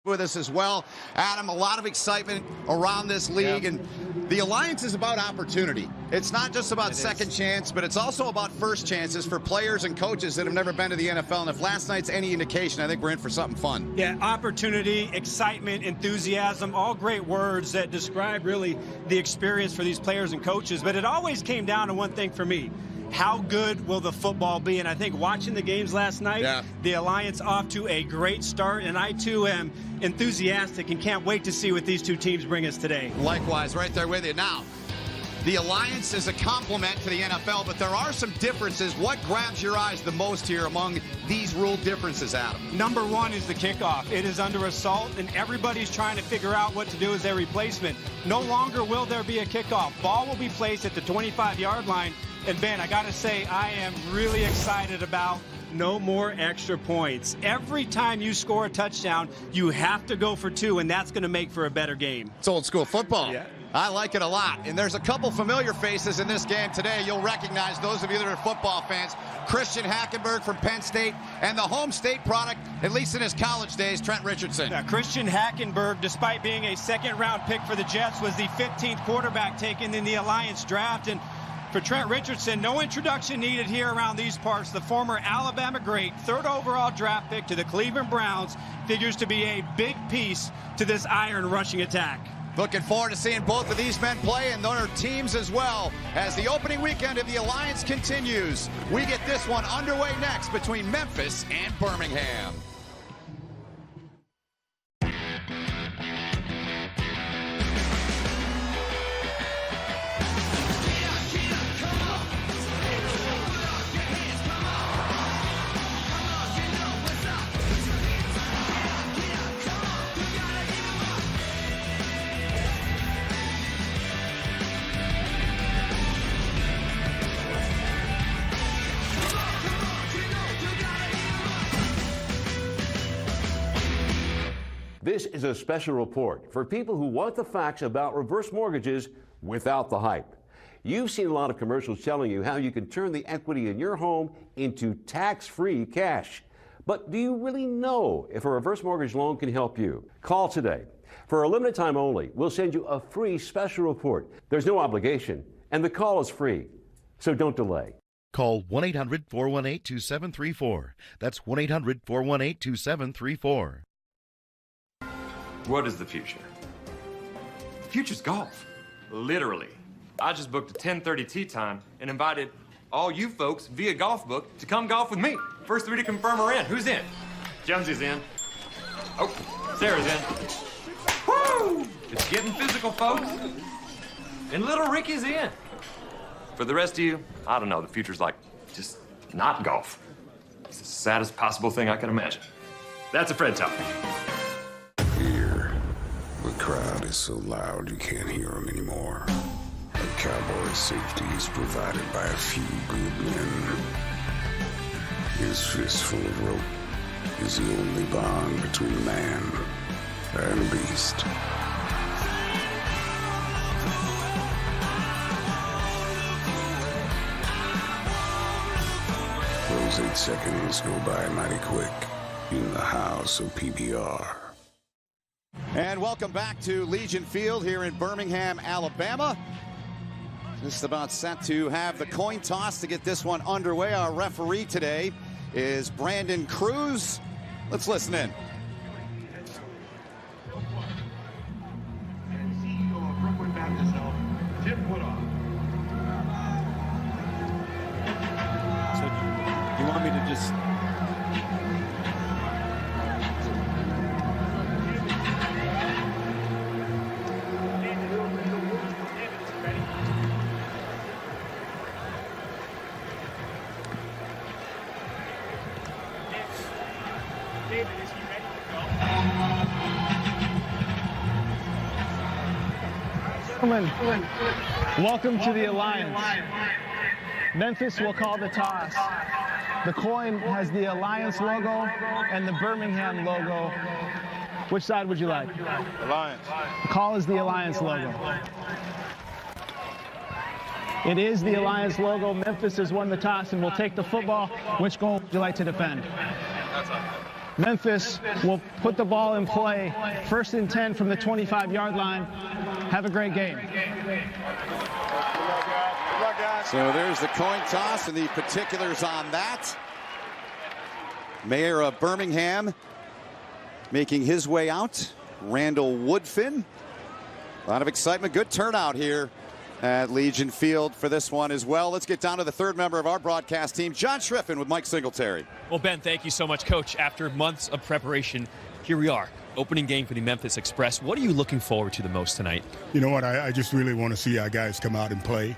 with us as well. Adam, a lot of excitement around this league, and the Alliance is about opportunity. It's not just about second chance, but it's also about first chances for players and coaches that have never been to the NFL. And if last night's any indication, I think we're in for something fun. Yeah, opportunity, excitement, enthusiasm, all great words that describe really the experience for these players and coaches. But it always came down to one thing for me. How good will the football be? And I think watching the games last night, the Alliance off to a great start, and I too am enthusiastic and can't wait to see what these two teams bring us today. Likewise, right there with you. Now, the Alliance is a complement to the NFL, but there are some differences. What grabs your eyes the most here among these rule differences, Adam? Number one is the kickoff. It is under assault, and everybody's trying to figure out what to do as their replacement. No longer will there be a kickoff. Ball will be placed at the 25-yard line. And Ben, I got to say, I am really excited about no more extra points. Every time you score a touchdown, you have to go for two, and that's going to make for a better game. It's old school football. Yeah. I like it a lot. And there's a couple familiar faces in this game today. You'll recognize those of you that are football fans. Christian Hackenberg from Penn State, and the home state product, at least in his college days, Trent Richardson. Now, Christian Hackenberg, despite being a second-round pick for the Jets, was the 15th quarterback taken in the Alliance draft. And for Trent Richardson, no introduction needed here around these parts. The former Alabama great, third overall draft pick to the Cleveland Browns, figures to be a big piece to this iron rushing attack. Looking forward to seeing both of these men play and their teams as well as the opening weekend of the Alliance continues. We get this one underway next between Memphis and Birmingham. This is a special report for people who want the facts about reverse mortgages without the hype. You've seen a lot of commercials telling you how you can turn the equity in your home into tax-free cash. But do you really know if a reverse mortgage loan can help you? Call today. For a limited time only, we'll send you a free special report. There's no obligation, and the call is free. So don't delay. Call 1-800-418-2734. That's 1-800-418-2734. What is the future? The future's golf. Literally. I just booked a 10:30 tee time and invited all you folks via golf book to come golf with me. First three to confirm are in. Who's in? Jonesy's in. Oh, Sarah's in. Woo! It's getting physical, folks. And little Ricky's in. For the rest of you, I don't know. The future's like just not golf. It's the saddest possible thing I can imagine. That's a Fred topic. The crowd is so loud you can't hear them anymore. A cowboy's safety is provided by a few good men. His fistful of rope is the only bond between man and beast. Those 8 seconds go by mighty quick in the house of PBR. And welcome back to Legion Field here in Birmingham, Alabama. Just about set to have the coin toss to get this one underway. Our referee today is Brandon Cruz. Let's listen in. So you want me to just... Welcome to the Alliance. Memphis will call the toss. The coin has the Alliance logo and the Birmingham logo. Which side would you like? Alliance. The call is the Alliance logo. It is the Alliance logo. Memphis has won the toss and will take the football. Which goal would you like to defend? Memphis will put the ball in play. 1st and 10 from the 25-yard line. Have a great game. So there's the coin toss and the particulars on that. Mayor of Birmingham making his way out. Randall Woodfin. A lot of excitement. Good turnout here at Legion Field for this one as well. Let's get down to the third member of our broadcast team, John Schriffen with Mike Singletary. Well, Ben, thank you so much, Coach. After months of preparation, here we are. Opening game for the Memphis Express. What are you looking forward to the most tonight? You know what? I just really want to see our guys come out and play.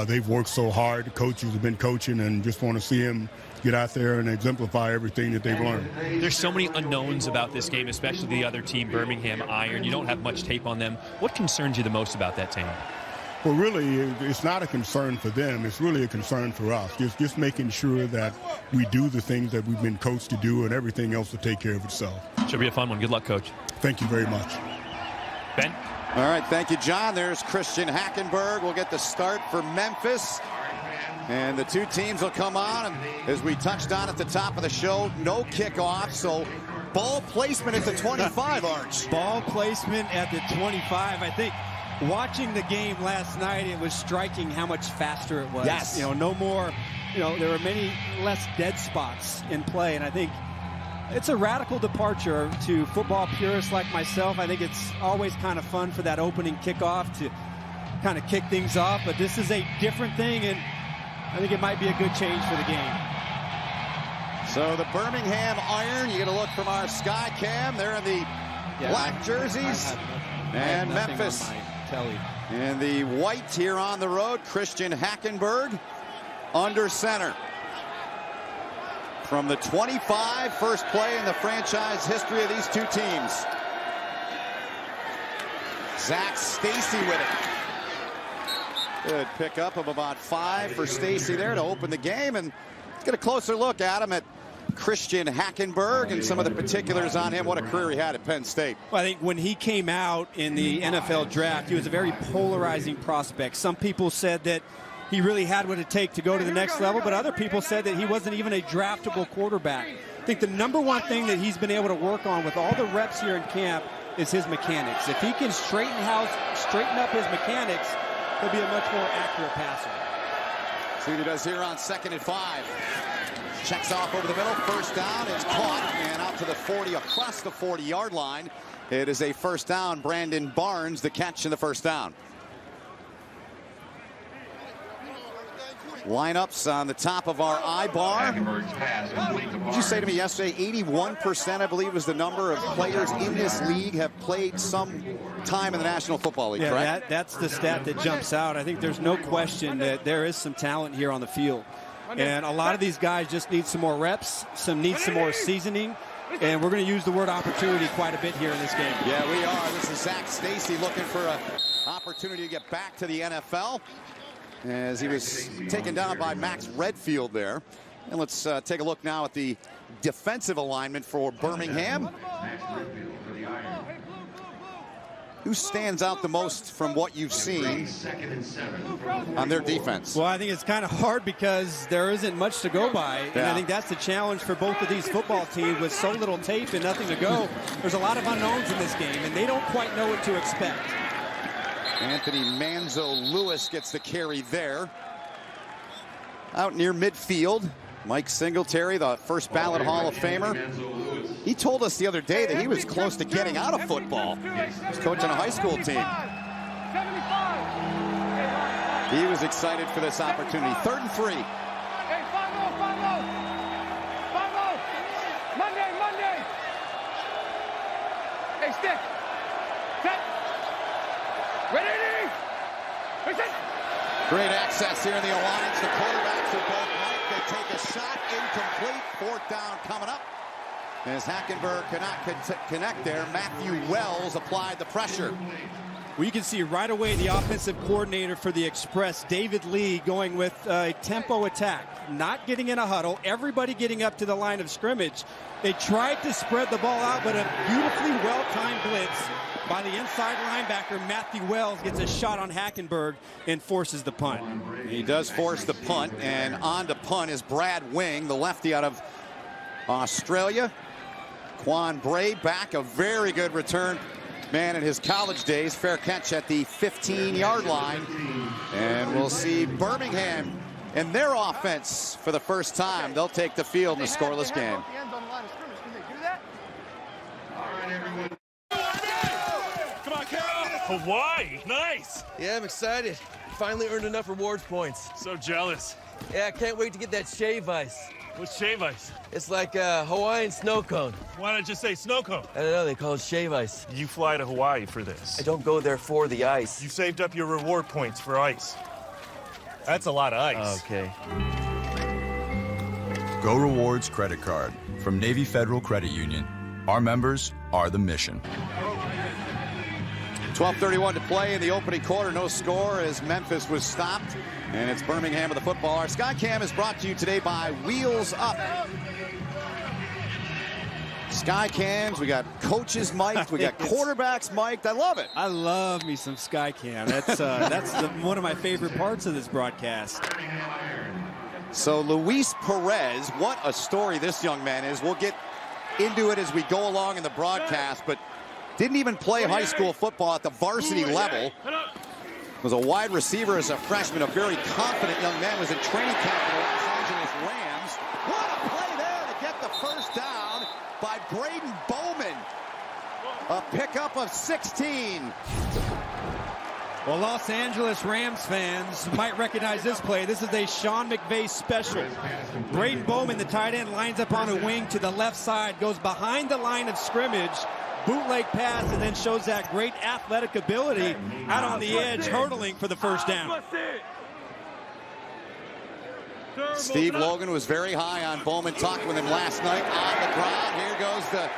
They've worked so hard. The coaches have been coaching, and just want to see them get out there and exemplify everything that they've learned. There's so many unknowns about this game, especially the other team, Birmingham Iron. You don't have much tape on them. What concerns you the most about that team? Well, really, it's not a concern for them. It's really a concern for us. Just making sure that we do the things that we've been coached to do, and everything else will take care of itself. Should be a fun one. Good luck, Coach. Thank you very much. Ben? All right, thank you, John. There's Christian Hackenberg. We'll get the start for Memphis. And the two teams will come on. And as we touched on at the top of the show, no kickoff. So ball placement at the 25, Arch. Ball placement at the 25. I think watching the game last night, it was striking how much faster it was. Yes. You know, no more, there were many less dead spots in play. And I think it's a radical departure to football purists like myself. I think it's always kind of fun for that opening kickoff to kind of kick things off. But this is a different thing, and I think it might be a good change for the game. So the Birmingham Iron, you get a look from our sky cam. They're in the black jerseys. And Memphis in the white here on the road. Christian Hackenberg under center. From the 25, first play in the franchise history of these two teams. Zach Stacy with it. Good pickup of about 5 for Stacy there to open the game. And let's get a closer look at him, at Christian Hackenberg and some of the particulars on him. What a career he had at Penn State. Well, I think when he came out in the NFL draft, he was a very polarizing prospect. Some people said that he really had what it takes to go to the next level, but other people said that he wasn't even a draftable quarterback. I think the number one thing that he's been able to work on with all the reps here in camp is his mechanics. If he can straighten up his mechanics, he'll be a much more accurate passer. See what he does here on 2nd and 5. Checks off over the middle. First down is caught and out to the 40, across the 40-yard line. It is a first down. Brandon Barnes, the catch in the first down. Lineups on the top of our I-bar. Did you say to me yesterday, 81%, I believe, was the number of players in this league have played some time in the National Football League, correct? That's the stat that jumps out. I think there's no question that there is some talent here on the field. And a lot of these guys just need some more reps, need some more seasoning. And we're going to use the word opportunity quite a bit here in this game. Yeah, we are. This is Zach Stacy looking for an opportunity to get back to the NFL, as he was taken down by Max Redfield there. And let's take a look now at the defensive alignment for Birmingham. Who stands out the most from what you've seen on their defense? Well, I think it's kind of hard because there isn't much to go by. And I think that's the challenge for both of these football teams with so little tape and nothing to go. There's a lot of unknowns in this game, and they don't quite know what to expect. Anthony Manzo-Lewis gets the carry there. Out near midfield, Mike Singletary, the first ballot Hall of Famer. He told us the other day that he was close to getting out of football. He was coaching a high school team. He was excited for this opportunity. 3rd and 3. Hey, 5-0. Monday. Hey, stick. Set. Ready. Listen. Great access here in the alliance. The quarterbacks are both right. They take a shot, incomplete. 4th down coming up. As Hackenberg cannot connect there, Matthew Wells applied the pressure. Well, you can see right away the offensive coordinator for the Express, David Lee, going with a tempo attack, not getting in a huddle, everybody getting up to the line of scrimmage. They tried to spread the ball out, but a beautifully well-timed blitz by the inside linebacker, Matthew Wells, gets a shot on Hackenberg and forces the punt. He does force the punt, and on to punt is Brad Wing, the lefty out of Australia. Quan Bray back, a very good return man in his college days. Fair catch at the 15-yard line. And we'll see Birmingham in their offense for the first time. They'll take the field in a scoreless game. Come on, Carol. Hawaii, nice. Yeah, I'm excited. Finally earned enough rewards points. So jealous. Yeah, I can't wait to get that shave ice. What's shave ice? It's like a Hawaiian snow cone. Why not just say snow cone? I don't know, they call it shave ice. You fly to Hawaii for this. I don't go there for the ice. You saved up your reward points for ice. That's a lot of ice. Okay. Go Rewards credit card from Navy Federal Credit Union. Our members are the mission. 12:31 to play in the opening quarter. No score as Memphis was stopped. And it's Birmingham with the football. Our Skycam is brought to you today by Wheels Up. Skycams, we got coaches mic'd, we got quarterbacks mic'd. I love it. I love me some Skycam. That's one of my favorite parts of this broadcast. So Luis Perez, what a story this young man is. We'll get into it as we go along in the broadcast, but didn't even play high school football at the varsity level. Was a wide receiver as a freshman, a very confident young man. Was in training camp for the Los Angeles Rams. What a play there to get the first down by Braden Bowman. A pickup of 16. Well, Los Angeles Rams fans might recognize this play. This is a Sean McVay special. Braden Bowman, the tight end, lines up on a wing to the left side, goes behind the line of scrimmage, bootleg pass, and then shows that great athletic ability out on the edge, hurdling for the first down. Steve Logan was very high on Bowman, talking with him last night on the ground. Here goes the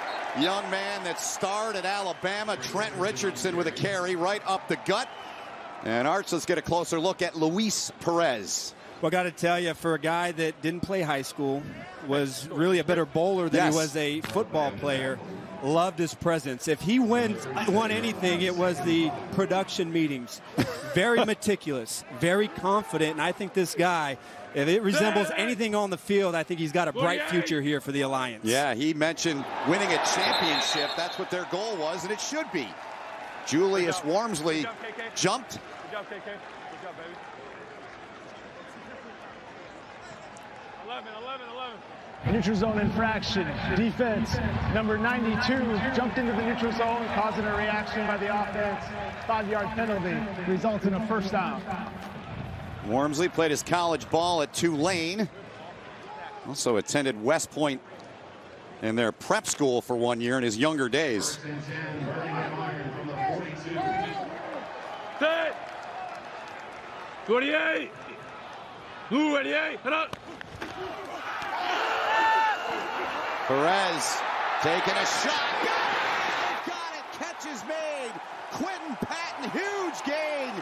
young man that starred at Alabama, Trent Richardson, with a carry right up the gut. And Arch, let's get a closer look at Luis Perez. Well, I got to tell you, for a guy that didn't play high school, was really a better bowler than he was a football player, loved his presence. If he won anything, it was the production meetings. Very meticulous, very confident, and I think this guy, if it resembles anything on the field, I think he's got a bright future here for the Alliance. Yeah, he mentioned winning a championship. That's what their goal was, and it should be. Julius Wormsley jumped. Good job, KK. Good job, baby. 11. Neutral zone infraction. Defense, number 92, jumped into the neutral zone, causing a reaction by the offense. 5-yard penalty, results in a first down. Wormsley played his college ball at Tulane. Also attended West Point in their prep school for 1 year in his younger days. Set. 28. 28. Head up. Perez taking a shot. Got it. Catch is made. Quentin Patton, huge gain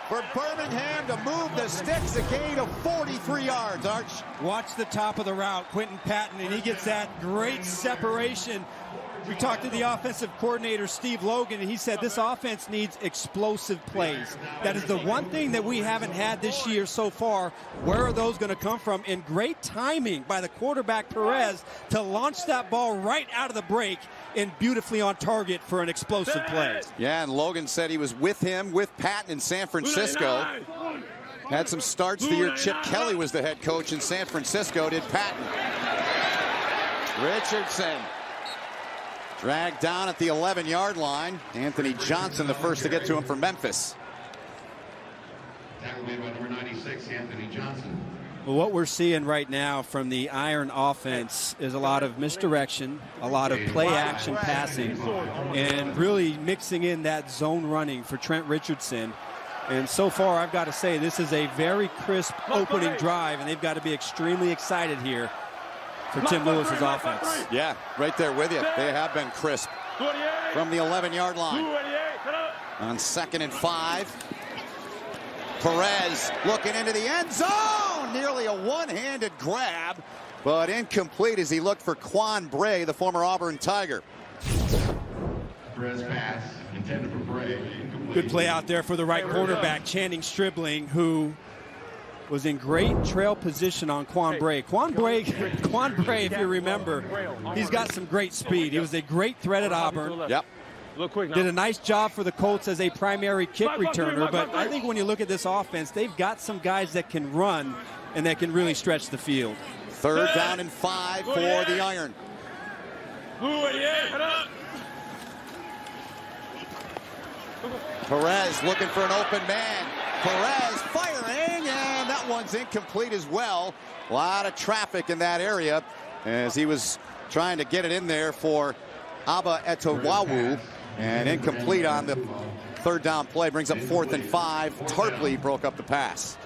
for Birmingham to move the sticks. A gain of 43 yards, Arch. Watch the top of the route, Quentin Patton, and he gets that great separation. We talked to the offensive coordinator, Steve Logan, and he said this offense needs explosive plays. That is the one thing that we haven't had this year so far. Where are those going to come from? And great timing by the quarterback, Perez, to launch that ball right out of the break and beautifully on target for an explosive play. Yeah, and Logan said he was with him, with Patton in San Francisco. Had some starts the year Chip Kelly was the head coach in San Francisco, did Patton. Richardson dragged down at the 11-yard line. Anthony Johnson, the first to get to him for Memphis. Tackle made by number 96, Anthony Johnson. Well, what we're seeing right now from the Iron offense is a lot of misdirection, a lot of play-action passing, and really mixing in that zone running for Trent Richardson. And so far, I've got to say, this is a very crisp opening drive, and they've got to be extremely excited here for Tim Lewis's offense. Yeah, right there with you. They have been crisp from the 11-yard line. On 2nd and 5. Perez looking into the end zone. Nearly a one-handed grab, but incomplete as he looked for Quan Bray, the former Auburn Tiger. Perez pass intended for Bray. Good play out there for the right quarterback, Channing Stribling, who was in great trail position on Quan Bray. Quan Bray, if you remember, he's got some great speed. He was a great threat at Auburn. Yep. Did a nice job for the Colts as a primary kick returner, but I think when you look at this offense, they've got some guys that can run and that can really stretch the field. 3rd down and 5 for the Iron. Perez looking for an open man. Perez firing, and that one's incomplete as well. A lot of traffic in that area as he was trying to get it in there for Aba Etowawu, and incomplete on the 3rd down play. Brings up 4th and 5. Tarpley broke up the pass.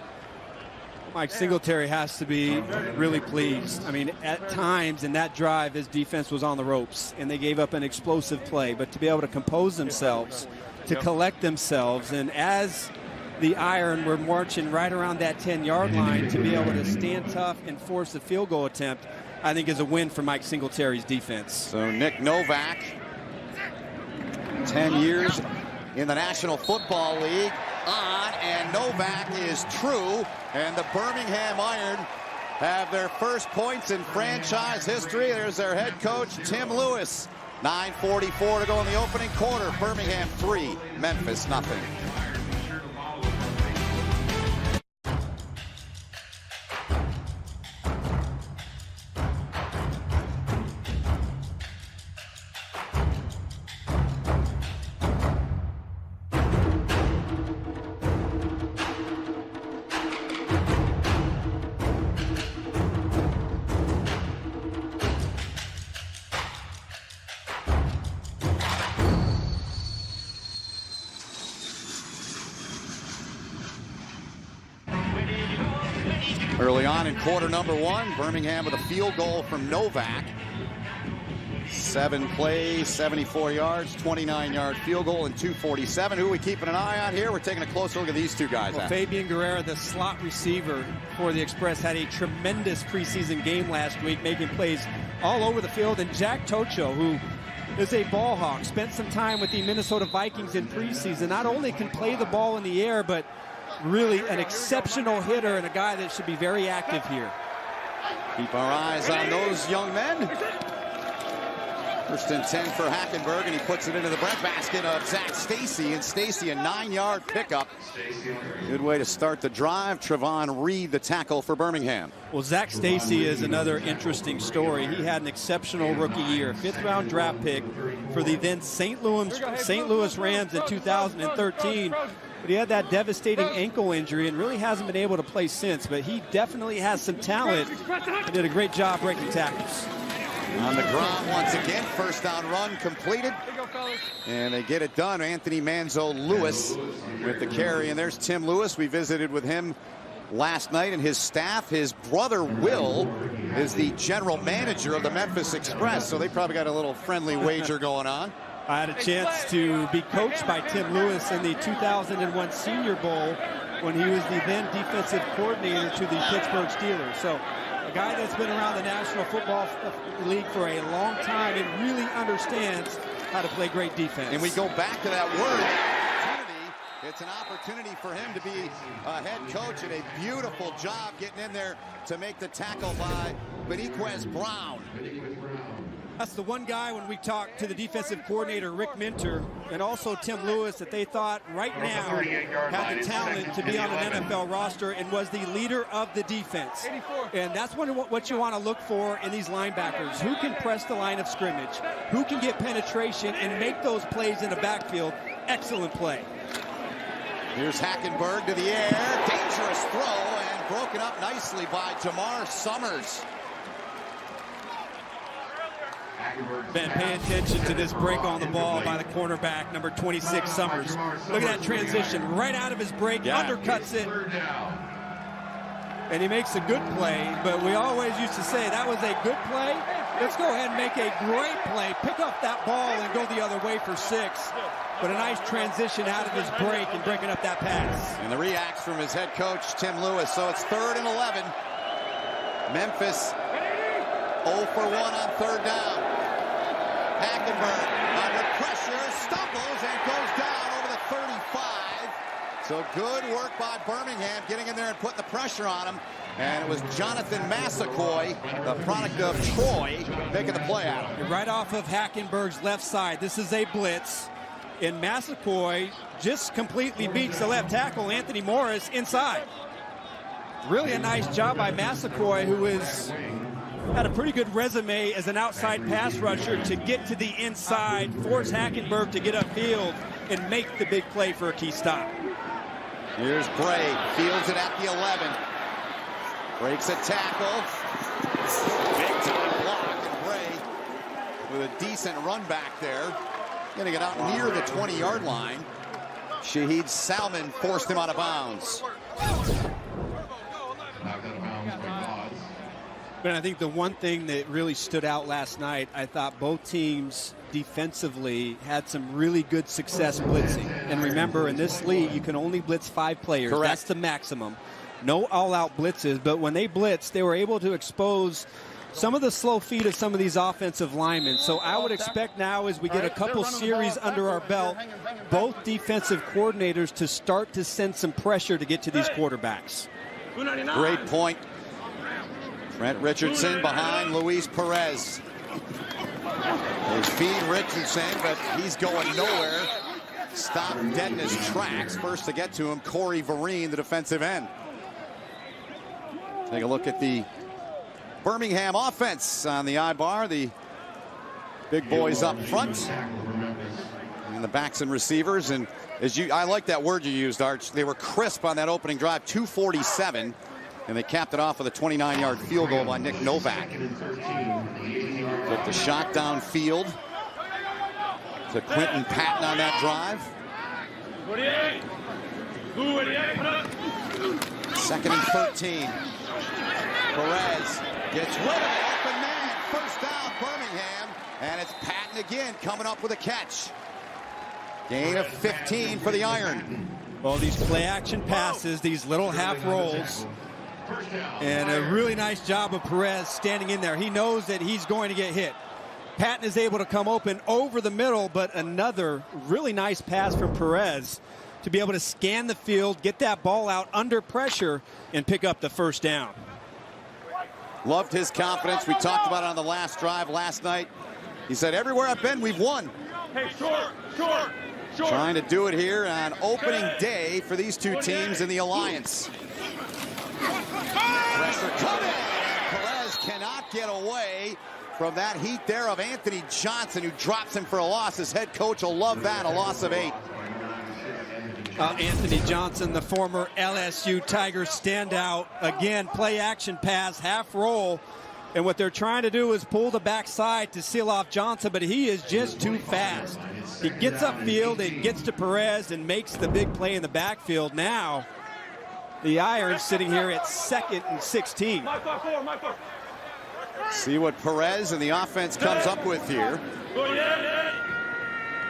Mike Singletary has to be really pleased. I mean, at times in that drive, his defense was on the ropes, and they gave up an explosive play. But to be able to compose themselves, to collect themselves, and as the Iron were marching right around that 10-yard line, to be able to stand tough and force a field goal attempt, I think is a win for Mike Singletary's defense. So Nick Novak, 10 years in the National Football League on, and Novak is true, and the Birmingham Iron have their first points in franchise history. There's their head coach, Tim Lewis. 9:44 to go in the opening quarter. Birmingham 3, Memphis nothing. Early on in quarter number 1, Birmingham with a field goal from Novak. 7 plays, 74 yards, 29-yard field goal, and 2:47. Who are we keeping an eye on here? We're taking a closer look at these two guys. Well, Fabian Guerrera, the slot receiver for the Express, had a tremendous preseason game last week, making plays all over the field. And Jack Tocho, who is a ball hawk, spent some time with the Minnesota Vikings in preseason, not only can play the ball in the air, but really an exceptional hitter and a guy that should be very active here. Keep our eyes on those young men. 1st and 10 for Hackenberg, and he puts it into the breadbasket of Zach Stacy, and Stacy a 9-yard pickup. Good way to start the drive. Trevon Reed, the tackle for Birmingham. Well, Zach Stacy is another interesting story. He had an exceptional rookie year, 5th-round draft pick for the then St. Louis Rams in 2013. But he had that devastating ankle injury and really hasn't been able to play since. But he definitely has some talent. He did a great job breaking tackles. On the ground once again, 1st down run completed. And they get it done. Anthony Manzo Lewis with the carry. And there's Tim Lewis. We visited with him last night and his staff. His brother Will is the general manager of the Memphis Express. So they probably got a little friendly wager going on. I had a chance to be coached by Tim Lewis in the 2001 Senior Bowl when he was the then defensive coordinator to the Pittsburgh Steelers. So a guy that's been around the National Football League for a long time and really understands how to play great defense. And we go back to that word, opportunity. It's an opportunity for him to be a head coach, and a beautiful job getting in there to make the tackle by Beniquez Brown. That's the one guy when we talked to the defensive coordinator, Rick Minter, and also Tim Lewis, that they thought right now had the talent to be on an NFL roster and was the leader of the defense. And that's what you want to look for in these linebackers. Who can press the line of scrimmage? Who can get penetration and make those plays in the backfield? Excellent play. Here's Hackenberg to the air. Dangerous throw, and broken up nicely by Jamar Summers. Ben, pay attention to this break on the ball by the cornerback, number 26, Summers. Look at that transition. Right out of his break, undercuts it. And he makes a good play, but we always used to say that was a good play. Let's go ahead and make a great play. Pick up that ball and go the other way for 6. But a nice transition out of his break and breaking up that pass. And the reacts from his head coach, Tim Lewis. So it's 3rd and 11. Memphis 0 for 1 on 3rd down. Hackenberg under pressure, stumbles and goes down over the 35. So good work by Birmingham getting in there and putting the pressure on him. And it was Jonathan Massaquoi, the product of Troy, making the play out of him. Right off of Hackenberg's left side. This is a blitz. And Massaquoi just completely beats the left tackle, Anthony Morris, inside. Really a nice job by Massaquoi, who had a pretty good resume as an outside pass rusher, to get to the inside, force Hackenberg to get upfield, and make the big play for a key stop. Here's Bray, fields it at the 11. Breaks a tackle. Big time block, and Bray with a decent run back there. Gonna get out near the 20-yard line. Shahid Salman forced him out of bounds. But I think the one thing that really stood out last night, I thought both teams defensively had some really good success blitzing. And remember, in this league, you can only blitz 5 players. Correct. That's the maximum. No all-out blitzes, but when they blitzed, they were able to expose some of the slow feet of some of these offensive linemen. So I would expect now, as we get a couple series under our belt, both defensive coordinators to start to send some pressure to get to these quarterbacks. Great point. Trent Richardson behind Luis Perez. He's feeding Richardson, but he's going nowhere. Stopped dead in his tracks. First to get to him, Corey Vereen, the defensive end. Take a look at the Birmingham offense on the I-bar. The big boys up front. And the backs and receivers. And I like that word you used, Arch. They were crisp on that opening drive, 247. And they capped it off with a 29-yard field goal by Nick Novak. Took the shot downfield to Quentin Patton on that drive. 2nd and 13. Perez gets rid of it. Open man. First down, Birmingham. And it's Patton again coming up with a catch. Gain of 15 for the Iron. Well, these play-action passes, these little half rolls, and a really nice job of Perez standing in there. He knows that he's going to get hit. Patton is able to come open over the middle, but another really nice pass from Perez to be able to scan the field, get that ball out under pressure, and pick up the first down. Loved his confidence. We talked about it on the last drive last night. He said, everywhere I've been, we've won. Hey, short. Trying to do it here on opening day for these two teams in the Alliance. Pressure coming, and Perez cannot get away from that heat there of Anthony Johnson, who drops him for a loss. His head coach will love that, a loss of 8. Anthony Johnson, the former LSU Tigers standout. Again, play action pass, half roll. And what they're trying to do is pull the backside to seal off Johnson, but he is just too fast. He gets upfield and gets to Perez and makes the big play in the backfield. Now, the Irons sitting here at 2nd and 16. See what Perez and the offense comes up with here.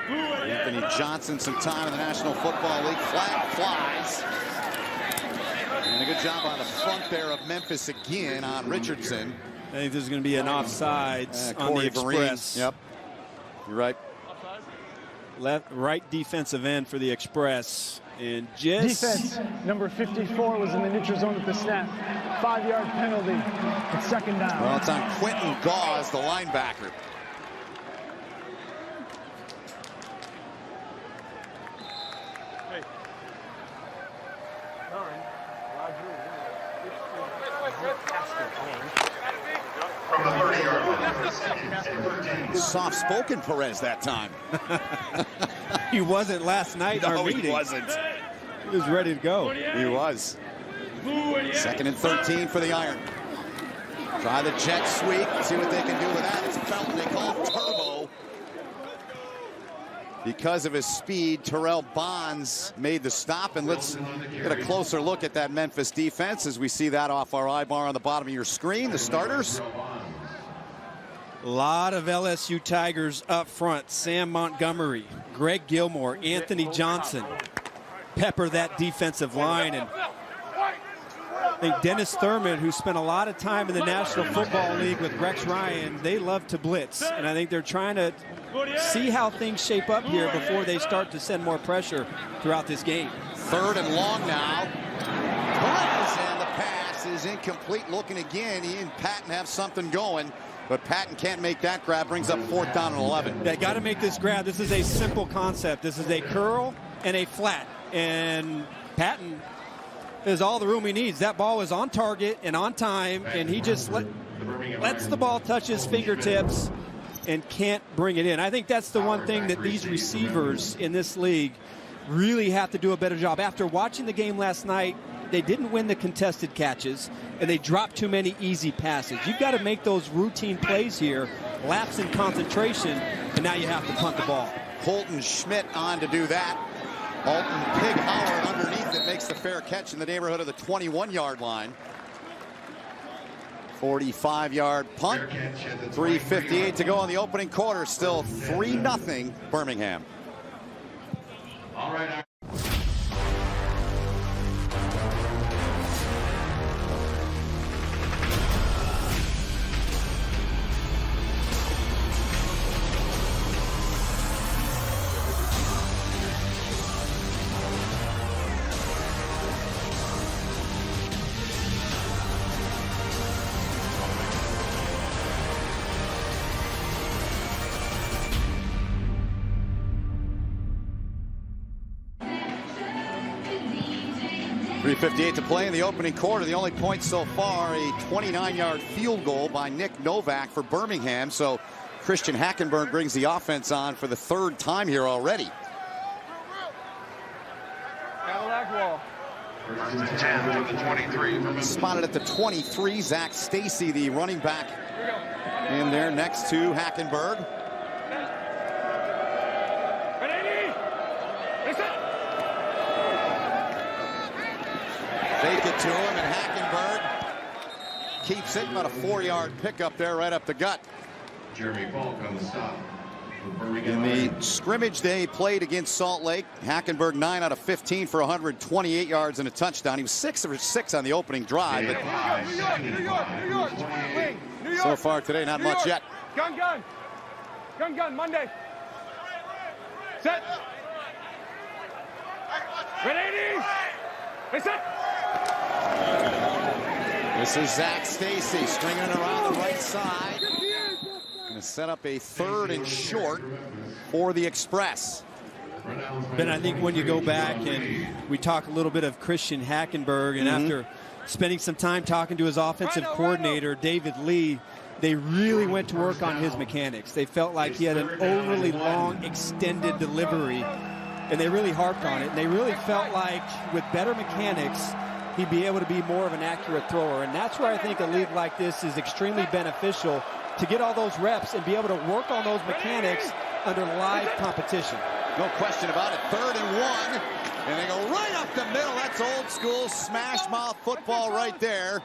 Anthony Johnson, some time in the National Football League. Flag flies. And a good job on the front there of Memphis again on Richardson. I think there's going to be an offsides on the Express. Yep, you're right. Right defensive end for the Express. And just... Defense, number 54 was in the neutral zone at the snap. 5-yard penalty. It's 2nd down. Well, it's on Quentin Gauze, the linebacker. From the 30-yard line. Soft-spoken Perez that time. He wasn't last night in our meeting. He wasn't. He was ready to go. He was. 2nd and 13 for the Iron. Try the jet sweep. See what they can do with that. It's Felton. They call him Turbo. Because of his speed, Terrell Bonds made the stop. And let's get a closer look at that Memphis defense as we see that off our I-bar on the bottom of your screen. The starters. A lot of LSU Tigers up front. Sam Montgomery, Greg Gilmore, Anthony Johnson pepper that defensive line. And I think Dennis Thurman, who spent a lot of time in the National Football League with Rex Ryan, they love to blitz. And I think they're trying to see how things shape up here before they start to send more pressure throughout this game. 3rd and long now. And the pass is incomplete. Looking again, he and Patton have something going, but Patton can't make that grab. Brings up 4th down and 11. They got to make this grab. This is a simple concept. This is a curl and a flat, and Patton is all the room he needs. That ball is on target and on time, and he just lets the ball touch his fingertips and can't bring it in. I think that's the one thing that these receivers in this league really have to do a better job. After watching the game last night, they didn't win the contested catches, and they dropped too many easy passes. You've got to make those routine plays here, lapse in concentration, and now you have to punt the ball. Holton Schmidt on to do that. Alton Pig Howard underneath it makes the fair catch in the neighborhood of the 21-yard line. 45-yard punt. 3:58 to go in the opening quarter. Still 3-0 Birmingham. All right. 3:58 to play in the opening quarter. The only point so far, a 29-yard field goal by Nick Novak for Birmingham. So Christian Hackenberg brings the offense on for the 3rd time here already. Spotted at the 23, Zach Stacy, the running back, in there next to Hackenberg. Fake it to him, and Hackenberg keeps it. About a 4-yard pickup there right up the gut. Jeremy Falk on the stop. In the scrimmage they played against Salt Lake, Hackenberg 9 out of 15 for 128 yards and a touchdown. He was 6 of 6 on the opening drive, but so far today, not much yet. Gun, Monday. Set. Ready? Set. This is Zach Stacy stringing it around the right side. Going to set up a 3rd and short for the Express. Ben, I think when you go back and we talk a little bit of Christian Hackenberg, and after spending some time talking to his offensive coordinator, David Lee, they really went to work on his mechanics. They felt like he had an overly long, extended delivery, and they really harped on it. And they really felt like with better mechanics, he'd be able to be more of an accurate thrower. And that's where I think a league like this is extremely beneficial, to get all those reps and be able to work on those mechanics under live competition. No question about it. 3rd and 1. And they go right up the middle. That's old school smash mouth football right there.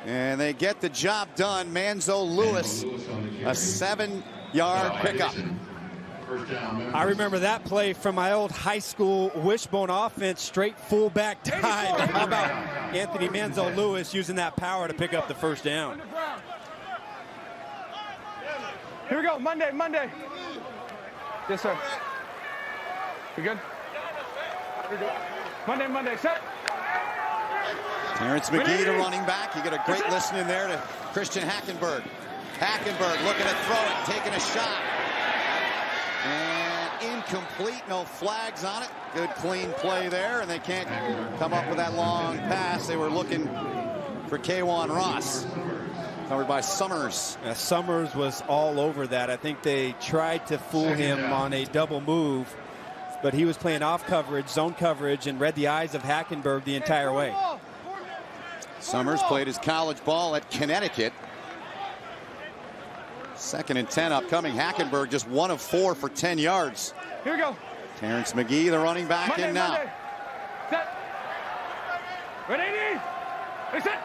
And they get the job done. Manzo Lewis, a 7-yard pickup. I remember that play from my old high school wishbone offense, straight fullback dive. How about Anthony Manzo Lewis using that power to pick up the 1st down? Here we go, Monday. Yes, sir. You good? Monday, set. Terrence McGee, the running back. You get a great listen in there to Christian Hackenberg. Hackenberg looking to throw it, taking a shot. And incomplete, no flags on it. Good clean play there, and they can't come up with that long pass. They were looking for K'Wan Ross. Covered by Summers. Yeah, Summers was all over that. I think they tried to fool him on a double move, but he was playing off coverage, zone coverage, and read the eyes of Hackenberg the entire way. Summers played his college ball at Connecticut. 2nd and 10 upcoming. Hackenberg just 1 of 4 for 10 yards. Here we go. Terrence McGee, the running back, in now. Set. Ready? Set.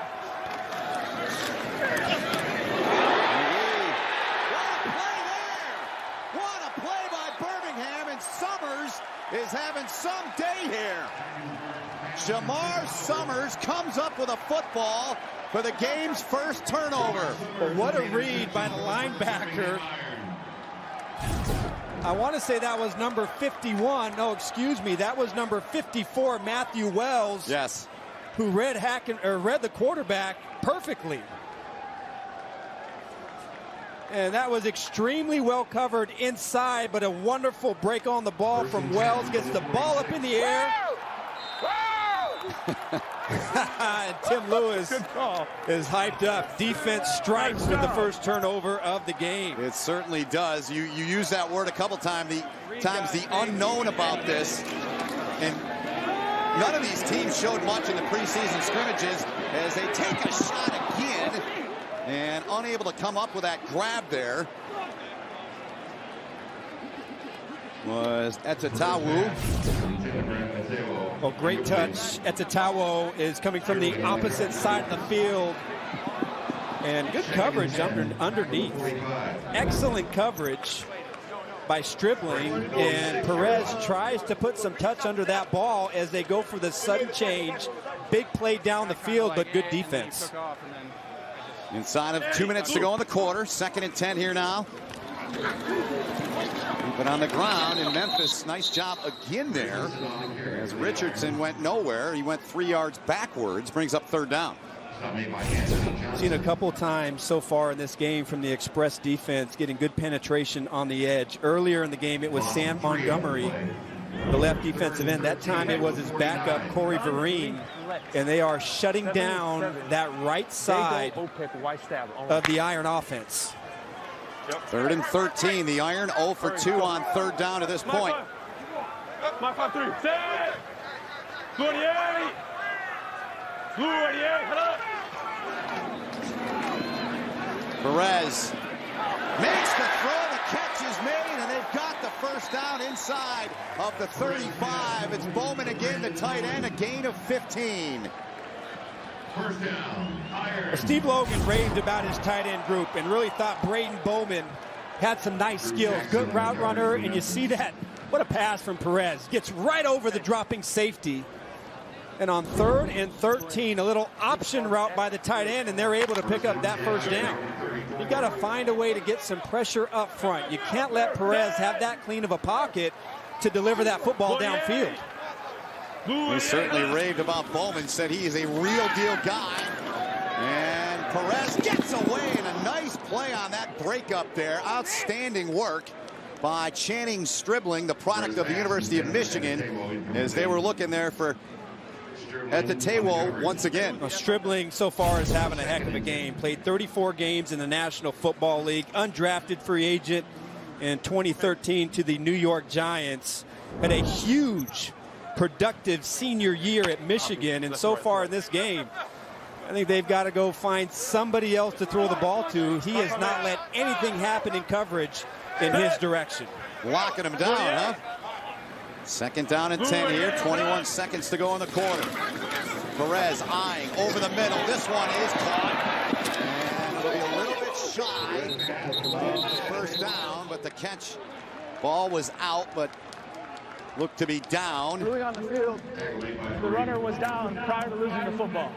What a play by Birmingham, and Summers is having some day here. Jamar Summers comes up with a football for the game's 1st turnover. Well, what a read by the linebacker I want to say that was number 51. No, excuse me. That was number 54, Matthew Wells. Yes. Who read the quarterback perfectly. And that was extremely well covered inside, but a wonderful break on the ball from Wells. Gets the ball up in the air. And Tim Lewis is hyped up. Defense strikes with the first turnover of the game. It certainly does. You use that word a couple times, the unknown about this. And none of these teams showed much in the preseason scrimmages as they take a shot again and unable to come up with that grab there. Was Etatawu. Well, great touch. Etatawu is coming from the opposite side of the field. And good coverage underneath. Excellent coverage by Stribling. And Perez tries to put some touch under that ball as they go for the sudden change. Big play down the field, but good defense. Inside of 2 minutes to go in the quarter. 2nd and 10 here now. But on the ground in Memphis, nice job again there. As Richardson went nowhere, he went 3 yards backwards, brings up 3rd down. Seen a couple times so far in this game from the Express defense getting good penetration on the edge. Earlier in the game, it was Sam Montgomery, the left defensive end. That time it was his backup, Corey Vereen. And they are shutting down that right side of the Iron offense. 3rd and 13. The Iron 0 for 2 on 3rd down to this point. My 5-3. Set. 28. 28. Perez makes the throw. The catch is made, and they've got the 1st down inside of the 35. It's Bowman again, the tight end, a gain of 15. First down, Iron. Steve Logan raved about his tight end group and really thought Braden Bowman had some nice skills. Good route runner, and you see that. What a pass from Perez. Gets right over the dropping safety. And on 3rd and 13, a little option route by the tight end, and they're able to pick up that 1st down. You've got to find a way to get some pressure up front. You can't let Perez have that clean of a pocket to deliver that football downfield. He certainly raved about Bowman, said he is a real deal guy. And Perez gets away, and a nice play on that breakup there. Outstanding work by Channing Stribling, the product of the University of Michigan, as they were looking there for Etatawu once again. Well, Stribling so far is having a heck of a game. Played 34 games in the National Football League, undrafted free agent in 2013 to the New York Giants. Had a huge productive senior year at Michigan, and so far in this game, I think they've got to go find somebody else to throw the ball to. He has not let anything happen in coverage in his direction. Locking him down, huh? 2nd down and 10 here, 21 seconds to go in the quarter. Perez eyeing over the middle. This one is caught. And it'll be a little bit shy of the 1st down, but the catch, ball was out, but looked to be down. Ruling on the field, the runner was down prior to losing the football.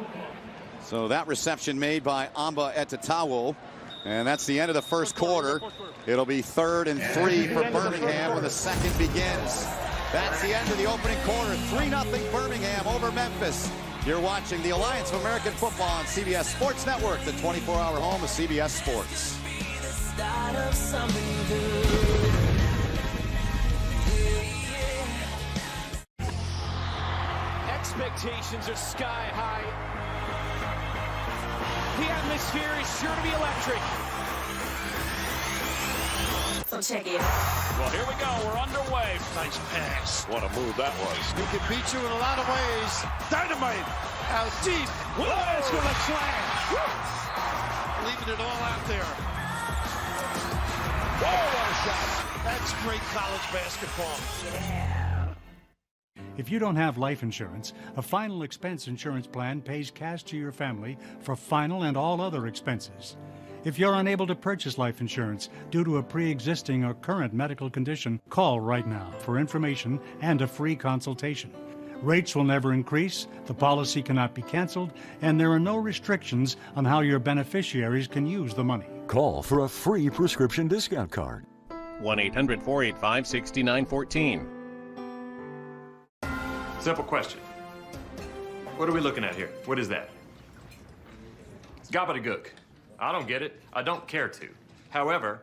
So that reception made by Amba Etatawu. And that's the end of the 1st quarter. It'll be 3rd and 3 for Birmingham when the 2nd begins. That's the end of the opening quarter. 3-0 Birmingham over Memphis. You're watching the Alliance of American Football on CBS Sports Network, the 24-hour home of CBS Sports. Expectations are sky high. The atmosphere is sure to be electric. So check it. Well, here we go. We're underway. Nice pass. What a move that was. He can beat you in a lot of ways. Dynamite. Out deep. Let's go to slam. Leaving it all out there. Oh, what a shot. That's great college basketball. Yeah. If you don't have life insurance, a final expense insurance plan pays cash to your family for final and all other expenses. If you're unable to purchase life insurance due to a pre-existing or current medical condition, call right now for information and a free consultation. Rates will never increase, the policy cannot be canceled, and there are no restrictions on how your beneficiaries can use the money. Call for a free prescription discount card. 1-800-485-6914. Simple question. What are we looking at here? What is that? It's gobbledygook. I don't get it. I don't care to. However,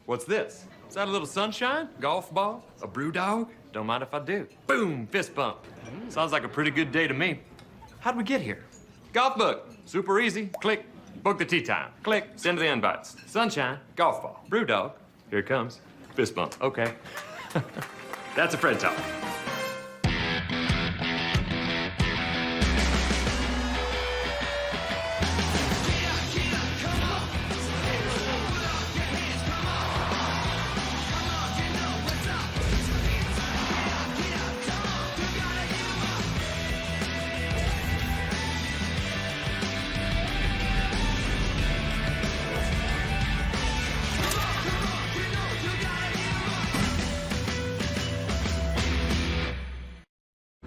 what's this? Is that a little sunshine? Golf ball? A brew dog? Don't mind if I do. Boom! Fist bump. Sounds like a pretty good day to me. How'd we get here? Golf book. Super easy. Click. Book the tee time. Click. Send the invites. Sunshine. Golf ball. Brew dog. Here it comes. Fist bump. Okay. That's a Fred talk.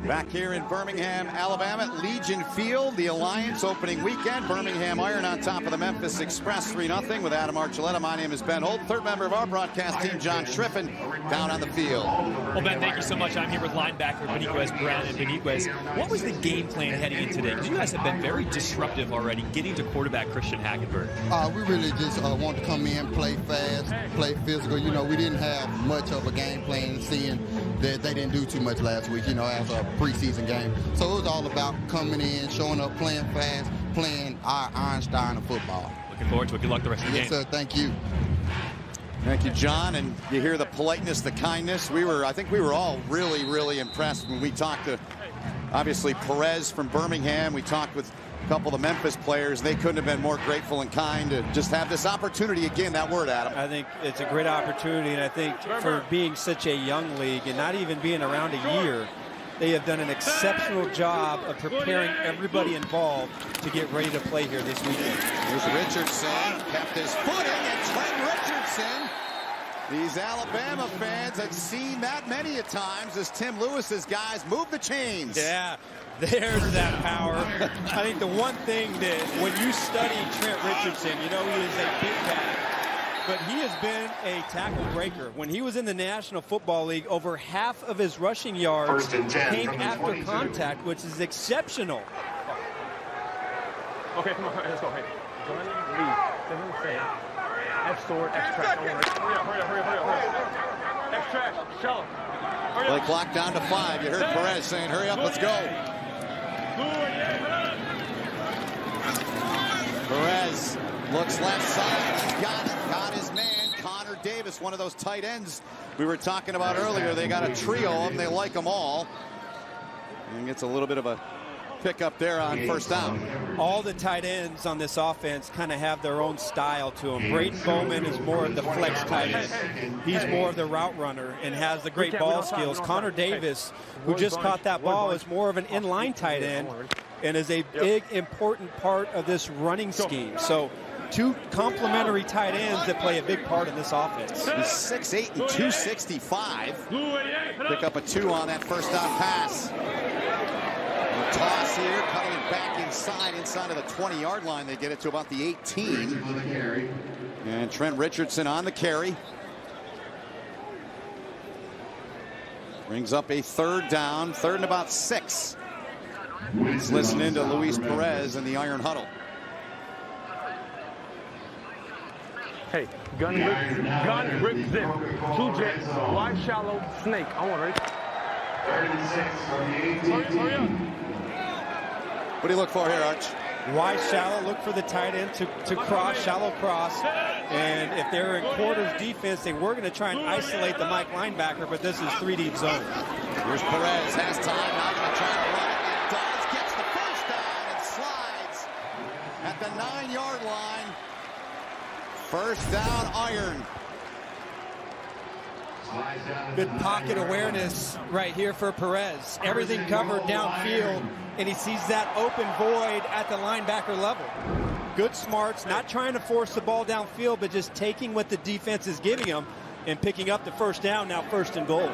Back here in Birmingham, Alabama, Legion Field, the Alliance opening weekend. Birmingham Iron on top of the Memphis Express 3-0 with Adam Archuleta. My name is Ben Holt. Third member of our broadcast team, John Schriffen, down on the field. Well, Ben, thank you so much. I'm here with linebacker Benitez, Brown, and Benitez. What was the game plan heading in today? Because you guys have been very disruptive already, getting to quarterback Christian Hackenberg. We really just want to come in, play fast, play physical. You know, we didn't have much of a game plan, seeing that they didn't do too much last week, you know, as a preseason game. So it was all about coming in, showing up, playing fast, playing our Einstein of football. Looking forward to it. Good luck the rest of the game. Yes, sir. Thank you. Thank you, John. And you hear the politeness, the kindness. I think we were all really, really impressed when we talked to, obviously, Perez from Birmingham. We talked with a couple of the Memphis players. They couldn't have been more grateful and kind to just have this opportunity. Again, that word, Adam. I think it's a great opportunity, and I think for being such a young league and not even being around a year, they have done an exceptional job of preparing everybody involved to get ready to play here this weekend. Here's Richardson, kept his footing, and Trent Richardson. These Alabama fans have seen that many a times as Tim Lewis's guys move the chains. Yeah, there's that power. I think the one thing that when you study Trent Richardson, you know he is a big back. But he has been a tackle breaker. When he was in the National Football League, over half of his rushing yards came after contact, which is exceptional. Okay, come on, let's go. Hey, gun, lead. F sword, X track. Hurry up. X track, shallow. Play clock down to 5. You heard Perez saying, hurry up, let's go. Perez looks left side. He's got his man, Connor Davis, one of those tight ends we were talking about earlier. They got a trio of them. They like them all. And gets a little bit of a pick up there on first down. All the tight ends on this offense kind of have their own style to them. Braden Bowman is more of the flex tight end. He's more of the route runner and has the great ball skills. Connor Davis, who just caught that ball, is more of an inline tight end and is a big, important part of this running scheme. So two complementary tight ends that play a big part in this offense. He's 6'8" and 265. Pick up a 2 on that first down pass. A toss here, cutting it back inside of the 20-yard line. They get it to about the 18. And Trent Richardson on the carry. Brings up a third down, third and about 6. He's listening to Luis Perez in the Iron Huddle. Hey, gun rip zip, 2 jets, wide shallow, snake. I want it. 36 from the 18. Hurry up. What do you look for here, Arch? Wide shallow, look for the tight end to cross, shallow cross. And if they're in quarters defense, they were going to try and isolate the Mike linebacker, but this is 3-deep zone. Here's Perez, has time, now going to try to run it, and does, gets the first down and slides at the 9-yard line. First down, Iron. Good pocket awareness right here for Perez. Everything covered downfield, and he sees that open void at the linebacker level. Good smarts, not trying to force the ball downfield, but just taking what the defense is giving him and picking up the first down, now first and goal.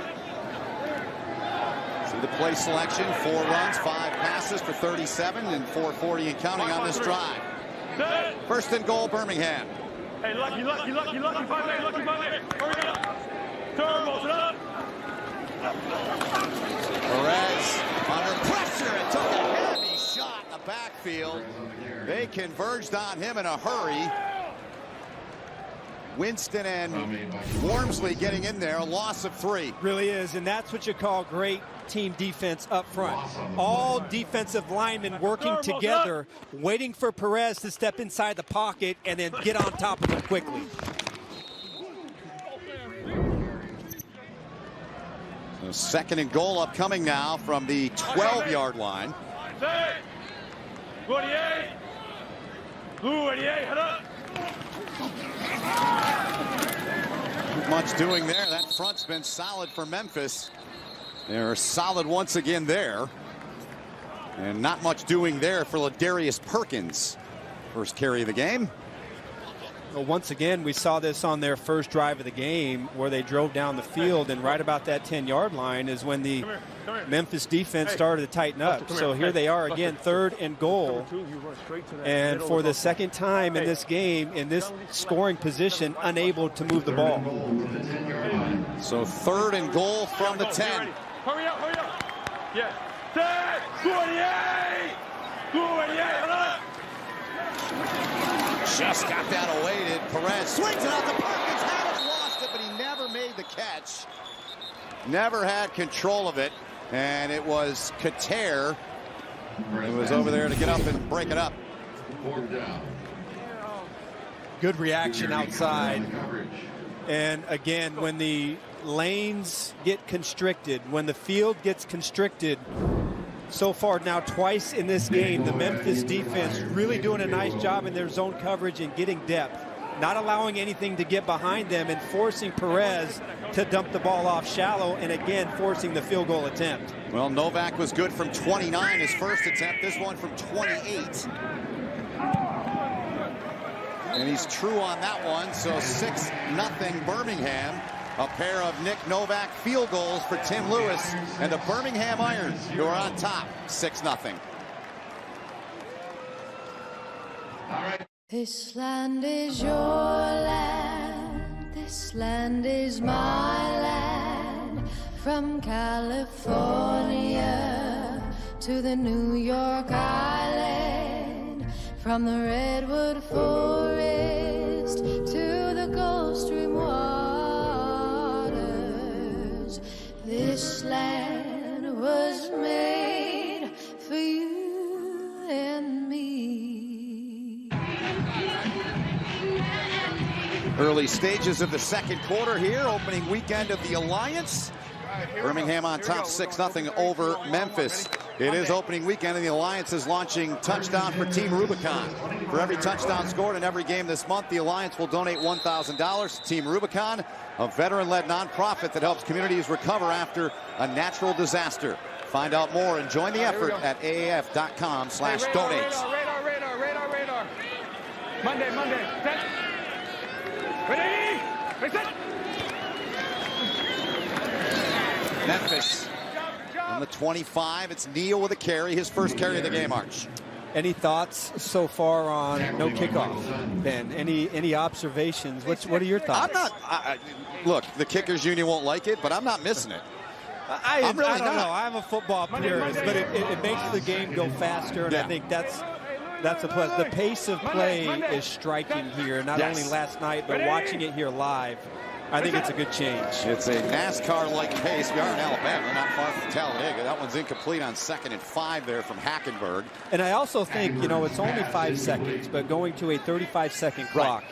See the play selection, 4 runs, 5 passes for 37 and 440 and counting on this drive. First and goal, Birmingham. Hey, lucky, 5 leg, lucky 5 leg. Hurry up. Turbos it up. Perez under pressure and took a heavy shot in the backfield. They converged on him in a hurry. Winston and Wormsley getting in there, a loss of 3. Really is, and that's what you call great team defense up front. All defensive linemen working together, waiting for Perez to step inside the pocket and then get on top of him quickly. So 2nd and goal upcoming now from the 12-yard line. 48. Blue 88, head up. Not much doing there. That front's been solid for Memphis. They're solid once again there. And not much doing there for Ladarius Perkins. First carry of the game. Well, once again, we saw this on their first drive of the game where they drove down the field, and right about that 10-yard line is when the Memphis defense started to tighten up. So here they are again, 3rd and goal. And for the second time in this game, in this scoring position, unable to move the ball. So 3rd and goal from the 10. Hurry up. Yeah. 48. 48, head up. Just got that awaited. Perez swings it out to Perkins. Hadn't lost it, but he never made the catch. Never had control of it. And it was Kater who was over there to get up and break it up. Good reaction outside. And again, when the lanes get constricted, when the field gets constricted, so far now twice in this game, the Memphis defense really doing a nice job in their zone coverage and getting depth, not allowing anything to get behind them and forcing Perez to dump the ball off shallow and again forcing the field goal attempt. Well, Novak was good from 29 his first attempt, this one from 28. And he's true on that one, so 6-0 Birmingham. A pair of Nick Novak field goals for Tim Lewis and the Birmingham Irons, who are on top, 6-0. This land is your land, this land is my land, from California to the New York Island, from the Redwood Forest to the Gulf Stream waters. This land was made for you and me. Early stages of the second quarter here, opening weekend of the Alliance. Birmingham on top 6-0 over Memphis. It is opening weekend and the Alliance is launching Touchdown for Team Rubicon. For every touchdown scored in every game this month, the Alliance will donate $1,000 to Team Rubicon, a veteran-led nonprofit that helps communities recover after a natural disaster. Find out more and join the effort at aaf.com/donate. Radar. Monday. Set. Ready? Set. Memphis on the 25. It's Neal with a carry, his first carry of the game, Arch. Any thoughts so far on no kickoff, Ben? Any observations? What are your thoughts? I'm not. Look, the Kickers Union won't like it, but I'm not missing it. I don't know. I'm a football purist, but it makes the game go faster, and I think that's a plus. The pace of play is striking here, not only last night, but watching it here live. I think it's a good change. It's a NASCAR-like pace. We are in Alabama, not far from Talladega. That one's incomplete on 2nd and 5 there from Hackenberg. And I also think, it's only 5 seconds, but going to a 35-second clock.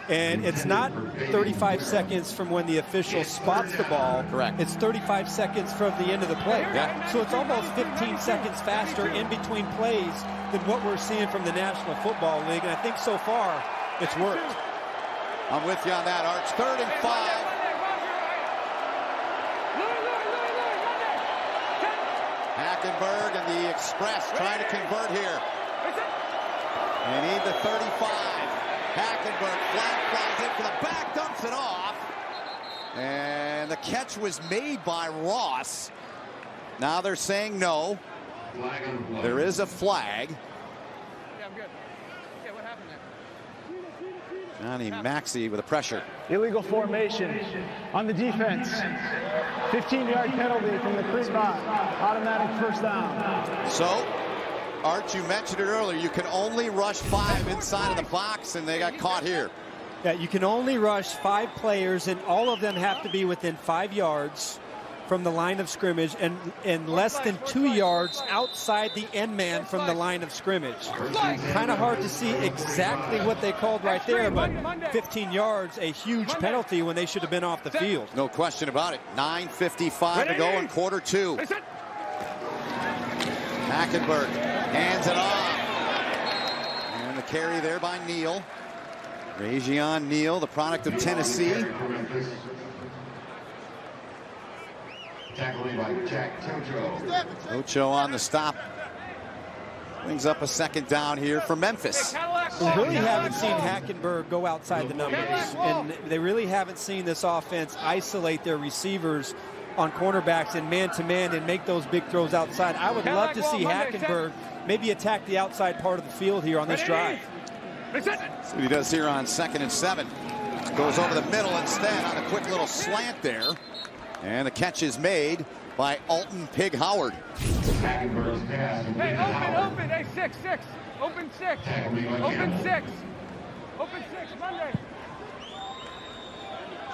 And it's not 35 seconds from when the official spots the ball. Correct. It's 35 seconds from the end of the play. Yeah. So it's almost 15 seconds faster in between plays than what we're seeing from the National Football League. And I think so far it's worked. I'm with you on that, Arch. 3rd and 5. Hackenberg and the Express trying to convert here. They need the 35. Hackenberg flag flies in for the back, dumps it off. And the catch was made by Ross. Now they're saying no. There is a flag. Yeah, I'm good. Yeah, what happened there? Johnny Maxey with the pressure. Illegal formation on the defense. 15-yard penalty from the creep spot. Automatic first down. So, Art, you mentioned it earlier. You can only rush 5 inside of the box, and they got caught here. Yeah, you can only rush 5 players, and all of them have to be within 5 yards from the line of scrimmage and less than 2 yards outside the end man from the line of scrimmage. Kind of hard to see exactly what they called right there, but 15 yards, a huge penalty when they should have been off the field. No question about it. 9:55 to go in quarter 2. Hackenberg hands it off. And the carry there by Neal. Rajion Neal, the product of Tennessee. Tackling by Jack Ocho on the stop. Brings up a second down here for Memphis. We really haven't seen Hackenberg go outside the numbers, and they really haven't seen this offense isolate their receivers on cornerbacks and man-to-man and make those big throws outside. I would love to see Hackenberg maybe attack the outside part of the field here on this drive. That's what he does here on 2nd and 7. Goes over the middle instead on a quick little slant there. And the catch is made by Alton Pig Howard. Hey, open, hey, 6. Open 6. Open 6. Open 6, Monday.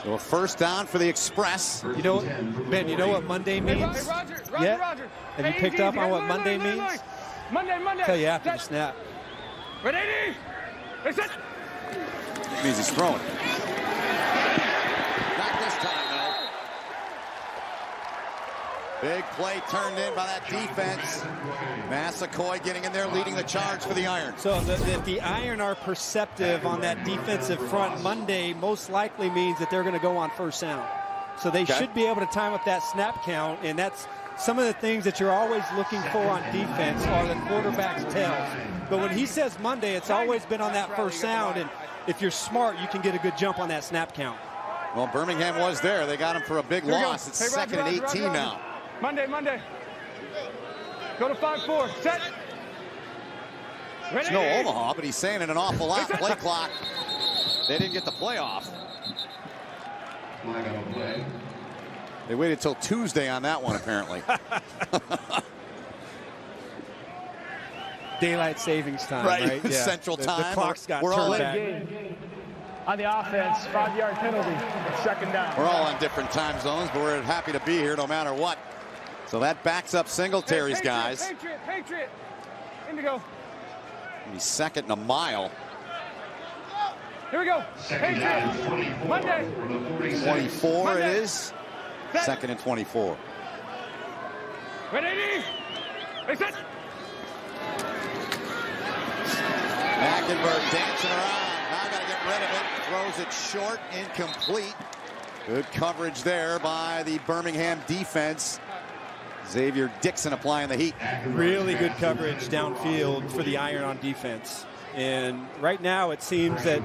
So a first down for the Express. You know, Ben, you know what Monday means? Hey, Roger. Yeah. Have you picked up on what Monday means? Monday. Tell you after the snap. Ready? Hey, set. It means he's throwing. Not this time, though. Big play turned in by that defense. Massacoy getting in there, leading the charge for the Iron. So if the Iron are perceptive on that defensive front, Monday most likely means that they're going to go on first down. So they should be able to time up that snap count, and that's some of the things that you're always looking for on defense are the quarterback's tells. But when he says Monday, it's always been on that first down, and if you're smart, you can get a good jump on that snap count. Well, Birmingham was there. They got him for a big loss. It's 2nd and 18 now. Monday. Go to 5-4. Set. Ready? It's no Omaha, but he's saying it an awful lot. Play clock. They didn't get the play off. They waited till Tuesday on that one, apparently. Daylight savings time, right? Yeah. Central time. The clock's got We're all turned back. On the offense, 5-yard penalty. Second down. We're all on different time zones, but we're happy to be here no matter what. So that backs up Singletary's guys. Patriot. Indigo. He's 2nd and a mile. Here we go. Patriot. Monday. 24 Monday. it is. 2nd and 24. Ready? Set. Hackenberg dancing around. Now got to get rid of it. Throws it short, incomplete. Good coverage there by the Birmingham defense. Xavier Dixon applying the heat. Really good coverage downfield for the Iron on defense. And right now it seems that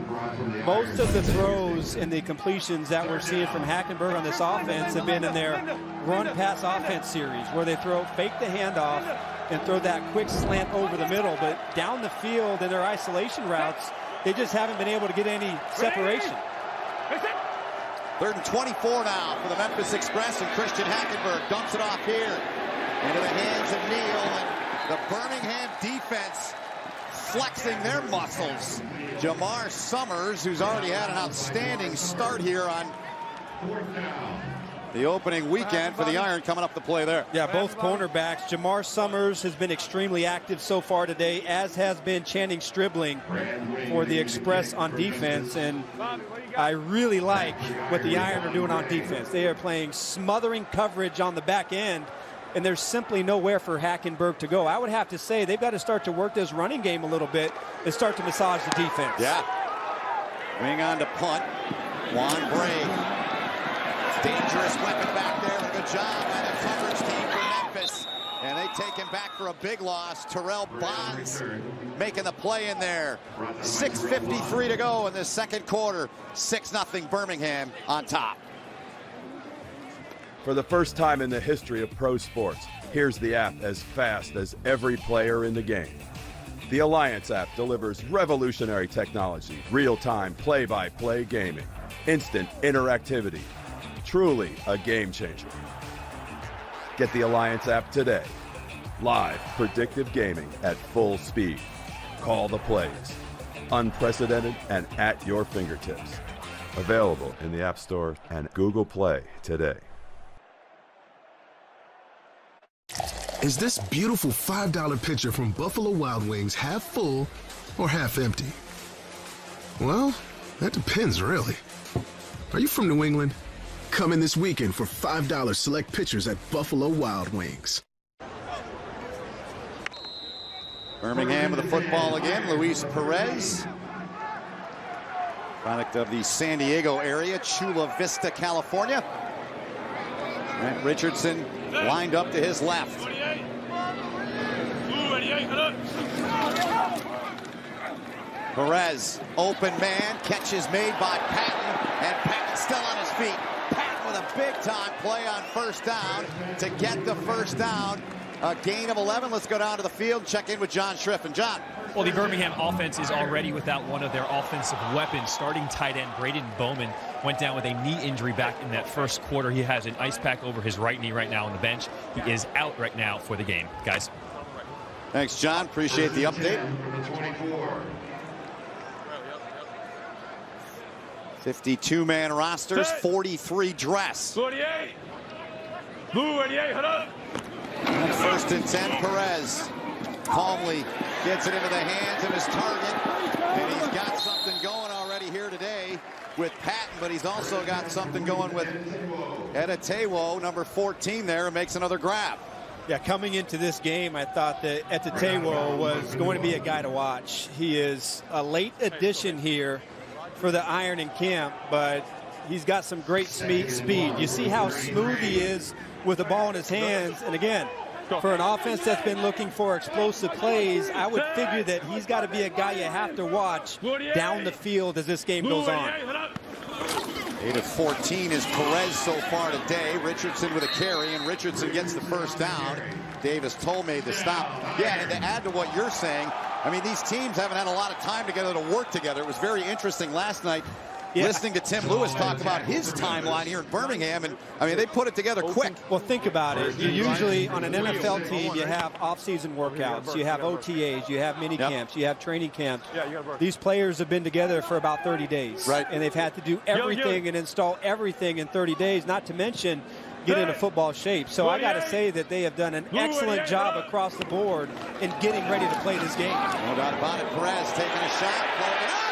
most of the throws and the completions that we're seeing from Hackenberg on this offense have been in their run-pass offense series, where they fake the handoff and throw that quick slant over the middle. But down the field in their isolation routes, they just haven't been able to get any separation. 3rd and 24 now for the Memphis Express, and Christian Hackenberg dumps it off here into the hands of Neal, and the Birmingham defense flexing their muscles. Jamar Summers, who's already had an outstanding start here on the opening weekend for the Iron, coming up to play there. Yeah, both cornerbacks. Jamar Summers has been extremely active so far today, as has been Channing Stribling for the Express on defense. And I really like what the Iron are doing on defense. They are playing smothering coverage on the back end, and there's simply nowhere for Hackenberg to go. I would have to say they've got to start to work this running game a little bit and start to massage the defense. Yeah. Wing on to punt. Juan Bray. Dangerous weapon back there. Good job by the coverage team for Memphis. And they take him back for a big loss. Terrell Bonds making the play in there. 6:53 to go in the second quarter. 6-0 Birmingham on top. For the first time in the history of pro sports, here's the app as fast as every player in the game. The Alliance app delivers revolutionary technology, real-time play-by-play gaming, instant interactivity. Truly a game changer. Get the Alliance app today. Live predictive gaming at full speed. Call the plays. Unprecedented and at your fingertips. Available in the App Store and Google Play today. Is this beautiful $5 pitcher from Buffalo Wild Wings half full or half empty? Well, that depends, really. Are you from New England? Come in this weekend for $5 select pitchers at Buffalo Wild Wings. Birmingham with the football again. Luis Perez, product of the San Diego area, Chula Vista, California. Trent Richardson lined up to his left. Perez, open man, catch is made by Patton, and Patton still on his feet. Patton with a big-time play on first down to get the first down. A gain of 11. Let's go down to the field and check in with John Schriffen. John. Well, the Birmingham offense is already without one of their offensive weapons. Starting tight end Braden Bowman went down with a knee injury back in that first quarter. He has an ice pack over his right knee right now on the bench. He is out right now for the game, guys. Thanks, John. Appreciate the update. 52-man rosters, 43 dress. 48. Blue 88, hold up. First and 10, Perez calmly gets it into the hands of his target, and he's got something going already here today with Patton, but he's also got something going with Edetewo, number 14 there, and makes another grab. Yeah, coming into this game, I thought that Edetewo was going to be a guy to watch. He is a late addition here for the Iron and Camp, but he's got some great speed. You see how smooth he is with the ball in his hands, and again, for an offense that's been looking for explosive plays, I would figure that he's got to be a guy you have to watch down the field as this game goes on. 8 of 14 is Perez so far today. Richardson with a carry, and Richardson gets the first down. Davis told me to stop. Yeah, and to add to what you're saying, I mean, these teams haven't had a lot of time together to work together. It was very interesting last night. Yeah. Listening to Tim Lewis talk about his timeline here in Birmingham, and I mean, they put it together quick. Well, think about it. You usually, on an NFL team, you have off-season workouts, you have OTAs, you have mini camps, you have training camps. These players have been together for about 30 days, right? And they've had to do everything and install everything in 30 days, not to mention get into football shape. So I got to say that they have done an excellent job across the board in getting ready to play this game. No doubt about it. Perez taking a shot, blowing it up.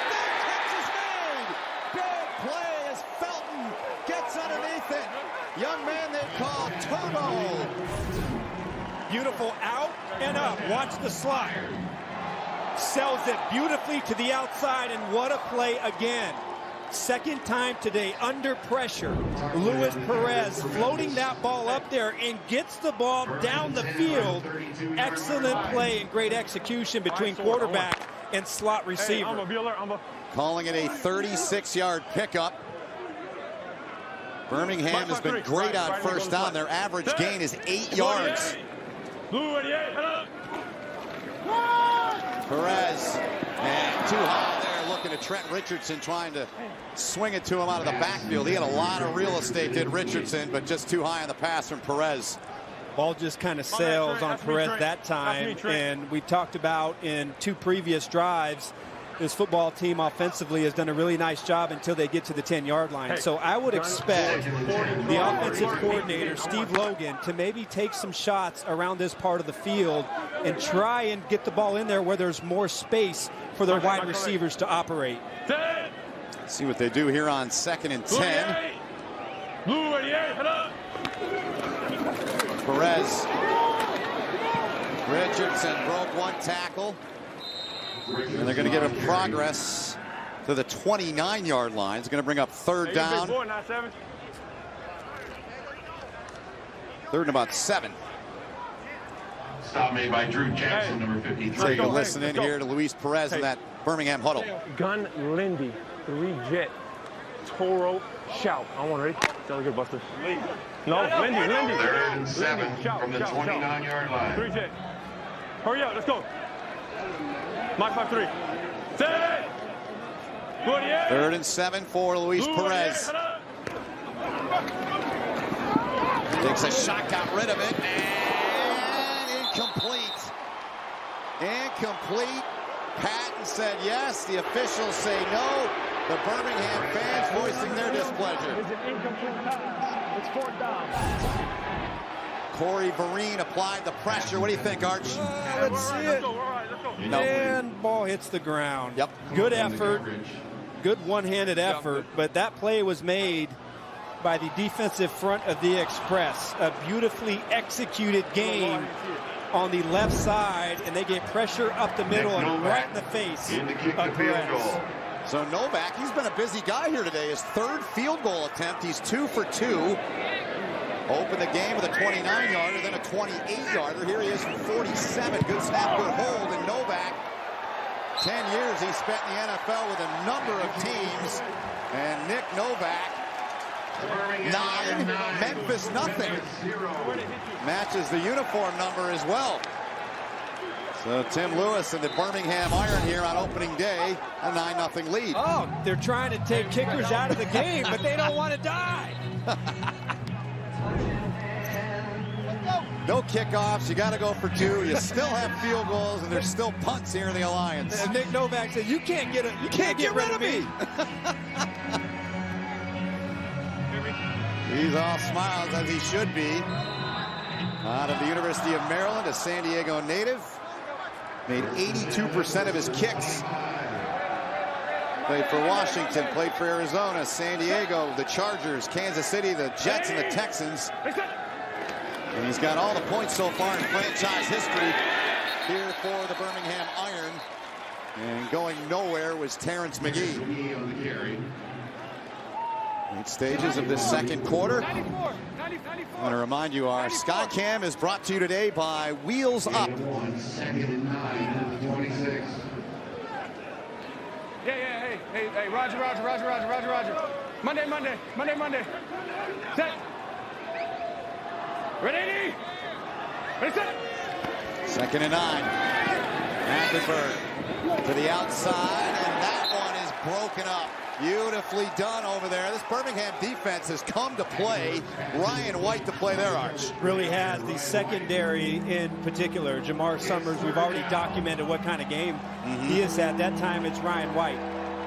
Young man they call Turbo. Beautiful out and up. Watch the slide. Sells it beautifully to the outside, and what a play again. Second time today under pressure. Luis Perez floating that ball up there and gets the ball down the field. Excellent play and great execution between quarterback and slot receiver. Calling it a 36-yard pickup. Birmingham has been great on first down. Their average gain is 8 yards. Perez, and too high there, looking at Trent Richardson, trying to swing it to him out of the backfield. He had a lot of real estate, did Richardson, but just too high on the pass from Perez. Ball just kind of sails on Perez that time, and we talked about in 2 previous drives, this football team offensively has done a really nice job until they get to the 10-yard line. So I would expect the offensive coordinator, Steve Logan, to maybe take some shots around this part of the field and try and get the ball in there where there's more space for their wide receivers to operate. Let's see what they do here on 2nd and 10. Perez. Richardson broke 1 tackle. And they're going to give him progress to the 29-yard line. It's going to bring up 3rd down. 3rd and about 7. Stop made by Drew Jackson, number 53. Take a listen in here to Luis Perez in that Birmingham huddle. Gun Lindy, 3 jet, Toro, shout. I want ready. Sounds good, Buster. No, Lindy. 3rd and 7 from the 29-yard line. 3 jet. Hurry up, let's go. My 5-3. Set. 3rd and 7 for Luis Perez. Takes a shot, got rid of it, and incomplete. Incomplete. Patton said yes. The officials say no. The Birmingham fans voicing their displeasure. It's an incomplete pass. It's 4th down. Corey Vereen applied the pressure. What do you think, Arch? Let's see it. No. And ball hits the ground. Yep. Good effort. Good one-handed effort. But that play was made by the defensive front of the Express. A beautifully executed game on the left side, and they get pressure up the middle and right in the face of Perez. So Novak, he's been a busy guy here today. His 3rd field goal attempt. He's 2 for 2. Opened the game with a 29-yarder, then a 28-yarder. Here he is from 47. Good snap, good hold. And Novak, 10 years he spent in the NFL with a number of teams. And Nick Novak, 9, Memphis nothing. Matches the uniform number as well. So Tim Lewis and the Birmingham Iron here on opening day, a 9-0 lead. Oh, they're trying to take kickers out of the game, but they don't want to die. No kickoffs. You got to go for 2. You still have field goals, and there's still punts here in the Alliance. And Nick Novak said, "You can't get it. You can't get rid of me." He's all smiles, as he should be. Out of the University of Maryland, a San Diego native. Made 82% of his kicks. Played for Washington, played for Arizona, San Diego, the Chargers, Kansas City, the Jets, and the Texans. And he's got all the points so far in franchise history here for the Birmingham Iron. And going nowhere was Terrence McGee. Late stages of this second quarter. I want to remind you, our Skycam is brought to you today by Wheels Up. Hey, Roger. Monday. Set. Ready, set. 2nd and 9. Hackenberg to the outside, and that one is broken up. Beautifully done over there. This Birmingham defense has come to play. Ryan White to play their Arch. Really has. The secondary in particular, Jamar Summers, we've already documented what kind of game he is at. That time it's Ryan White.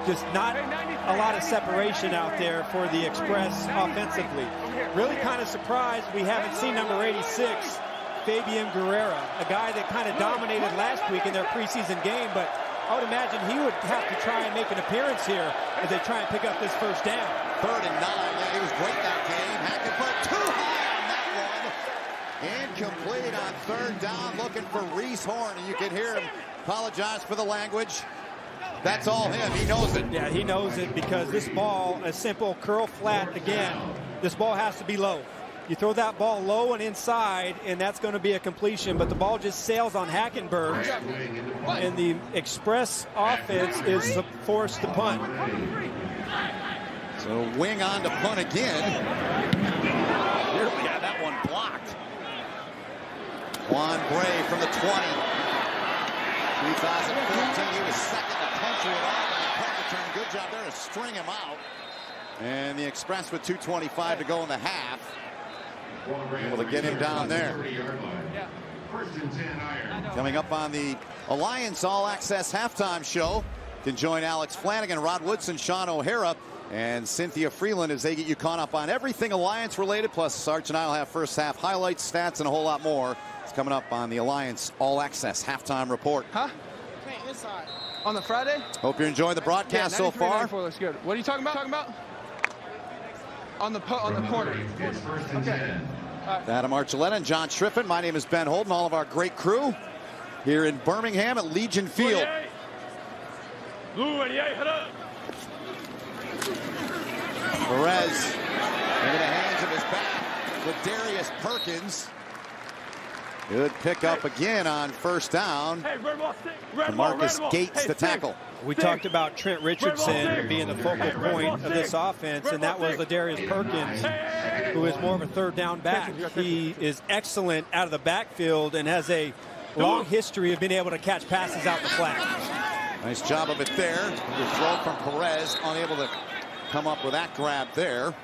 Just not a lot of separation out there for the Express offensively. Really kind of surprised we haven't seen number 86, Fabian Guerrera, a guy that kind of dominated last week in their preseason game, but I would imagine he would have to try and make an appearance here as they try and pick up this first down. 3rd and 9. Yeah, he was great that game. Hackenberg too high on that one. Incomplete on 3rd down, looking for Reese Horn. And you can hear him apologize for the language. That's all him. He knows it. Yeah, he knows it because this ball, a simple curl flat again. This ball has to be low. You throw that ball low and inside, and that's going to be a completion, but the ball just sails on Hackenberg, and the Express offense is forced to punt. So wing on to punt again. Here we have that one blocked. Juan Bray from the 20. 2014, he was second to punch it off, and the punt return. Good job there to string him out. And the Express with 2:25 to go in the half. Able to get him down there. Coming up on the Alliance All Access Halftime Show, you can join Alex Flanagan, Rod Woodson, Sean O'Hara, and Cynthia Freeland as they get you caught up on everything Alliance related. Plus, Sarge and I will have first half highlights, stats, and a whole lot more. It's coming up on the Alliance All Access Halftime Report. Huh? On the Friday? Hope you're enjoying the broadcast so far. 94 looks good. What are you talking about? On the corner. Okay. Adam Archuleta and John Schriffen. My name is Ben Holden. All of our great crew here in Birmingham at Legion Field. Perez into the hands of his back with Darius Perkins. Good pickup again on first down. Marcus Gates the tackle. We talked about Trent Richardson being the focal point of this offense, and that was Ladarius Perkins, who is more of a third down back. He is excellent out of the backfield and has a long history of being able to catch passes out the flat. Nice job of it there. Good throw from Perez, unable to come up with that grab there.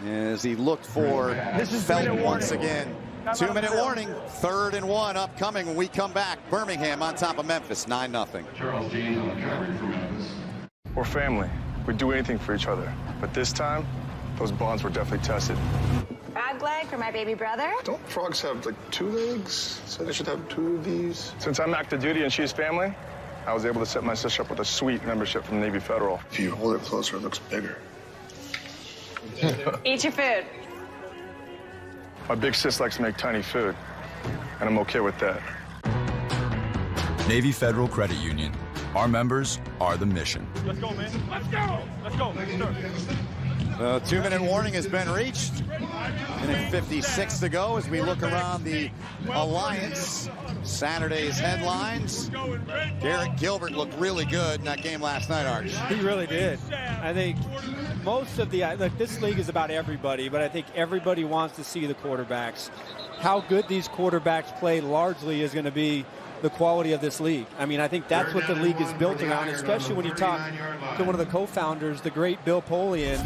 As he looked for Felton once again. 2-minute warning, 3rd and 1 upcoming when we come back. Birmingham on top of Memphis, 9-0. We're family. We'd do anything for each other. But this time, those bonds were definitely tested. Frog leg for my baby brother. Don't frogs have, like, 2 legs? So they should have 2 of these. Since I'm active duty and she's family, I was able to set my sister up with a sweet membership from Navy Federal. If you hold it closer, it looks bigger. Eat your food. My big sis likes to make tiny food, and I'm okay with that. Navy Federal Credit Union. Our members are the mission. Let's go, man. Let's go. Let's go. The 2-minute warning has been reached. Minute 56 to go as we look around the Alliance. Saturday's headlines. Garrett Gilbert looked really good in that game last night, Arch. He really did. I think most of the, look, this league is about everybody, but I think everybody wants to see the quarterbacks. How good these quarterbacks play largely is going to be the quality of this league. I mean, I think that's what the league is built around, especially when you talk to one of the co-founders, the great Bill Polian.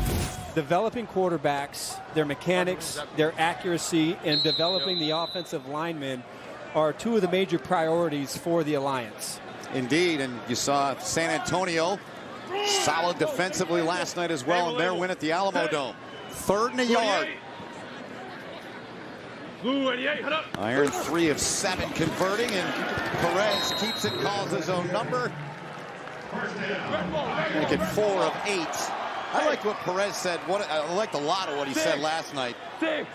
Developing quarterbacks, their mechanics, their accuracy, and developing the offensive linemen are 2 of the major priorities for the Alliance. Indeed, and you saw San Antonio solid defensively last night as well in their win at the Alamo Dome. 3rd and a yard. Iron 3 of 7 converting, and Perez keeps it, calls his own number. Make it 4 of 8. I like what Perez said. I liked a lot of what he said last night.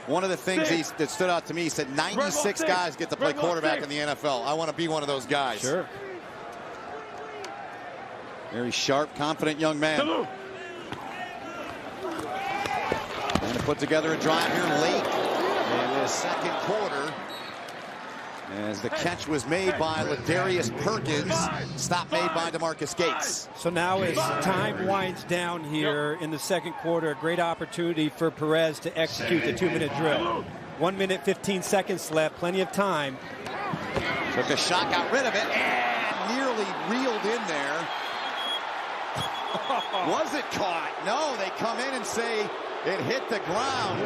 One of the things that stood out to me, he said 96 guys get to play quarterback in the NFL. I want to be one of those guys. Sure. Very sharp, confident young man. And to put together a drive here late in the 2nd quarter. As the catch was made by Ladarius Perkins, stop made by DeMarcus Gates. So now as time winds down here in the 2nd quarter, a great opportunity for Perez to execute the 2-minute drill. 1 minute, 15 seconds left, plenty of time. Took a shot, got rid of it, and nearly reeled in there. Was it caught? No, they come in and say it hit the ground.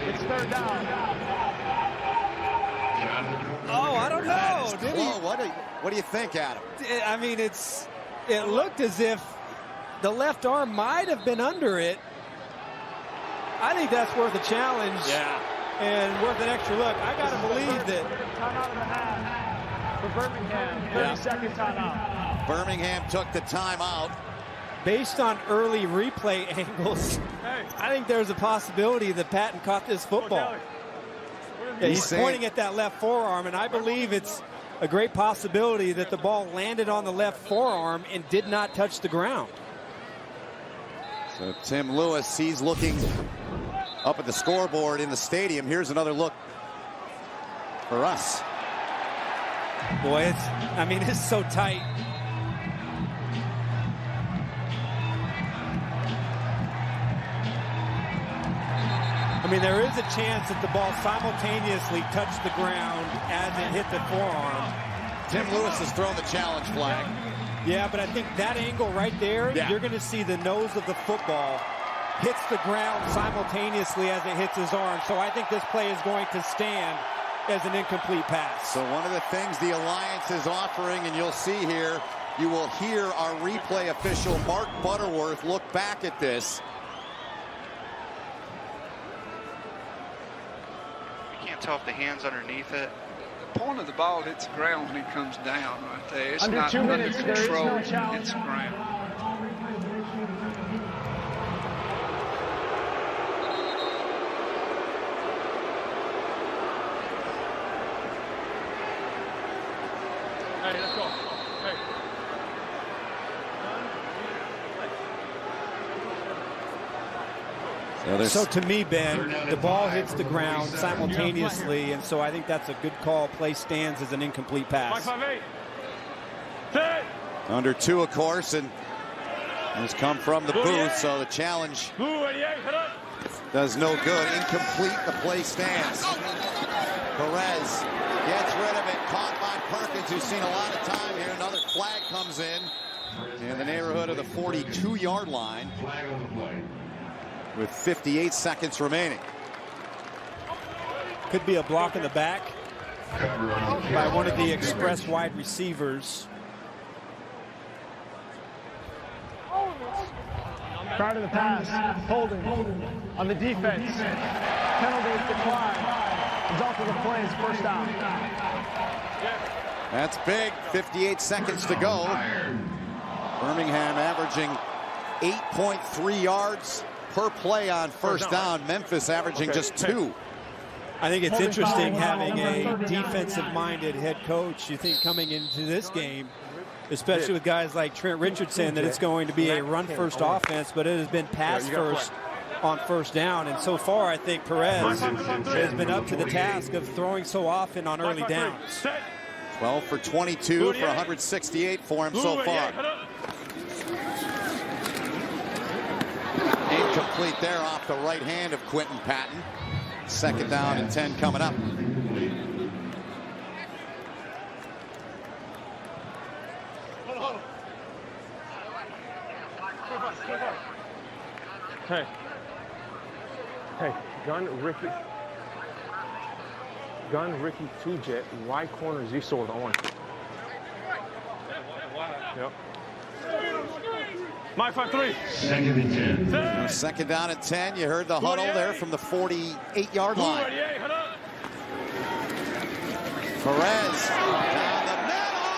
It's 3rd down. Oh, I don't know. Did he? What do you think, Adam? I mean, it looked as if the left arm might have been under it. I think that's worth a challenge. Yeah. And worth an extra look. I got to believe that. Timeout and a half for Birmingham. 30-second timeout. Birmingham took the timeout. Based on early replay angles, I think there's a possibility that Patton caught this football. Yeah, he's pointing at that left forearm, and I believe it's a great possibility that the ball landed on the left forearm and did not touch the ground. So Tim Lewis, he's looking up at the scoreboard in the stadium. Here's another look for us. Boy, it's so tight. I mean, there is a chance that the ball simultaneously touched the ground as it hit the forearm. Tim Lewis has thrown the challenge flag. Yeah, but I think that angle right there, you're going to see the nose of the football hits the ground simultaneously as it hits his arm. So I think this play is going to stand as an incomplete pass. So one of the things the Alliance is offering, and you'll see here, you will hear our replay official, Mark Butterworth, look back at this. Can't tell if the hand's underneath it. The point of the ball hits the ground when it comes down right there. It's Under not 2 minutes, under there is control. no challenge. It's the ground. Hey, let's go. Hey. So to me, Ben, the ball hits the ground simultaneously, and so I think that's a good call. Play stands as an incomplete pass. Under 2, of course, and has come from the booth, so the challenge does no good. Incomplete, the play stands. Perez gets rid of it, caught by Perkins, who's seen a lot of time here. Another flag comes in the neighborhood of the 42-yard line with 58 seconds remaining. Could be a block in the back by one of the Express wide receivers. Prior to the pass, holding on the defense. Penalty decline. Result of the play is first down. That's big. 58 seconds to go. Birmingham averaging 8.3 yards per play on first down. Memphis averaging just 2. I think it's interesting having a defensive-minded head coach. You think coming into this game, especially with guys like Trent Richardson, that it's going to be a run-first offense, but it has been pass-first on first down. And so far, I think Perez has been up to the task of throwing so often on early downs. 12 for 22 for 168 for him so far. Incomplete there off the right hand of Quinton Patton. Second down and 10 coming up. Hey, gun Ricky 2-jet, wide corner Z-sword on. Yep. My 5-3. Second and 10. Second down and 10. You heard the huddle there from the 48-yard line. Perez down the middle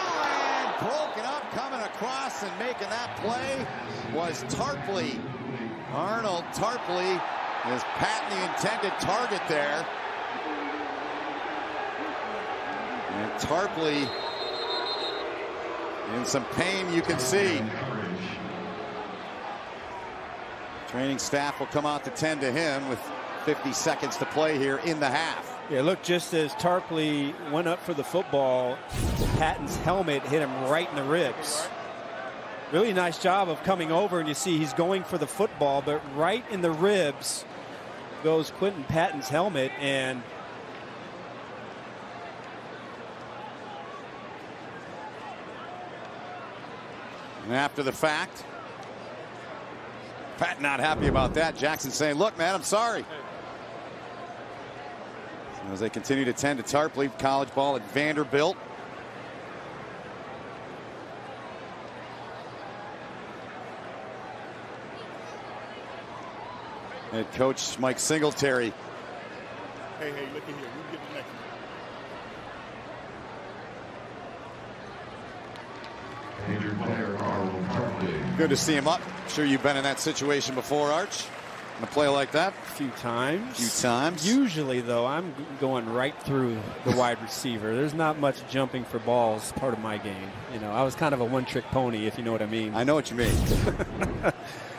and broken up, coming across and making that play was Tarpley. Arnold Tarpley is Patton the intended target there. And Tarpley in some pain, you can see. Training staff will come out to tend to him with 50 seconds to play here in the half. Yeah, look, just as Tarpley went up for the football, Patton's helmet hit him right in the ribs. Really nice job of coming over, and you see he's going for the football, but right in the ribs goes Quinton Patton's helmet, and after the fact, Patton not happy about that. Jackson saying, look, man, I'm sorry. As they continue to tend to Tarpley, college ball at Vanderbilt. Head coach Mike Singletary. Hey, look in here. You get the next one. Good to see him up. Sure you've been in that situation before, Arch. In a play like that? A few times. Usually, though, I'm going right through the wide receiver. There's not much jumping for balls, part of my game. You know, I was kind of a one-trick pony, if you know what I mean. I know what you mean.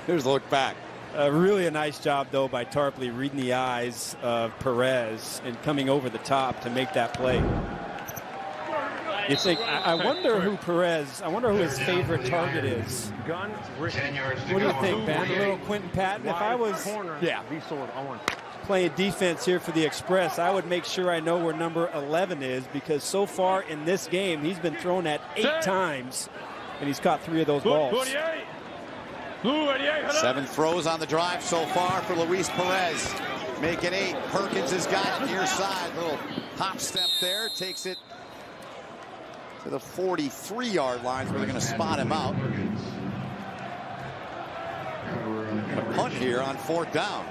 Here's a look back. Really a nice job, though, by Tarpley reading the eyes of Perez and coming over the top to make that play. You think, I wonder who Perez, I wonder who his favorite target is. What do you think, Ben? A little Quinton Patton? If I was playing defense here for the Express, I would make sure I know where number 11 is, because so far in this game, he's been thrown at 8 times, and he's caught 3 of those balls. 7 throws on the drive so far for Luis Perez. Make it 8. Perkins has got it near side. Little hop step there. Takes it to the 43-yard line where they're going to spot him out. A punt here on 4th down.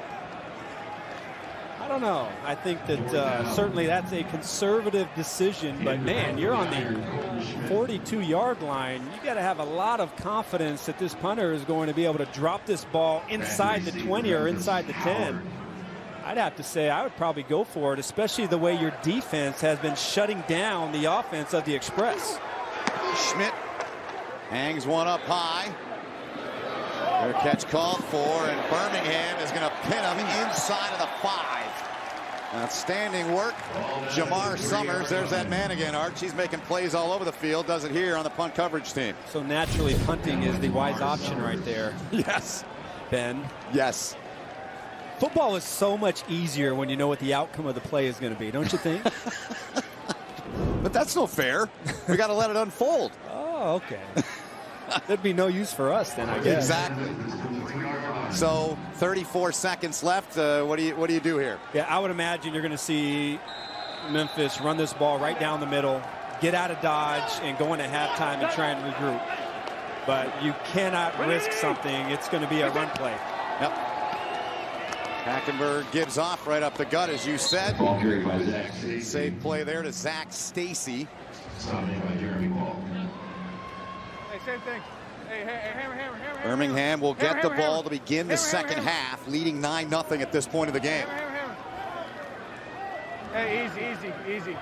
I don't know. I think that certainly that's a conservative decision, but man, you're on the 42-yard line. You got to have a lot of confidence that this punter is going to be able to drop this ball inside the 20 or inside the 10. I'd have to say I would probably go for it, especially the way your defense has been shutting down the offense of the Express. Schmidt hangs one up high. Their catch called for, and Birmingham is going to pin him inside of the 5. Outstanding work. Jamar Summers, there's that man again, Arch. He's making plays all over the field, does it here on the punt coverage team. So naturally, punting is the wise option right there. Yes. Ben. Yes. Football is so much easier when you know what the outcome of the play is going to be, don't you think? But that's no fair. We got to let it unfold. Oh, okay. There'd be no use for us then, I guess. Exactly. So 34 seconds left. What do you do here? Yeah, I would imagine you're going to see Memphis run this ball right down the middle, get out of dodge, and go into halftime and try and regroup. But you cannot risk something. It's going to be a run play. Yep. Hackenberg gives off right up the gut, as you said. Safe play there to Zach Stacy. Hey, same thing. Hey, hammer. Birmingham will get the ball to begin the second half, leading 9-0 at this point of the game. Hammer. Hey, easy.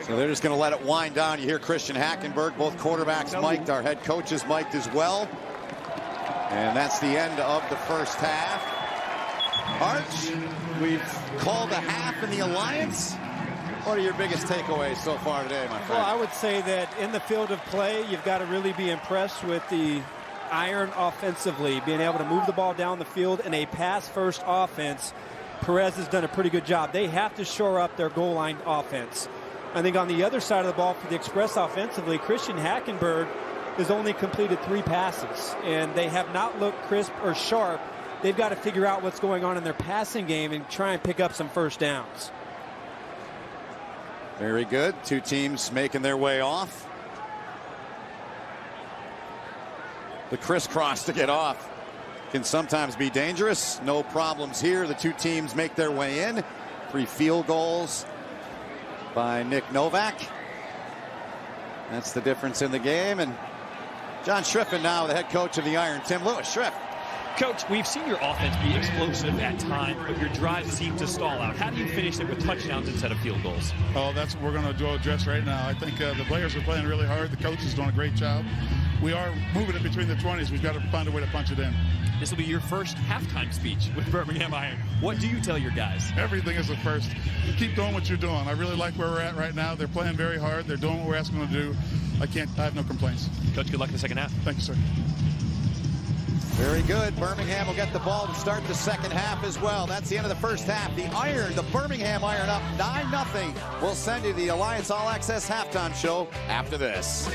So they're just going to let it wind down. You hear Christian Hackenberg, both quarterbacks mic'd, our head coach is mic'd as well. And that's the end of the first half. Arch, we've called a half in the Alliance. What are your biggest takeaways so far today, my friend? Well, I would say that in the field of play, you've got to really be impressed with the Iron offensively, being able to move the ball down the field in a pass-first offense. Perez has done a pretty good job. They have to shore up their goal line offense. I think on the other side of the ball for the Express offensively, Christian Hackenberg has only completed 3 passes, and they have not looked crisp or sharp. They've got to figure out what's going on in their passing game and try and pick up some first downs. Very good. Two teams making their way off. The crisscross to get off can sometimes be dangerous. No problems here. The two teams make their way in. 3 field goals by Nick Novak. That's the difference in the game. And John Schriffen now, the head coach of the Iron. Tim Lewis. Schriff. Coach, we've seen your offense be explosive at times, but your drives seem to stall out. How do you finish it with touchdowns instead of field goals? Oh, that's what we're going to address right now. I think the players are playing really hard. The coach is doing a great job. We are moving it between the 20s. We've got to find a way to punch it in. This will be your first halftime speech with Birmingham Iron. What do you tell your guys? Everything is a first. Keep doing what you're doing. I really like where we're at right now. They're playing very hard. They're doing what we're asking them to do. I have no complaints. Coach, good luck in the second half. Thank you, sir. Very good. Birmingham will get the ball to start the second half as well. That's the end of the first half. The Iron, the Birmingham Iron up 9-0. We'll send you the Alliance All Access halftime show after this.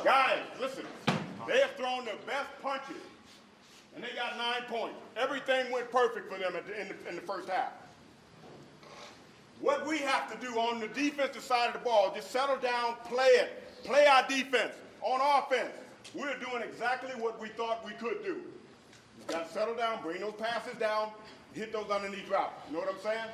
Guys, listen, they have thrown their best punches, and they got 9 points. Everything went perfect for them in the first half. What we have to do on the defensive side of the ball, just settle down, play it. Play our defense. On offense, we're doing exactly what we thought we could do. We've got to settle down, bring those passes down, hit those underneath routes. You know what I'm saying?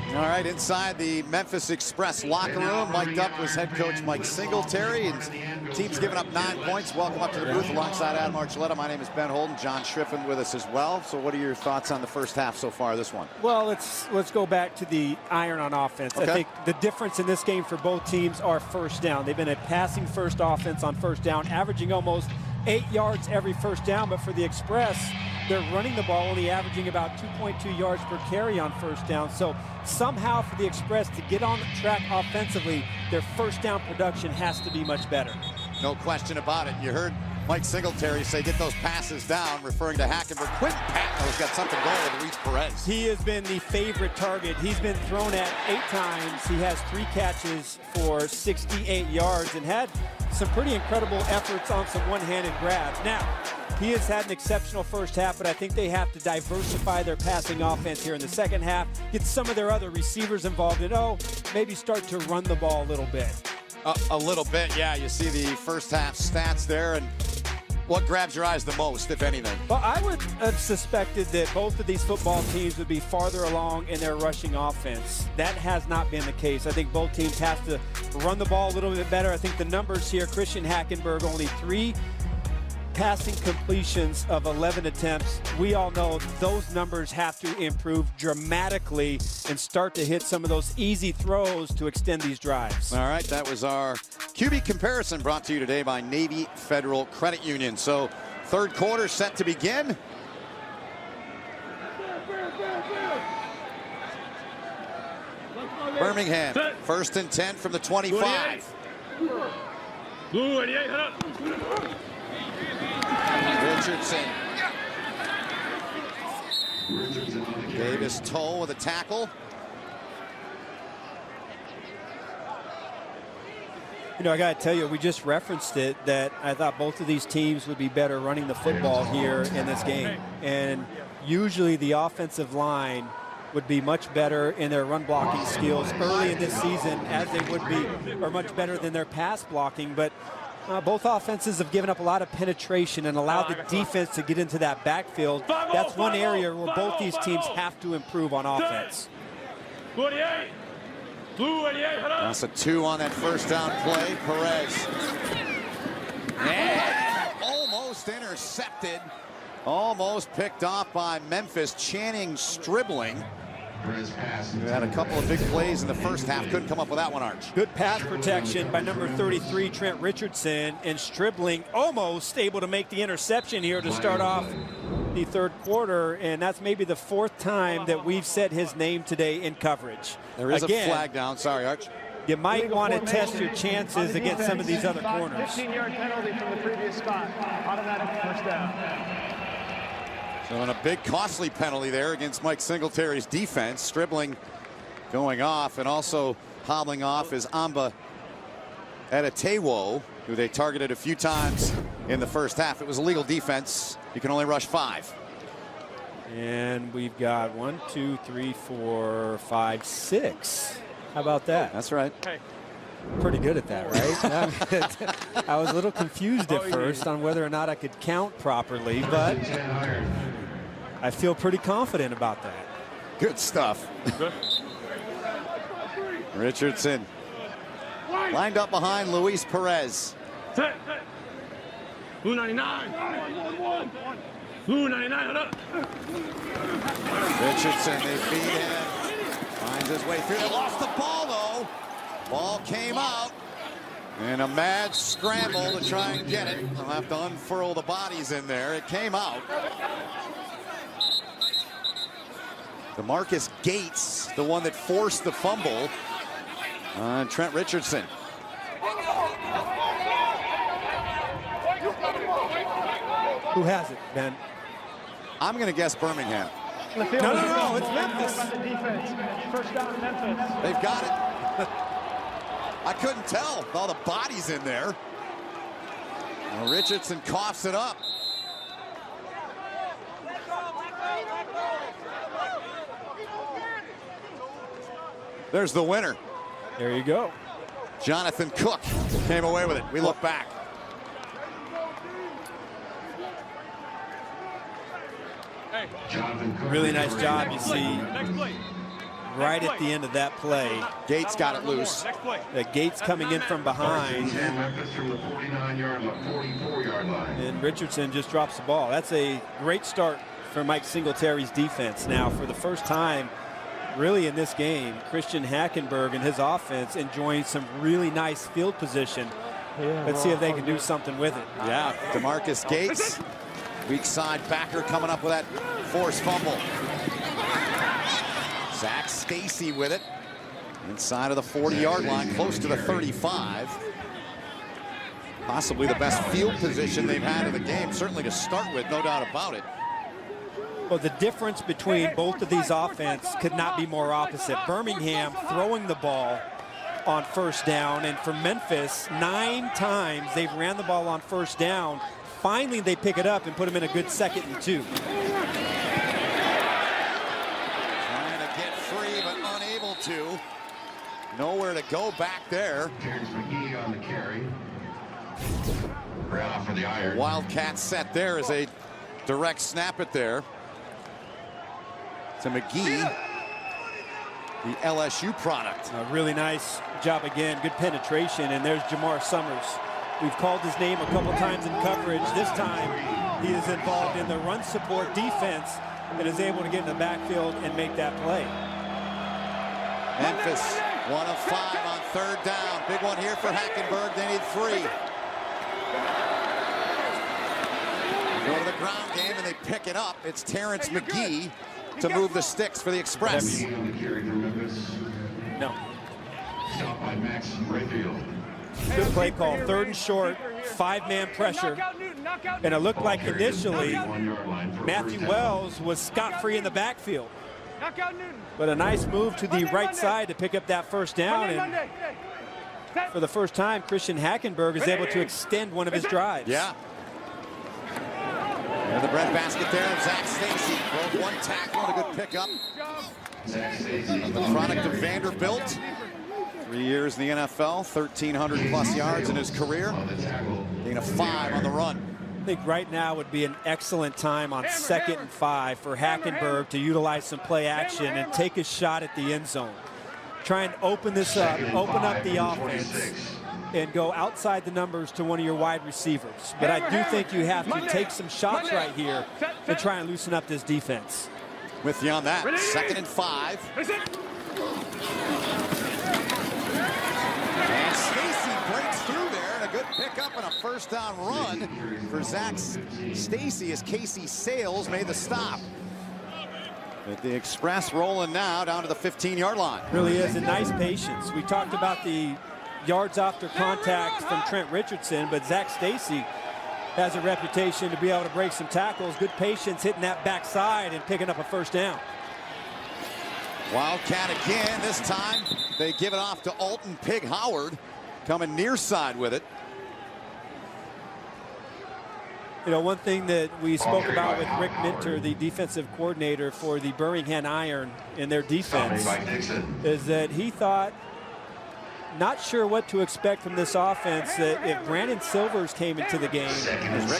All right, inside the Memphis Express locker room, mic'd up was head coach Mike Singletary, and the team's given up 9 points. Welcome up to the booth alongside Adam Archuleta. My name is Ben Holden. John Schriffen with us as well. So what are your thoughts on the first half so far, this one? Well, let's go back to the Iron on offense. Okay. I think the difference in this game for both teams are first down. They've been a passing first offense on first down, averaging almost 8 yards every first down, but for the Express, they're running the ball only averaging about 2.2 yards per carry on first down. So somehow for the Express to get on the track offensively, their first down production has to be much better. No question about it. You heard Mike Singletary say get those passes down, referring to Hackenberg. Quentin Patno's got something going with Luis Perez. He has been the favorite target. He's been thrown at 8 times. He has 3 catches for 68 yards and had some pretty incredible efforts on some one-handed grabs. Now, he has had an exceptional first half, but I think they have to diversify their passing offense here in the second half, get some of their other receivers involved, and maybe start to run the ball a little bit. A little bit, yeah. You see the first half stats there, and what grabs your eyes the most, if anything? Well, I would have suspected that both of these football teams would be farther along in their rushing offense. That has not been the case. I think both teams have to run the ball a little bit better. I think the numbers here, Christian Hackenberg only 3 passing completions of 11 attempts. We all know those numbers have to improve dramatically and start to hit some of those easy throws to extend these drives. All right, that was our QB comparison brought to you today by Navy Federal Credit Union. So third quarter set to begin. Birmingham, 1st and 10 from the 25. Richardson. Davis Toll with a tackle. You know, I got to tell you, we just referenced it, that I thought both of these teams would be better running the football here in this game. And usually the offensive line would be much better in their run blocking skills early in this season, as they would be, or much better than their pass blocking. But both offenses have given up a lot of penetration and allowed the defense to get into that backfield. That's one area where both these teams have to improve on offense. That's a 2 on that first down play. Perez. And almost intercepted. Almost picked off by Memphis. Channing Stribling. We had a couple of big plays in the first half. Couldn't come up with that one, Arch. Good pass protection by number 33, Trent Richardson, and Stribling almost able to make the interception here to start off the third quarter, and that's maybe the 4th time that we've said his name today in coverage. There is Again, a flag down. Sorry, Arch. You might want to test your chances against some of these other corners. 15-yard penalty from the previous spot. Automatic first down. So on a big costly penalty there against Mike Singletary's defense. Stribling going off, and also hobbling off is Amba Edetewo, who they targeted a few times in the first half. It was a legal defense. You can only rush 5. And we've got 1, 2, 3, 4, 5, 6. How about that? That's right. Pretty good at that, right? I was a little confused at first on whether or not I could count properly, but I feel pretty confident about that. Good stuff. Richardson lined up behind Luis Perez. 299. Richardson, they feed him. Finds his way through. They lost the ball, though. Ball came out. And a mad scramble to try and get it. They'll have to unfurl the bodies in there. It came out. DeMarcus Gates, the one that forced the fumble. Trent Richardson. Who has it, Ben? I'm going to guess Birmingham. No, it's Memphis. First down, Memphis. They've got it. I couldn't tell with all the bodies in there. Well, Richardson coughs it up. There's the winner. There you go. Jonathan Cook came away with it. We look back. Really nice job, you see, right at the end of that play. Gates got it loose. Gates coming in from behind. And Richardson just drops the ball. That's a great start for Mike Singletary's defense. Now, for the first time, really in this game, Christian Hackenberg and his offense enjoying some really nice field position. Let's see if they can do something with it. Yeah, DeMarcus Gates, weak side backer, coming up with that forced fumble. Zach Stacy with it inside of the 40-yard line, close to the 35. Possibly the best field position they've had in the game, certainly to start with, no doubt about it. Well, the difference between both of these offenses could not be more opposite. Birmingham throwing the ball on first down, and for Memphis, 9 times they've ran the ball on first down. Finally, they pick it up and put them in a good 2nd and 2. Trying to get free, but unable to. Nowhere to go back there. McGee on the carry. Ran off for the iron. Wildcat set there as a direct snap it there to McGee, the LSU product. A really nice job again, good penetration, and there's Jamar Summers We've called his name a couple times in coverage. This time, he is involved in the run support defense and is able to get in the backfield and make that play. Memphis, 1 of 5 on 3rd down. Big one here for Hackenberg. They need 3. Go to the ground game and they pick it up. It's Terrence McGee to move the sticks for the Express. No. Stop by Max Rayfield. Good play call. 3rd and short, 5-man pressure. And it looked like initially Matthew Wells was scot-free in the backfield. But a nice move to the right side to pick up that 1st down. And for the first time, Christian Hackenberg is able to extend one of his drives. Yeah. And the breadbasket there of Zach Stacy. Broke 1 tackle and a good pickup. The product of Vanderbilt. 3 years in the NFL, 1,300 plus yards in his career. Gain of 5 on the run. I think right now would be an excellent time on 2nd and 5 for Hackenberg to utilize some play action and take a shot at the end zone. Try and open this up, open up the offense, and go outside the numbers to one of your wide receivers. But I do think you have to take some shots right here and try and loosen up this defense. With you on that. 2nd and 5. And Stacy breaks through there, and a good pickup and a 1st down run for Zach Stacy as Casey Sales made the stop. But the Express rolling now down to the 15-yard line. Really is a nice patience. We talked about the yards after contact from Trent Richardson, but Zach Stacy has a reputation to be able to break some tackles. Good patience hitting that backside and picking up a 1st down. Wildcat again. This time they give it off to Alton Pig Howard, coming near side with it. You know, one thing that we spoke about with Rick Minter, the defensive coordinator for the Birmingham Iron in their defense, is that he thought, not sure what to expect from this offense, that if Brandon Silvers came into the game,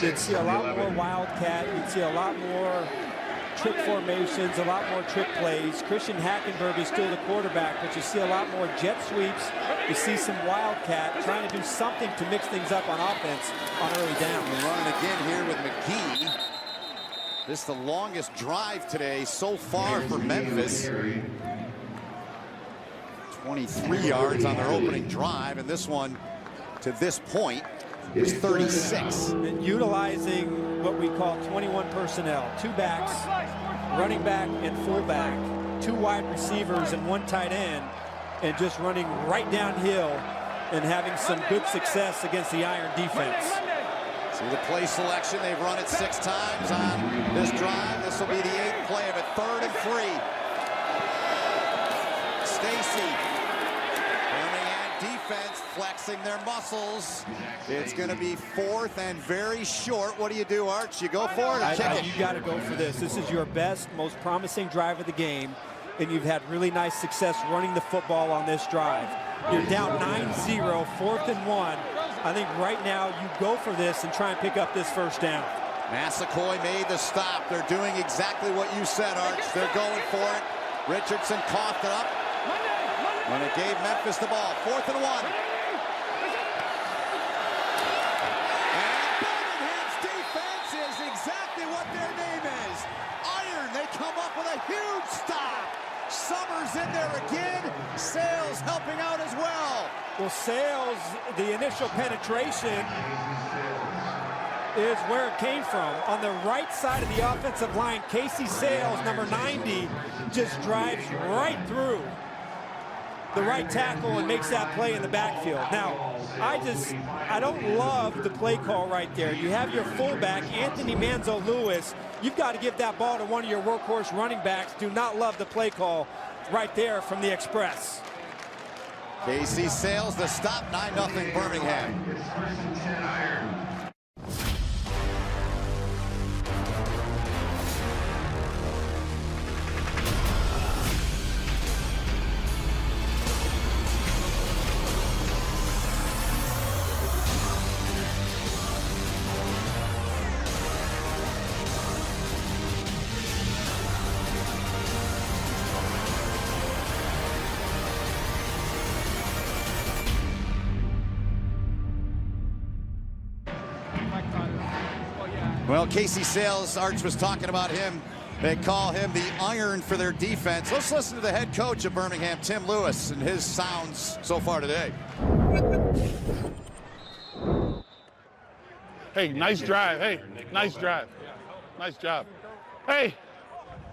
you'd see a lot more Wildcat, you'd see a lot more trick formations, a lot more trick plays. Christian Hackenberg is still the quarterback, but you see a lot more jet sweeps. You see some Wildcat trying to do something to mix things up on offense on early down. We're running again here with McGee. This is the longest drive today so far for Memphis. 23 yards on their opening drive, and this one to this point is 36. And utilizing what we call 21 personnel, 2 backs, running back and fullback, 2 wide receivers and 1 tight end, and just running right downhill and having some good success against the Iron defense. See the play selection. They've run it 6 times on this drive. This will be the 8th play of it. 3rd and 3. Stacy. Defense flexing their muscles. It's going to be 4th and very short. What do you do, Arch? You go for it or kick it? You got to go for this. This is your best, most promising drive of the game, and you've had really nice success running the football on this drive. You're down 9-0, 4th and 1. I think right now you go for this and try and pick up this 1st down. Massaquoi made the stop. They're doing exactly what you said, Arch. They're going for it. Richardson coughed it up. And it gave Memphis the ball. 4th and 1. And Birmingham's defense is exactly what their name is. Iron, they come up with a huge stop. Summers in there again. Sales helping out as well. Well, Sales, the initial penetration is where it came from. On the right side of the offensive line, Casey Sales, number 90, just drives right through the right tackle and makes that play in the backfield. Now, I don't love the play call right there. You have your fullback, Anthony Manzo-Lewis. You've got to give that ball to one of your workhorse running backs. Do not love the play call right there from the Express. Casey Sales, the stop, 9-0 Birmingham. Well, Casey Sales, Arch was talking about him. They call him the iron for their defense. Let's listen to the head coach of Birmingham, Tim Lewis, and his sounds so far today. Hey, nice drive. Hey, nice drive. Nice job. Hey,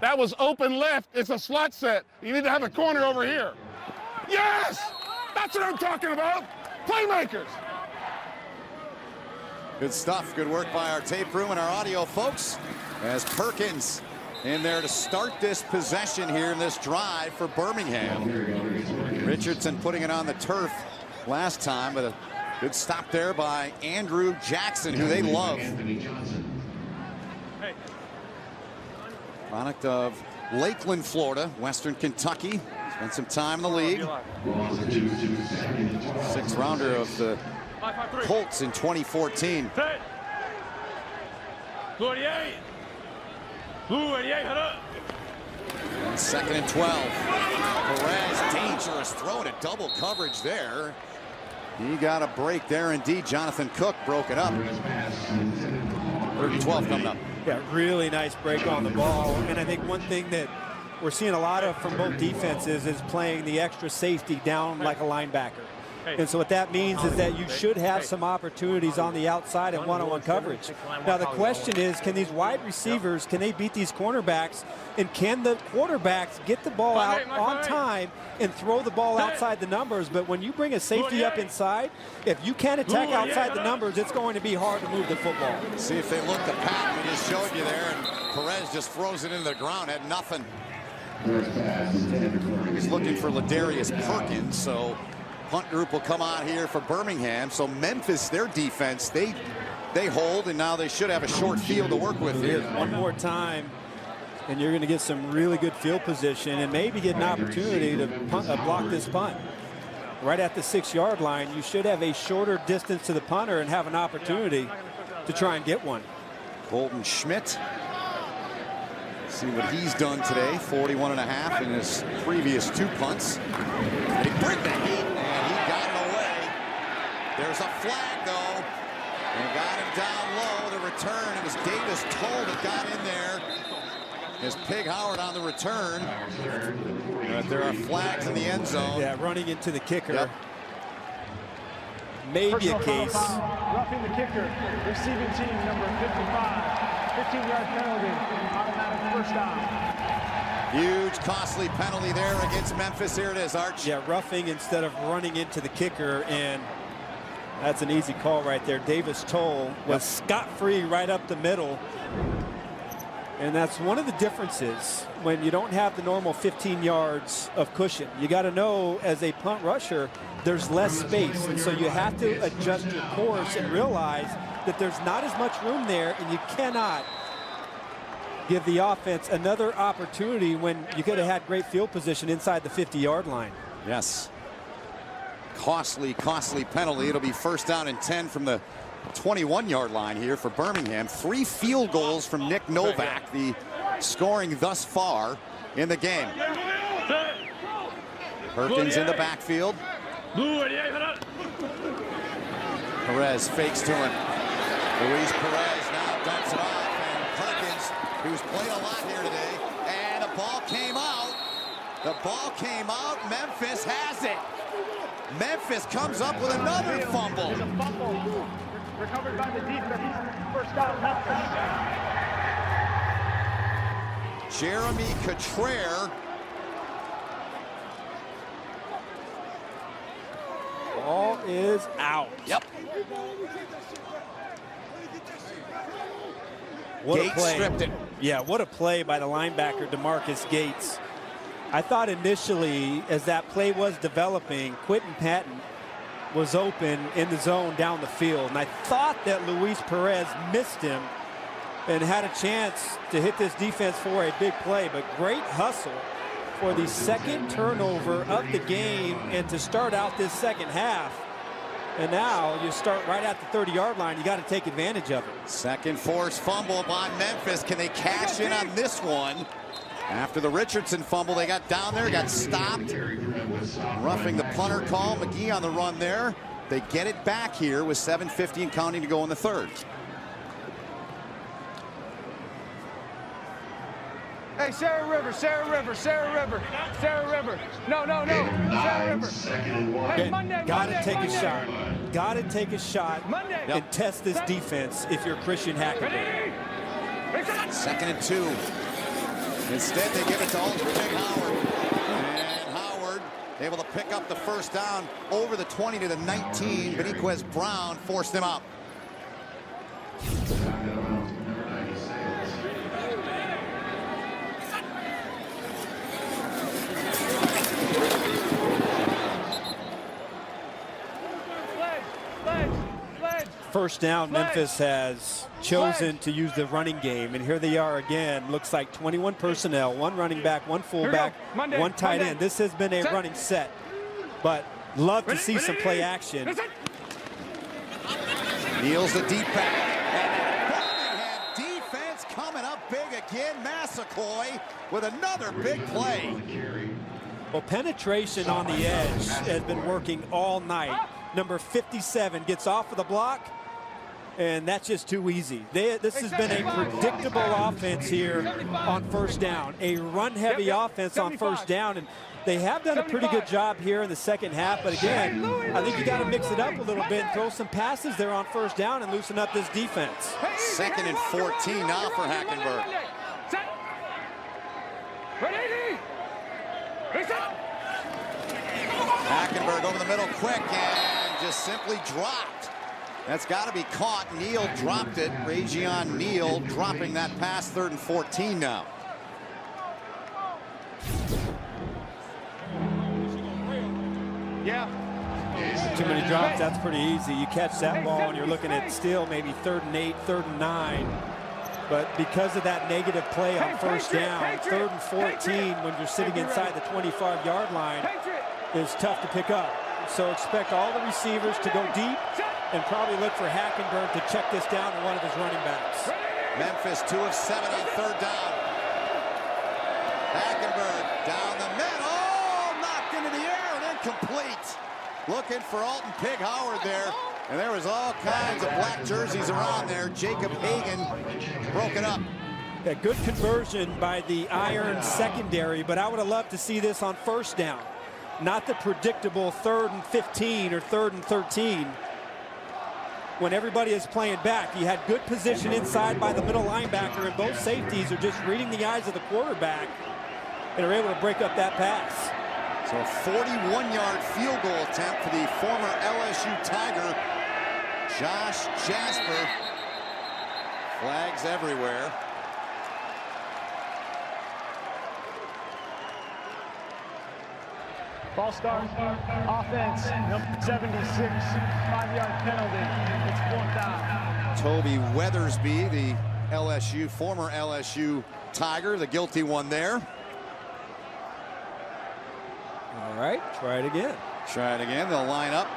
that was open left. It's a slot set. You need to have a corner over here. Yes! That's what I'm talking about. Playmakers. Good stuff. Good work by our tape room and our audio folks. As Perkins in there to start this possession here in this drive for Birmingham. Richardson putting it on the turf last time, but a good stop there by Andrew Jackson, who they love. Product of Lakeland, Florida, Western Kentucky. Spent some time in the league. Sixth rounder of the Colts in 2014. Second and 12. Perez, dangerous throw to double coverage there. He got a break there indeed. Jonathan Cook broke it up. 3rd and 12 coming up. Yeah, really nice break on the ball. And I think one thing that we're seeing a lot of from both defenses is playing the extra safety down like a linebacker. And so what that means is that you should have some opportunities on the outside and one-on-one coverage. Now the question is, can these wide receivers, can they beat these cornerbacks? And can the quarterbacks get the ball out on time and throw the ball outside the numbers? But when you bring a safety up inside, if you can't attack outside the numbers, it's going to be hard to move the football. See if they look the pattern we just showed you there, and Perez just throws it into the ground, had nothing. He's looking for Ladarius Perkins, so punt group will come out here for Birmingham. So Memphis, their defense, they hold, and now they should have a short field to work with here. One more time, and you're going to get some really good field position and maybe get an opportunity to block this punt. Right at the 6-yard line, you should have a shorter distance to the punter and have an opportunity to try and get one. Colton Schmidt. See what he's done today, 41.5 in his previous 2 punts. They bring the heat, and he got it away. There's a flag, though. And got him down low. The return, it was Davis Toll that got in there. Is Pig Howard on the return. But there are flags in the end zone. Yeah, running into the kicker. Yep. Maybe a case. Roughing the kicker, receiving team number 55. 15-yard penalty, automatic first down. Huge, costly penalty there against Memphis. Here it is, Arch. Yeah, roughing instead of running into the kicker, and that's an easy call right there. Davis Toll was scot-free right up the middle. And that's one of the differences when you don't have the normal 15 yards of cushion. You got to know, as a punt rusher, there's less space. And so you have to adjust your course and realize that there's not as much room there, and you cannot give the offense another opportunity when you could have had great field position inside the 50-yard line. Yes. Costly penalty. It'll be first down and 10 from the 21-yard line here for Birmingham. 3 field goals from Nick Novak, the scoring thus far in the game. Perkins in the backfield. Perez fakes to him. Luis Perez now dumps it off, and Perkins, who's played a lot here today, and the ball came out. The ball came out. Memphis has it. Memphis comes up with another fumble. It's a fumble recovered by the defense. First down, Memphis. Jeremy Cottrell. Ball is out. Yep. What Gates a play. stripped it. Yeah, what a play by the linebacker, DeMarcus Gates. I thought initially, as that play was developing, Quentin Patton was open in the zone down the field. And I thought that Luis Perez missed him and had a chance to hit this defense for a big play. But great hustle for the second turnover of the game and to start out this second half. And now you start right at the 30-yard line. You got to take advantage of it. Second forced fumble by Memphis. Can they cash in on this one? After the Richardson fumble, they got down there, got stopped. Roughing the punter call. McGee on the run there. They get it back here with 7:50 and counting to go in the third. Hey, Sarah River, Sarah River, Sarah River, Sarah River. No, no, no. Sarah River. Hey, Monday, Gotta take Monday. a shot. Gotta take a shot Monday. and test this defense if you're Christian Hackenberg. 2nd and 2. Instead, they give it to Alton Big Howard. And Howard able to pick up the first down over the 20 to the 19. Beniquez Brown forced them out. First down, Memphis has chosen to use the running game, and here they are again. Looks like 21 personnel, 1 running back, 1 fullback, 1 tight end. This has been a running set, but love to see some play action. Neal's the deep back. Birmingham defense coming up big again. Massaquoi with another big play. Well, penetration on the edge has been working all night. Number 57 gets off of the block, and that's just too easy. This has been a predictable offense here on first down, a run-heavy offense on first down, and they have done a pretty good job here in the second half. But again, I think you got to mix it up a little bit and throw some passes there on first down and loosen up this defense. 2nd and 14 now for Hackenberg. Hackenberg over the middle quick and just simply dropped. That's got to be caught. Neal dropped it. Rajion Neal dropping that pass. 3rd and 14 now. Yeah. Too many drops, that's pretty easy. You catch that ball and you're looking at still maybe 3rd and 8, 3rd and 9. But because of that negative play on first down, 3rd and 14 when you're sitting inside the 25-yard line is tough to pick up. So expect all the receivers to go deep and probably look for Hackenberg to check this down to one of his running backs. Memphis 2 of 7 on 3rd down. Hackenberg down the middle. Oh, knocked into the air and incomplete. Looking for Alton Pig Howard there. And there was all kinds of black jerseys around there. Jacob Hagan broke it up. A good conversion by the Iron secondary, but I would have loved to see this on first down. Not the predictable 3rd and 15 or 3rd and 13. When everybody is playing back, you had good position inside by the middle linebacker, and both safeties are just reading the eyes of the quarterback and are able to break up that pass. So a 41-yard field goal attempt for the former LSU Tiger, Josh Jasper. Flags everywhere. Ball start, offense, number 76, 5-yard penalty. It's 4th down. Toby Weathersby, the former LSU Tiger, the guilty one there. All right, try it again. Try it again. They'll line up.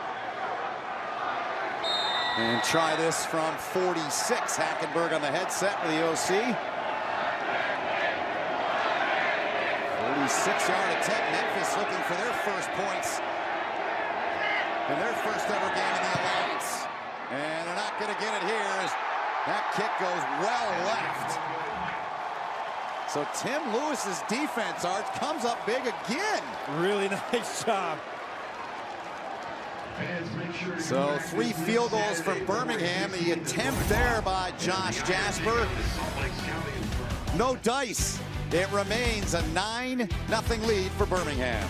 And try this from 46. Hackenberg on the headset with the OC. 46-yard attempt. Memphis looking for their first points in their first ever game in the Alliance. And they're not going to get it here as that kick goes well left. So Tim Lewis's defense, Art, comes up big again. Really nice job. So 3 field goals from Birmingham. The attempt there by Josh Jasper. No dice. It remains a 9-0 lead for Birmingham.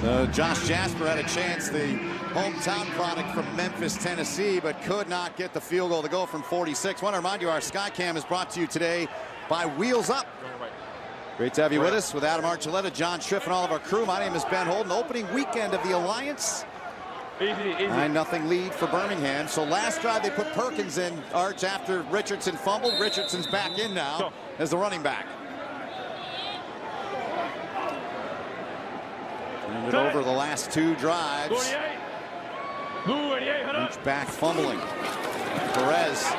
So Josh Jasper had a chance, the hometown product from Memphis, Tennessee, but could not get the field goal to go from 46. I want to remind you, our Skycam is brought to you today by Wheels Up. Great to have you with us with Adam Archuleta, John Schriff, and all of our crew. My name is Ben Holden. Opening weekend of the Alliance. 9-0 lead for Birmingham. So last drive they put Perkins in, Arch, after Richardson fumbled. Richardson's back in now as the running back. Turned it over the last 2 drives. Each back fumbling. Perez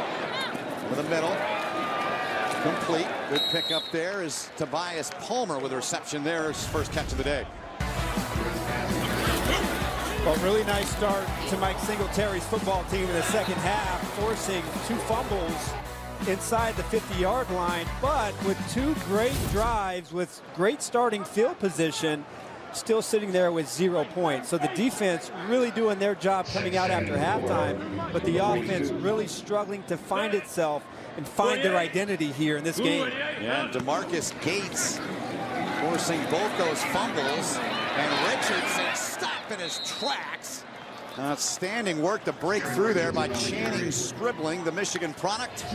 over the middle. Complete. Good pickup there is Tobias Palmer with a reception there. His first catch of the day. Well, really nice start to Mike Singletary's football team in the second half, forcing 2 fumbles inside the 50-yard line, but with 2 great drives with great starting field position, still sitting there with 0 points. So the defense really doing their job coming out after halftime, but the offense really struggling to find itself and find their identity here in this game. Yeah, DeMarcus Gates forcing both those fumbles, and Richardson stopped in his tracks. Outstanding work to break through there by Channing Stribling, the Michigan product.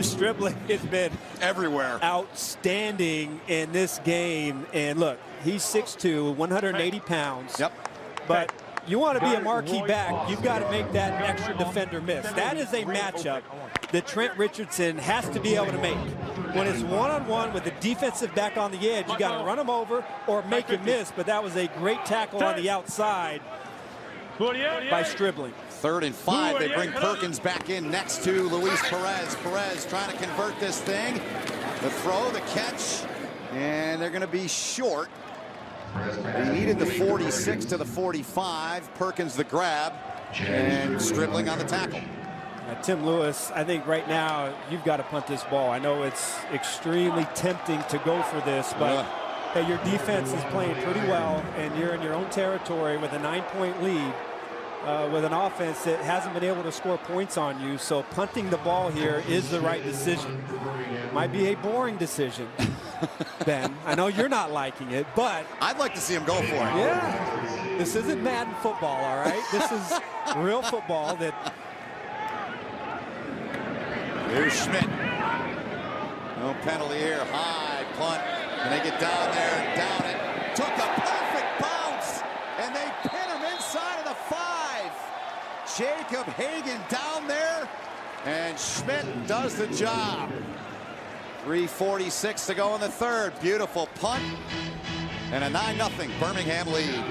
Stribling has been everywhere. Outstanding in this game. And look, he's 6'2", 180 pounds. Yep. But you want to be a marquee back, you've got to make that extra defender miss. That is a matchup that Trent Richardson has to be able to make. When it's one-on-one with the defensive back on the edge, you got to run him over or make him miss. But that was a great tackle on the outside by Stribling. 3rd and 5. They bring Perkins back in next to Luis Perez. Perez trying to convert this thing. The throw, the catch, and they're going to be short. They needed the 46 to the 45. Perkins the grab, and Stribling on the tackle. Tim Lewis, I think right now you've got to punt this ball. I know it's extremely tempting to go for this, but hey, your defense is playing pretty well, and you're in your own territory with a 9-point lead with an offense that hasn't been able to score points on you. So punting the ball here is the right decision. Might be a boring decision, Ben. I know you're not liking it, but I'd like to see him go for it. Yeah, this isn't Madden football, all right? This is real football that. Here's Schmidt. No penalty here. High punt. And they get down there and down it. Took a perfect bounce. And they pin him inside of the 5. Jacob Hagan down there. And Schmidt does the job. 3:46 to go in the 3rd. Beautiful punt. And a 9-0 Birmingham lead.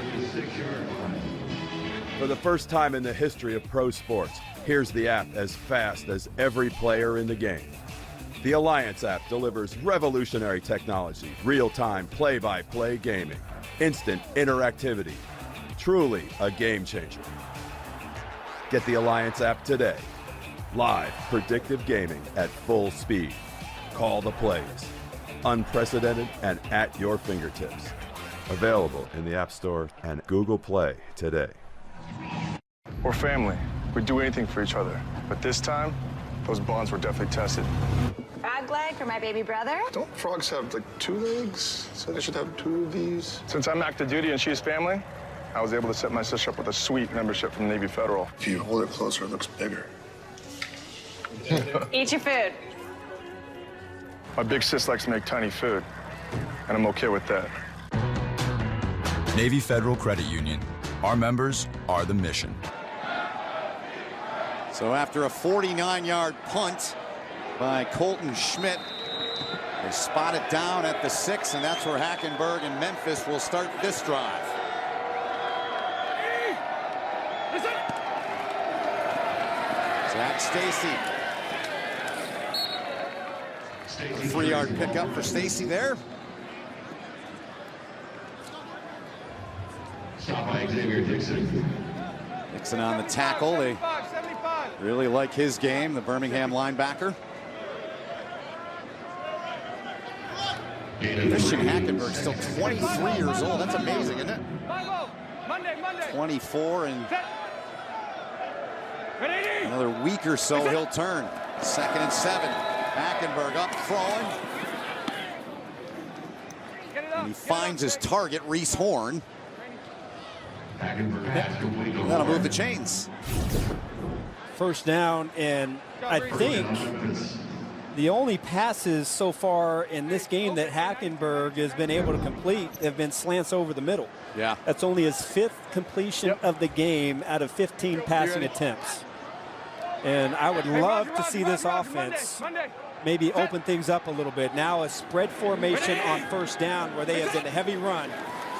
For the first time in the history of pro sports, here's the app as fast as every player in the game. The Alliance app delivers revolutionary technology, real-time play-by-play gaming, instant interactivity, truly a game changer. Get the Alliance app today. Live predictive gaming at full speed. Call the plays. Unprecedented and at your fingertips. Available in the App Store and Google Play today. We're family. We'd do anything for each other. But this time, those bonds were definitely tested. Frog leg for my baby brother. Don't frogs have, like, 2 legs? So they should have 2 of these. Since I'm active duty and she's family, I was able to set my sister up with a sweet membership from Navy Federal. If you hold it closer, it looks bigger. Eat your food. My big sis likes to make tiny food, and I'm okay with that. Navy Federal Credit Union. Our members are the mission. So after a 49-yard punt by Colton Schmidt, they spot it down at the 6, and that's where Hackenberg and Memphis will start this drive. Zach Stacy. A 3-yard pickup for Stacy there. Stop by Xavier Dixon. Dixon on the tackle. They really like his game, the Birmingham linebacker. Christian Hackenberg, still 23 years old. That's amazing, isn't it? 24, and another week or so he'll turn. 2nd and 7. Hackenberg up, throwing. And he finds his target, Reese Horn. That'll move the chains. First down, and I think the only passes so far in this game that Hackenberg has been able to complete have been slants over the middle. Yeah. That's only his 5th completion of the game out of 15 passing attempts. And I would love to see this offense maybe open things up a little bit. Now a spread formation on first down where they have been a heavy run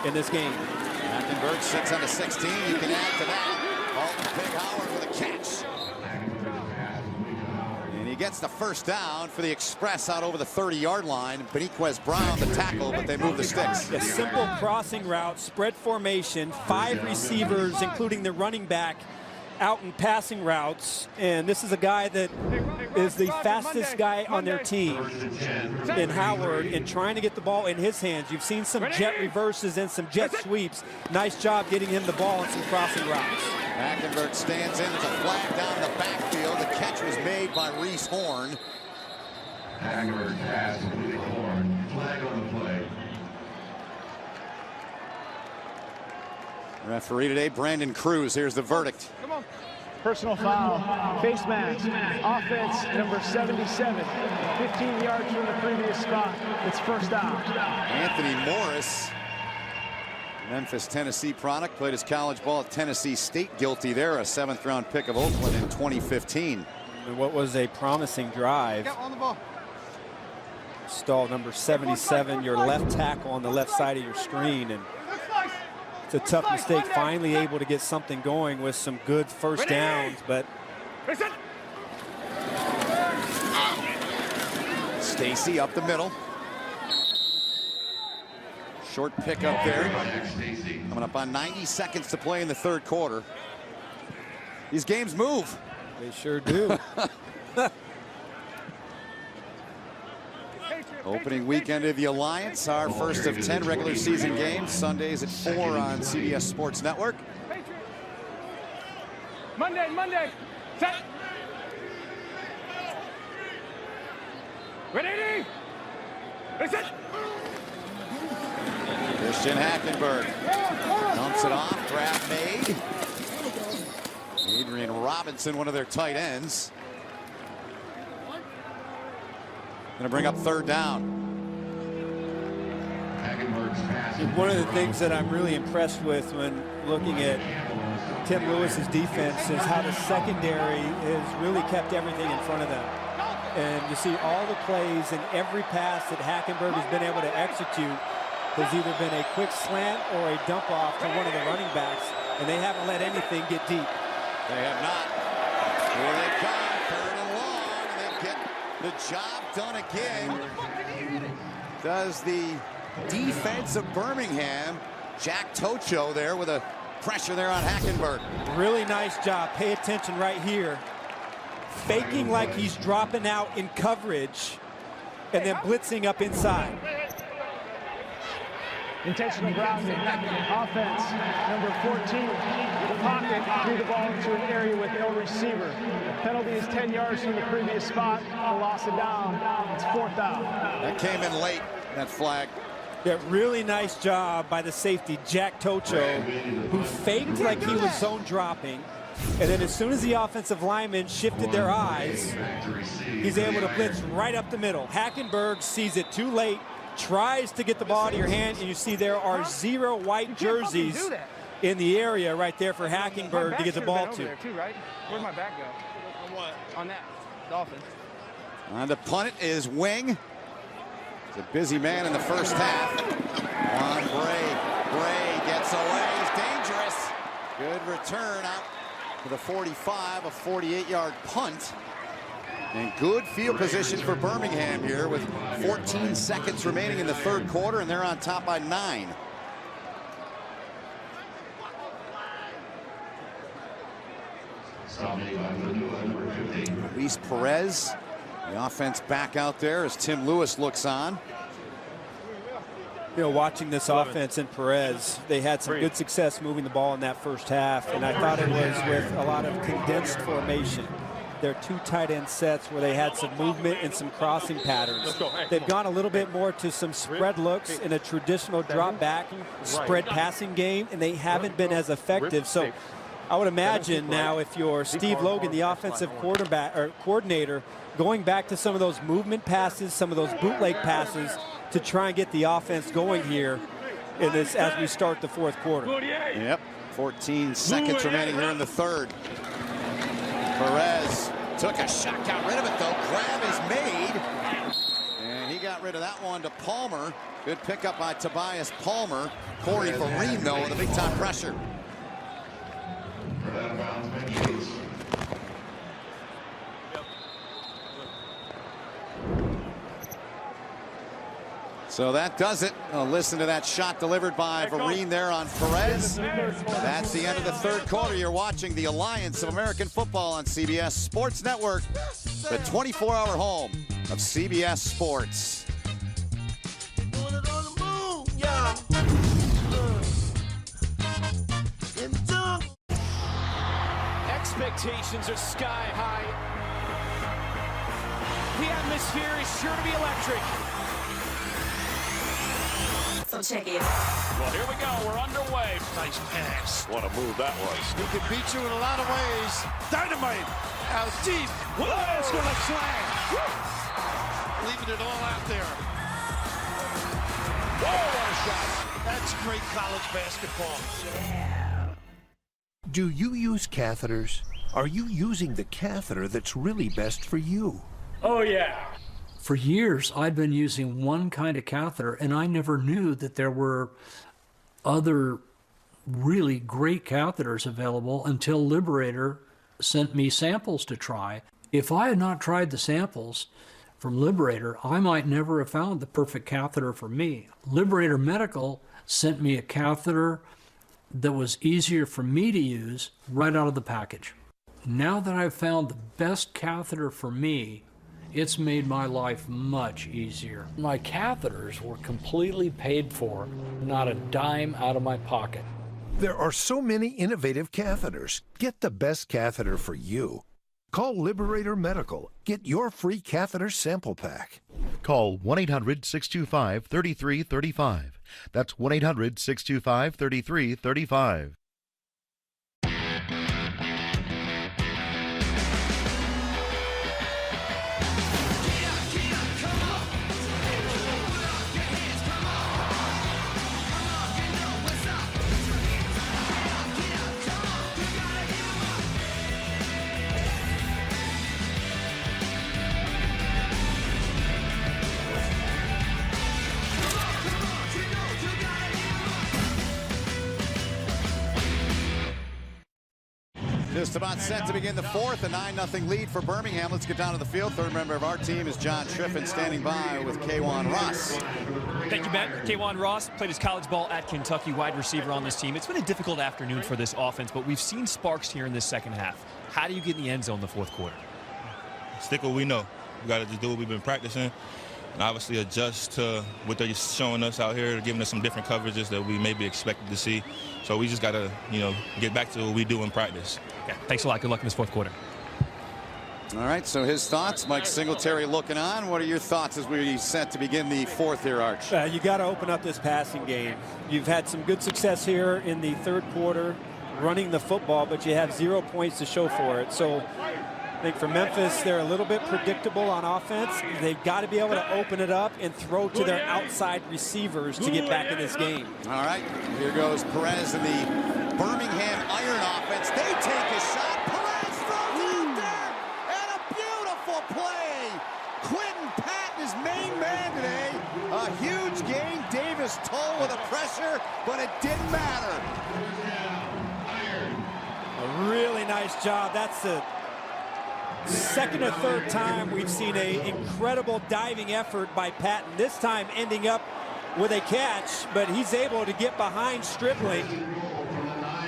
in this game. Hackenberg sits on the 16. You can add to that. Alton Big Howard with a catch. And he gets the first down for the Express out over the 30-yard line. Beniquez Brown the tackle, but they move the sticks. A simple crossing route, spread formation, 5 receivers, including the running back, out in passing routes, and this is a guy that is the fastest guy on their team in Howard in trying to get the ball in his hands. You've seen some jet reverses and some jet sweeps. Nice job getting him the ball in some crossing routes. Hackenberg stands in. There's a flag down the backfield. The catch was made by Reese Horn. Hackenberg pass to Horn. Flag on the play. Referee today, Brandon Cruz. Here's the verdict. Come on. Personal foul, face mask, offense number 77, 15 yards from the previous spot. It's first down. Anthony Morris, Memphis, Tennessee product, played his college ball at Tennessee State. Guilty there, a 7th-round pick of Oakland in 2015. And what was a promising drive. On the ball. Stall number 77, your left tackle on the left side of your screen. And it's a tough mistake, finally able to get something going with some good first downs, but Stacy up the middle. Short pick up there. Coming up on 90 seconds to play in the 3rd quarter. These games move. They sure do. Opening weekend of the Alliance, our first of 10 regular season games. Sundays at 4 on CBS Sports Network. Monday. Set. Ready? Listen. Christian Hackenberg dumps it off. Grab made. Adrian Robinson, one of their tight ends. Going to bring up 3rd down. One of the things that I'm really impressed with when looking at Tim Lewis's defense is how the secondary has really kept everything in front of them. And you see all the plays and every pass that Hackenberg has been able to execute has either been a quick slant or a dump off to one of the running backs, and they haven't let anything get deep. They have not. Here they come, 3rd and long, and they get the job done again. Does the defense of Birmingham. Jack Tocho there with a pressure there on Hackenberg. Really nice job. Pay attention right here. Faking like he's dropping out in coverage and then blitzing up inside. Intentional grounding. Offense, number 14. The pocket threw the ball into an area with no receiver. Penalty is 10 yards from the previous spot. A loss of down. It's 4th down. That came in late, that flag. Yeah, really nice job by the safety, Jack Tocho, who faked like he was zone dropping. And then as soon as the offensive linemen shifted their eyes, he's able to blitz right up the middle. Hackenberg sees it too late, tries to get the ball to your hand, and you see there are 0 white jerseys in the area right there for Hackenberg to get the ball to. There too, right? Where'd my back go? On what? On that. Dolphin. On the punt is Wing. He's a busy man in the first half. On Bray. Bray gets away. He's dangerous. Good return out to the 45, a 48-yard punt. And good field position for Birmingham here with 14 seconds remaining in the 3rd quarter, and they're on top by 9. Luis Perez, the offense back out there as Tim Lewis looks on. You know, watching this offense in Perez, they had some good success moving the ball in that first half, and I thought it was with a lot of condensed formation. Their 2 tight end sets where they had some movement and some crossing patterns. They've gone a little bit more to some spread looks in a traditional drop back spread passing game, and they haven't been as effective. So I would imagine now if you're Steve Logan, the offensive coordinator, going back to some of those movement passes, some of those bootleg passes to try and get the offense going here. in this as we start the fourth quarter. Yep, 14 seconds remaining here in the third. Perez took a shot, got rid of it though. Grab is made. And he got rid of that one to Palmer. Good pickup by Tobias Palmer. Corey Vereen, though, with a big-time pressure. So that does it. Listen to that shot delivered by Vereen there on Perez. That's the end of the third quarter. You're watching the Alliance of American Football on CBS Sports Network, the 24-hour home of CBS Sports. Expectations are sky high. The atmosphere is sure to be electric. So check it. Well, here we go. We're underway. Nice pass. What a move that was. He can beat you in a lot of ways. Dynamite. Out deep. Whoa, it's going to slam. Leaving it all out there. Whoa, what a shot. That's great college basketball. Do you use catheters? Are you using the catheter that's really best for you? Oh, yeah. For years, I'd been using one kind of catheter, and I never knew that there were other really great catheters available until Liberator sent me samples to try. If I had not tried the samples from Liberator, I might never have found the perfect catheter for me. Liberator Medical sent me a catheter that was easier for me to use right out of the package. Now that I've found the best catheter for me, it's made my life much easier. My catheters were completely paid for, not a dime out of my pocket. There are so many innovative catheters. Get the best catheter for you. Call Liberator Medical. Get your free catheter sample pack. Call 1-800-625-3335. That's 1-800-625-3335. Just about set to begin the fourth, a 9-0 lead for Birmingham. Let's get down to the field. Third member of our team is John Triffin, standing by with K'Wan Ross. Thank you, Matt. K'Wan Ross played his college ball at Kentucky, wide receiver on this team. It's been a difficult afternoon for this offense, but we've seen sparks here in this second half. How do you get in the end zone in the fourth quarter? Stick what we know. We got to just do what we've been practicing, and obviously adjust to what they're showing us out here, giving us some different coverages that we maybe expected to see. So we just got to, get back to what we do in practice. Yeah, thanks a lot. Good luck in this fourth quarter. All right, so his thoughts. Mike Singletary looking on. What are your thoughts as we set to begin the fourth here, Arch? You got to open up this passing game. You've had some good success here in the third quarter running the football, but you have 0 points to show for it. So I think for Memphis, they're a little bit predictable on offense. They've got to be able to open it up and throw to their outside receivers to get back in this game. All right, here goes Perez in the Birmingham Iron offense. They take a shot. Perez throws it out there, and a beautiful play. Quentin Patton is main man today. A huge gain. Davis Toll with a pressure, but it didn't matter. A really nice job. That's the second or third time we've seen an incredible diving effort by Patton, this time ending up with a catch, but he's able to get behind Stripling.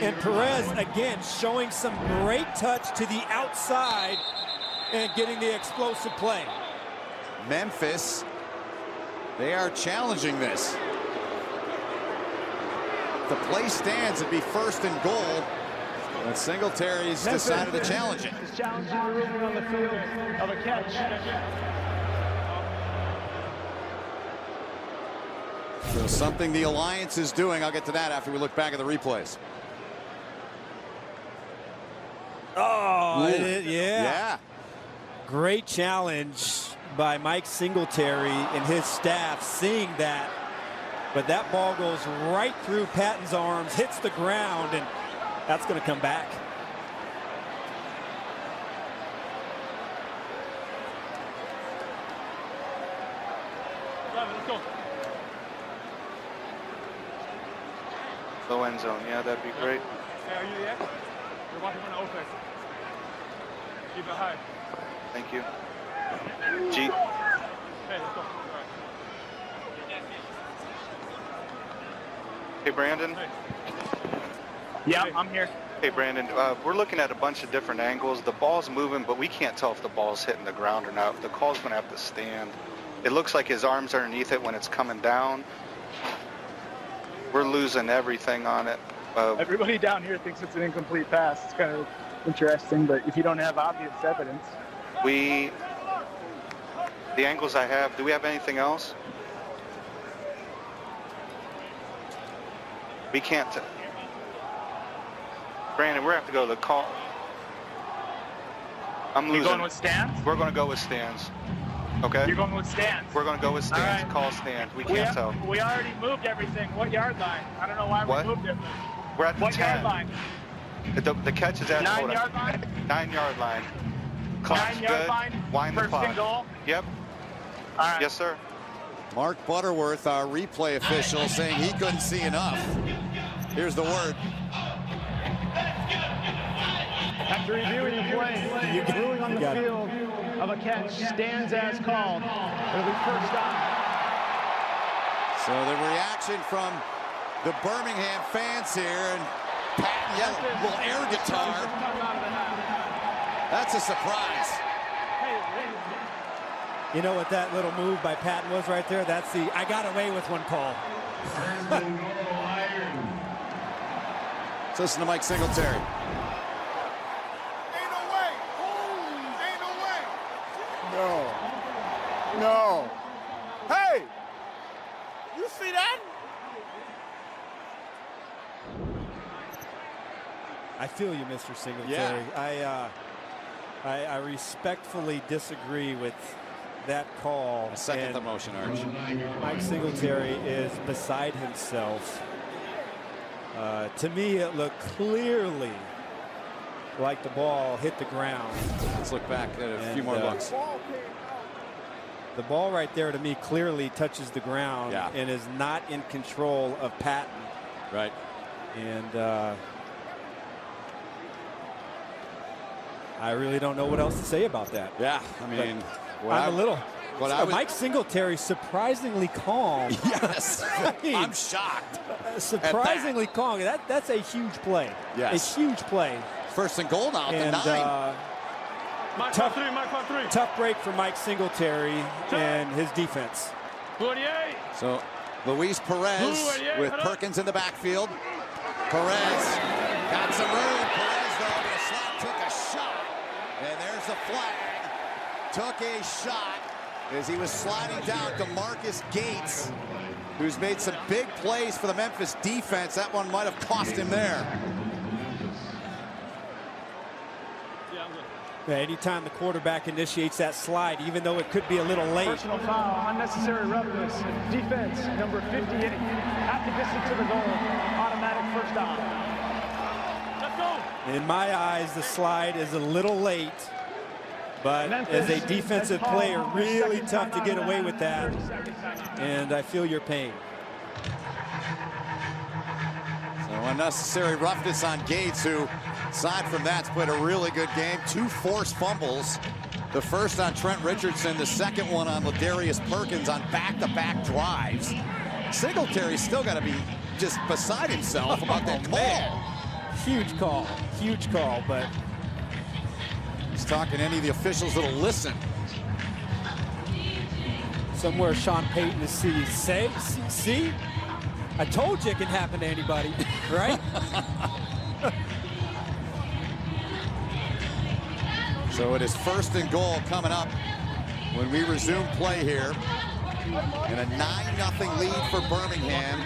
And Perez, again, showing some great touch to the outside and getting the explosive play. Memphis, they are challenging this. The play stands, it'd be first and goal. But Singletary's decided to challenge it. He's challenging the ruling on the field of a catch. So something the Alliance is doing. I'll get to that after we look back at the replays. Oh, yeah. Yeah. Great challenge by Mike Singletary and his staff, seeing that But that ball goes right through Patton's arms, hits the ground, and that's going to come back. Let's go. Low end zone. Yeah, that'd be great. Hey, are you there? We're watching from the open. Keep it high. Thank you. G. Hey, let's go. All right. Hey, Brandon. Hey. Yeah, I'm here. Hey, Brandon, we're looking at a bunch of different angles. The ball's moving, but we can't tell if the ball's hitting the ground or not. The call's going to have to stand. It looks like his arm's underneath it when it's coming down. We're losing everything on it. Everybody down here thinks it's an incomplete pass. It's kind of interesting, but if you don't have obvious evidence. The angles I have, do we have anything else? We can't. Brandon, we're going to have to go to the call. I'm losing. You going with stands? We're going to go with stands. Okay? You're going with stands? We're going to go with stands. Right. Call stands. We can't tell. We already moved everything. What yard line? I don't know why What? we moved it. We're at the what 10. Yard line? The catch is at 9 yard line? 9 yard line. Clock's 9 yard good. line? Wind the First clock. and goal? Yep. All right. Yes, sir. Mark Butterworth, our replay official, saying he couldn't see enough. Here's the word. After reviewing the play, ruling on the field of a catch stands as called. It'll be first down. So the reaction from the Birmingham fans here, and Patton yelling, little air guitar. That's a surprise. You know what that little move by Patton was right there? That's the I got away with one call. Let's listen to Mike Singletary. Ain't no way. Ain't no way. No. No. Hey! You see that? I feel you, Mr. Singletary. Yeah. I respectfully disagree with that call. I second the motion, Arch. Mike Singletary is beside himself. To me, it looked clearly like the ball hit the ground. Let's look back at a few more looks. The ball right there, to me, clearly touches the ground and is not in control of Patton. Right. And I really don't know what else to say about that. Yeah, I mean, Mike Singletary surprisingly calm. Yes, I'm shocked. Surprisingly calm. That's a huge play. Yes, a huge play. First and goal now at the 9. Tough break for Mike Singletary and his defense. 28. So Luis Perez with Perkins in the backfield. Perez got some room. Perez though with a slot took a shot. And there's a flag. Took a shot as he was sliding down to Marcus Gates, who's made some big plays for the Memphis defense. That one might have cost him there. Yeah, anytime the quarterback initiates that slide, even though it could be a little late. Personal foul, unnecessary roughness. Defense, number 58. At the distance to the goal, automatic first down. Let's go. In my eyes, the slide is a little late, but as a defensive player, really tough to get away with that, and I feel your pain. So unnecessary roughness on Gates, who, aside from that, played a really good game. 2 forced fumbles. The first on Trent Richardson, the second one on Ladarius Perkins on back-to-back drives. Singletary's still got to be just beside himself about that call. Huge call, but he's talking to any of the officials that'll listen. Somewhere Sean Payton is see? I told you it can happen to anybody, right? So it is first and goal coming up when we resume play here. And a 9-0 lead for Birmingham.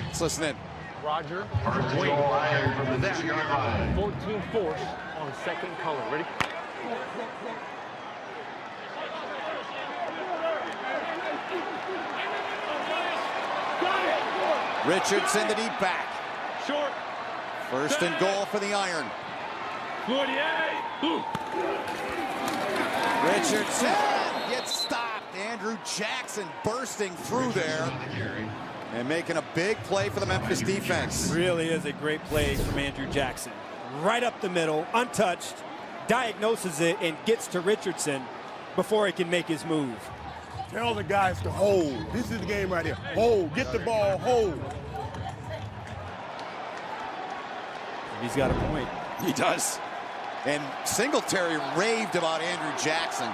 Let's listen in. Roger. Wait. From the 10-yard line. 14 force on second color. Ready? Richardson, the deep back. Short. First and goal for the Iron. 48. Richardson gets stopped. Andrew Jackson bursting through there and making a big play for the Memphis defense. Really is a great play from Andrew Jackson. Right up the middle, untouched, diagnoses it, and gets to Richardson before he can make his move. Tell the guys to hold. This is the game right here. Hold. Get the ball. Hold. He's got a point. He does. And Singletary raved about Andrew Jackson.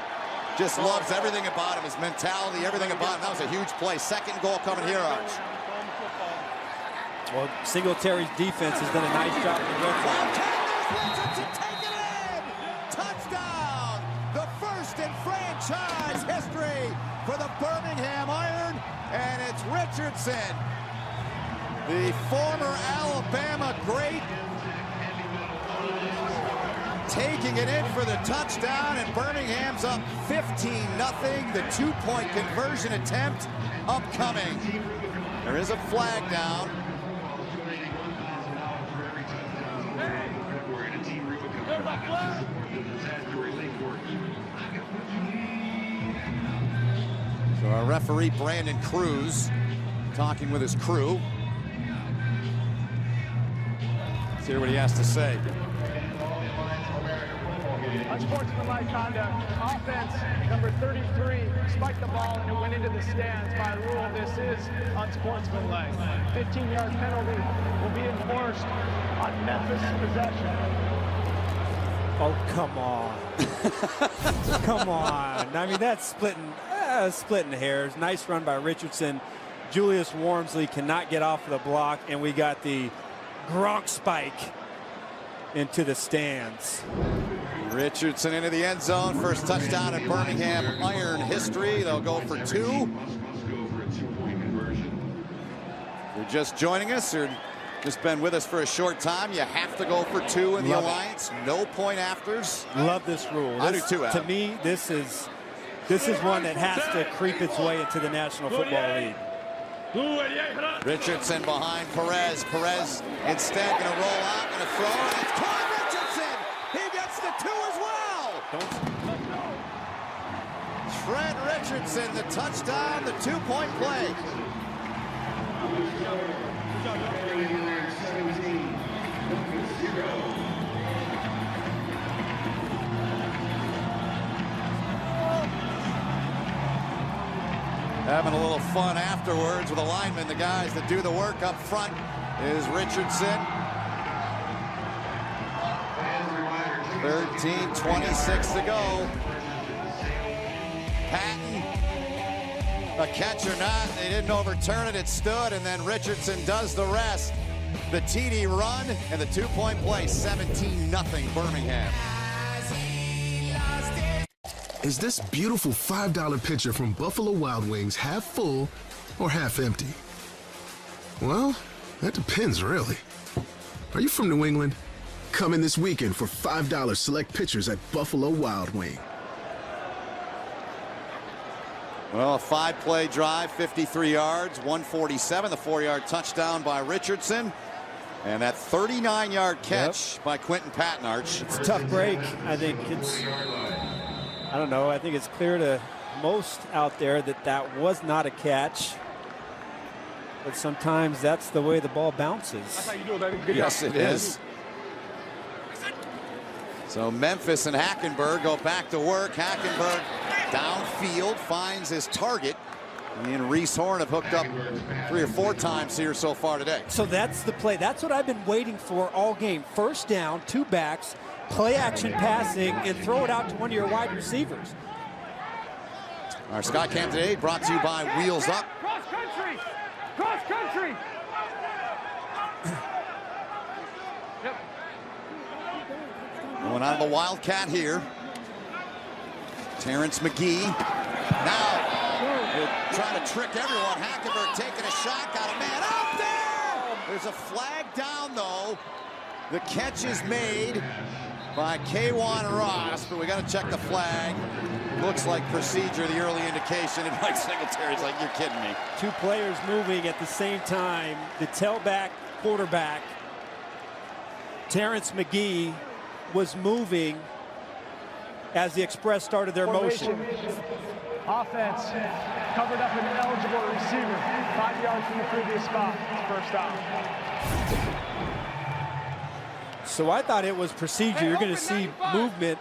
Just loves everything about him, his mentality, everything about him. That was a huge play. Second goal coming here, Arch. Well, Singletary's defense has done a nice job in the red zone. Richardson take it in! Touchdown! The first in franchise history for the Birmingham Iron, and it's Richardson, the former Alabama great, taking it in for the touchdown, and Birmingham's up 15-0. The two-point conversion attempt upcoming. There is a flag down. So our referee, Brandon Cruz, talking with his crew. Let's hear what he has to say. Unsportsmanlike conduct. Offense, number 33, spiked the ball and it went into the stands. By rule, this is unsportsmanlike. 15-yard penalty will be enforced on Memphis possession. Oh, come on. Come on. I mean, that's splitting hairs. Nice run by Richardson. Julius Wormsley cannot get off of the block, and we got the Gronk spike into the stands. Richardson into the end zone. First touchdown in Birmingham Iron history. They'll go for two. If you're just joining us or just been with us for a short time, you have to go for two in the Alliance. No point afters. Love this rule. I do too, Adam. To me, this is one that has to creep its way into the National Football League. Richardson behind Perez. Perez instead going to roll out, going to throw, and it's caught. Richardson! He gets the two as well! Trent Richardson, the touchdown, the two-point play. Having a little fun afterwards with the linemen. The guys that do the work up front is Richardson. 13:26 to go. Patton, a catch or not, they didn't overturn it, it stood, and then Richardson does the rest. The TD run and the two-point play, 17-0 Birmingham. Is this beautiful $5 pitcher from Buffalo Wild Wings half full or half empty? Well, that depends, really. Are you from New England? Come in this weekend for $5 select pitchers at Buffalo Wild Wing. Well, a five-play drive, 53 yards, 147, the 4-yard touchdown by Richardson. And that 39-yard catch by Quentin Patton, Arch. It's a tough break. I think I don't know. I think it's clear to most out there that that was not a catch. But sometimes that's the way the ball bounces. That's how you do it, baby. Good Yes, job. it is. So Memphis and Hackenberg go back to work. Hackenberg downfield finds his target. He and Reese Horn have hooked up 3 or 4 times here so far today. So that's the play. That's what I've been waiting for all game. First down, 2 backs, play action passing, and throw it out to one of your wide receivers. Our Sky Cam today brought to you by Wheels Up. Cross country! Cross country! Going out of the Wildcat here. Terrence McGee. Now, trying to trick everyone. Hackenberg taking a shot. Got a man out there. There's a flag down, though. The catch is made. by K'Wan Ross, but we got to check the flag. Looks like procedure, the early indication, and Mike Singletary's like, you're kidding me. Two players moving at the same time. The tailback quarterback, Terrence McGee, was moving as the Express started their motion. Offense covered up an eligible receiver, 5 yards from the previous spot. It's first down. So I thought it was procedure. You're going to see movement,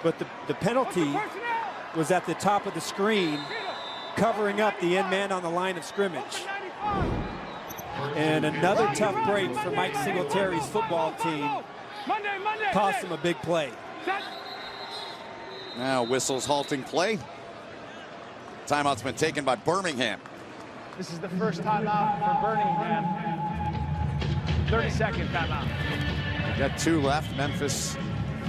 but the penalty was at the top of the screen, covering up the end man on the line of scrimmage. And another tough break for Mike Singletary's football team cost him a big play. Now whistles halting play. Timeout's been taken by Birmingham. This is the first timeout for Birmingham. 30-second timeout. We got 2 left. Memphis,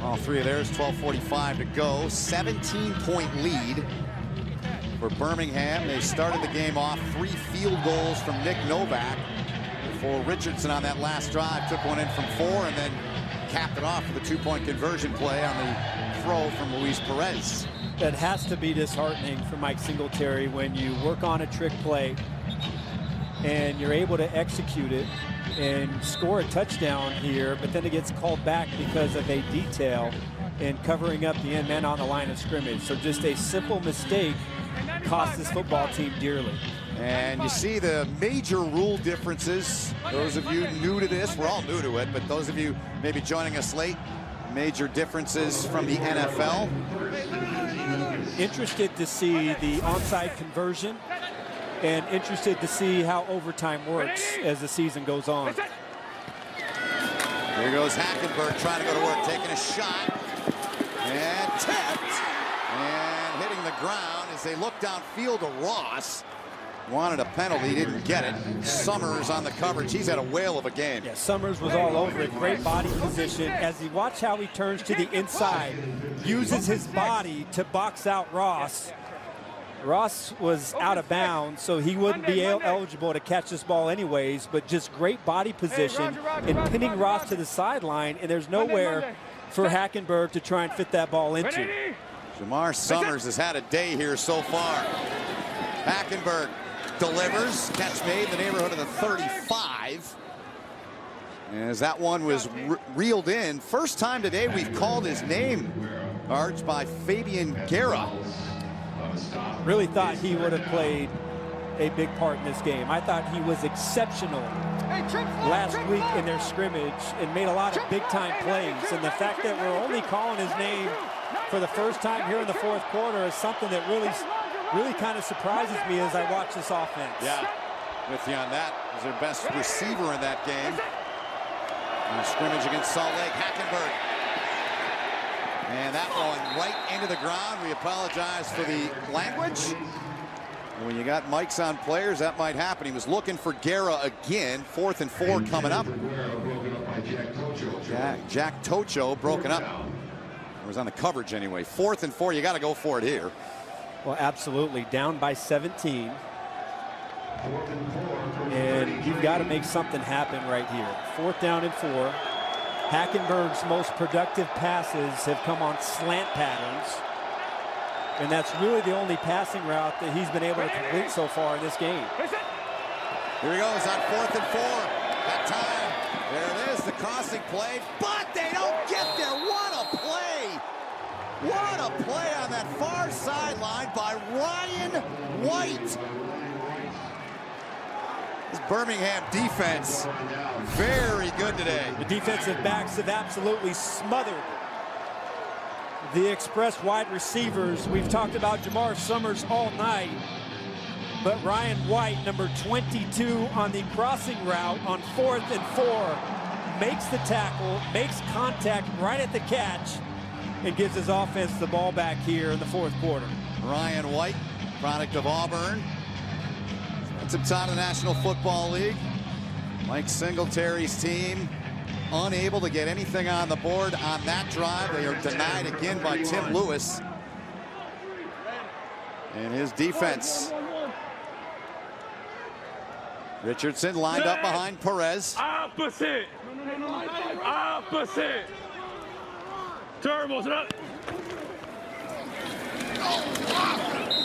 all 3 of theirs, 12:45 to go. 17-point lead for Birmingham. They started the game off 3 field goals from Nick Novak before Richardson on that last drive took one in from 4 and then capped it off with a 2-point conversion play on the throw from Luis Perez. That has to be disheartening for Mike Singletary when you work on a trick play and you're able to execute it and score a touchdown here, but then it gets called back because of a detail in covering up the end man on the line of scrimmage. So just a simple mistake cost this football team dearly. And you see the major rule differences. Those of you new to this, we're all new to it, but those of you maybe joining us late, major differences from the NFL. Interested to see the onside conversion and interested to see how overtime works as the season goes on. Here goes Hackenberg trying to go to work, taking a shot, and tipped, and hitting the ground as they look downfield to Ross. Wanted a penalty, didn't get it. Summers on the coverage. He's had a whale of a game. Yeah, Summers was all over it. Great body position. As you watch how he turns to the inside, uses his body to box out Ross. Ross was out of bounds, so he wouldn't be eligible to catch this ball anyways, but just great body position in pinning Ross to the sideline, and there's nowhere for Hackenberg to try and fit that ball into. Jamar Summers has had a day here so far. Hackenberg delivers, catch made in the neighborhood of the 35. As that one was reeled in. First time today we've called his name, Arch, by Fabian Guerra. Really thought he would have played a big part in this game. I thought he was exceptional last week in their scrimmage and made a lot of big-time plays. And the fact that we're only calling his name for the first time here in the 4th quarter is something that really kind of surprises me as I watch this offense. Yeah, with you on that. He's their best receiver in that game. In scrimmage against Salt Lake, Hackenberg. And that one right into the ground. We apologize for the language. When you got mics on players, that might happen. He was looking for Guerra again. 4th and 4 coming up. Jack Tocho broken up. It was on the coverage anyway. 4th and 4, you got to go for it here. Well, absolutely. Down by 17. And you've got to make something happen right here. 4th down and 4. Hackenberg's most productive passes have come on slant patterns. And that's really the only passing route that he's been able to complete so far in this game. Here he goes on 4th and 4. That time, there it is, the crossing play, but they don't get there. What a play! What a play on that far sideline by Ryan White. This Birmingham defense, very good today. The defensive backs have absolutely smothered the Express wide receivers. We've talked about Jamar Summers all night, but Ryan White, number 22 on the crossing route on 4th and 4, makes the tackle, makes contact right at the catch, and gives his offense the ball back here in the 4th quarter. Ryan White, product of Auburn. It's up top of the National Football League. Mike Singletary's team unable to get anything on the board on that drive. They are denied again by Tim Lewis and his defense. Richardson lined up behind Perez. Opposite. Opposite. Terrible,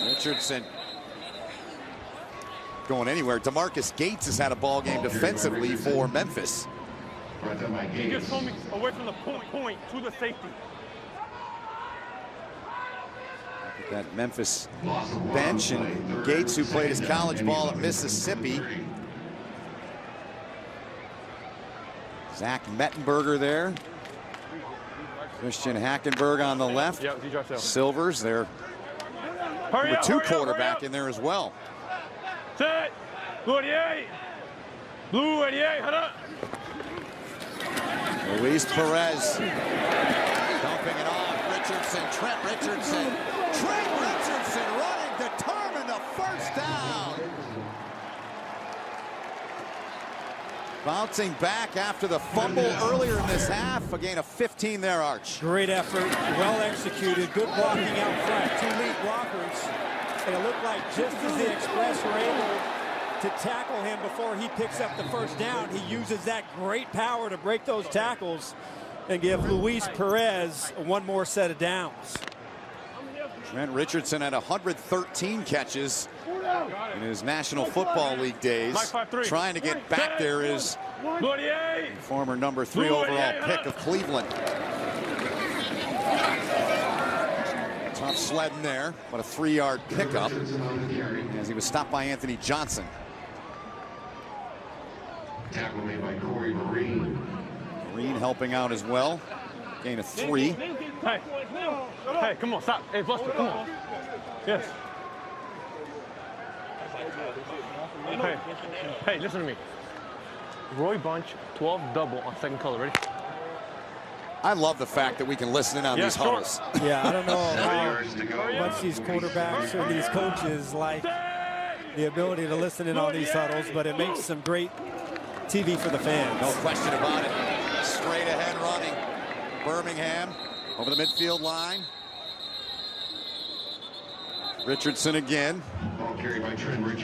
Richardson going anywhere. DeMarcus Gates has had a ball game defensively for Memphis. He just told me away from the point to the safety. That Memphis bench, and Gates, who played his college ball at Mississippi. Zach Mettenberger there. Christian Hackenberg on the left. Silvers, their number 2 quarterback in there as well. Set. Blue 88. Blue 88. Head up. Luis Perez dumping it off. Richardson, Trent Richardson. Trent Richardson running, determined a first down. Bouncing back after the fumble earlier in this half. A gain of 15 there, Arch. Great effort, well executed, good blocking out front. 2 lead blockers. And it looked like just as the Express were able to tackle him before he picks up the first down, he uses that great power to break those tackles and give Luis Perez one more set of downs. Trent Richardson had 113 catches in his National Football League days. Trying to get back there is former number 3 overall pick of Cleveland. Tough sledding there, but a 3-yard pickup as he was stopped by Anthony Johnson. Tackle made by Corey Marine. Marine helping out as well. Gain of 3. Hey, come on, stop. Hey, Buster, come on. Yes. Hey, listen to me. Roy Bunch, 12 double on second color. Ready? I love the fact that we can listen in on these huddles. Yeah, I don't know how much these quarterbacks or these coaches like the ability to listen in on these huddles, but it makes some great TV for the fans. No question about it. Straight ahead running. Birmingham over the midfield line. Richardson again.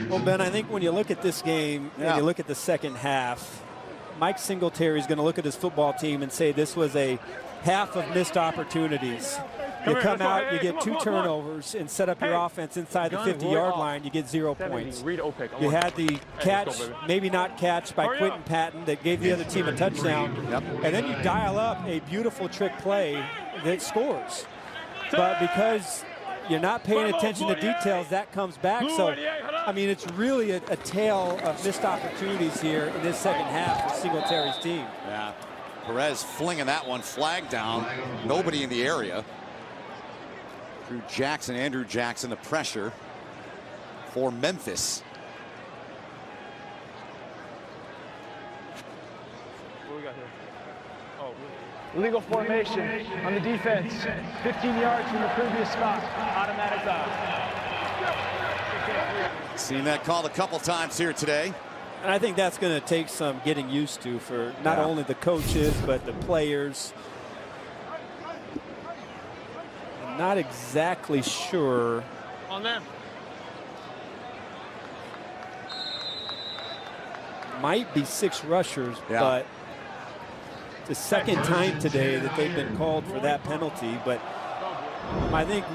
Well, Ben, I think when you look at this game and you look at the second half, Mike Singletary is going to look at his football team and say this was a half of missed opportunities. You come out, you get 2 turnovers and set up your offense inside the 50-yard line, you get 0 points. You had the catch, maybe not catch by Quentin Patton that gave the other team a touchdown. And then you dial up a beautiful trick play that scores. But because you're not paying attention to details, that comes back. So, I mean, it's really a tale of missed opportunities here in this second half for Singletary's team. Yeah, Perez flinging that one, flag down, nobody in the area. Drew Jackson, Andrew Jackson, the pressure for Memphis. What we got here? Illegal formation on the defense. 15 yards from the previous spot. Automatic foul. Seen that called a couple times here today. And I think that's going to take some getting used to for not only the coaches, but the players. I'm not exactly sure. On them. Might be 6 rushers, but the second time today that they've been called for that penalty. But I think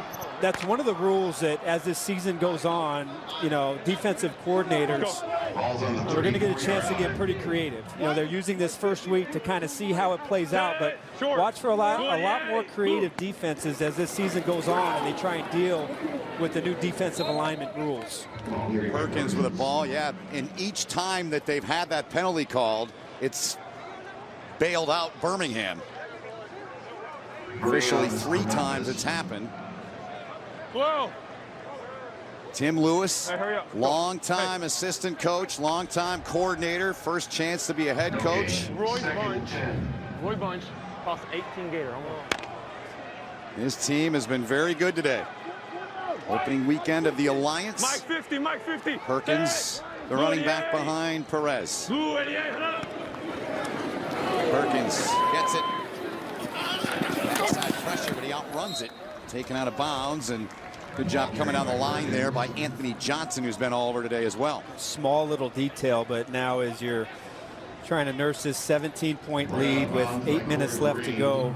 that's one of the rules that as this season goes on, you know, defensive coordinators are going to get a chance to get pretty creative. You know, they're using this first week to kind of see how it plays out, but watch for a lot more creative defenses as this season goes on and they try and deal with the new defensive alignment rules. Perkins with a ball, and each time that they've had that penalty called, it's bailed out Birmingham. Officially 3 times it's happened. Whoa. Tim Lewis, Hey, hurry up. long-time assistant coach, long-time coordinator, first chance to be a head coach. Roy Bunch cost 18 Gator. His team has been very good today. Opening weekend of the Alliance. Mike 50, Mike 50. Perkins, the running back behind Perez. Blue 88. Perkins gets it. Outside pressure, but he outruns it. Taken out of bounds, and good job coming down the line there by Anthony Johnson, who's been all over today as well. Small little detail, but now as you're trying to nurse this 17-point lead with 8 minutes left to go,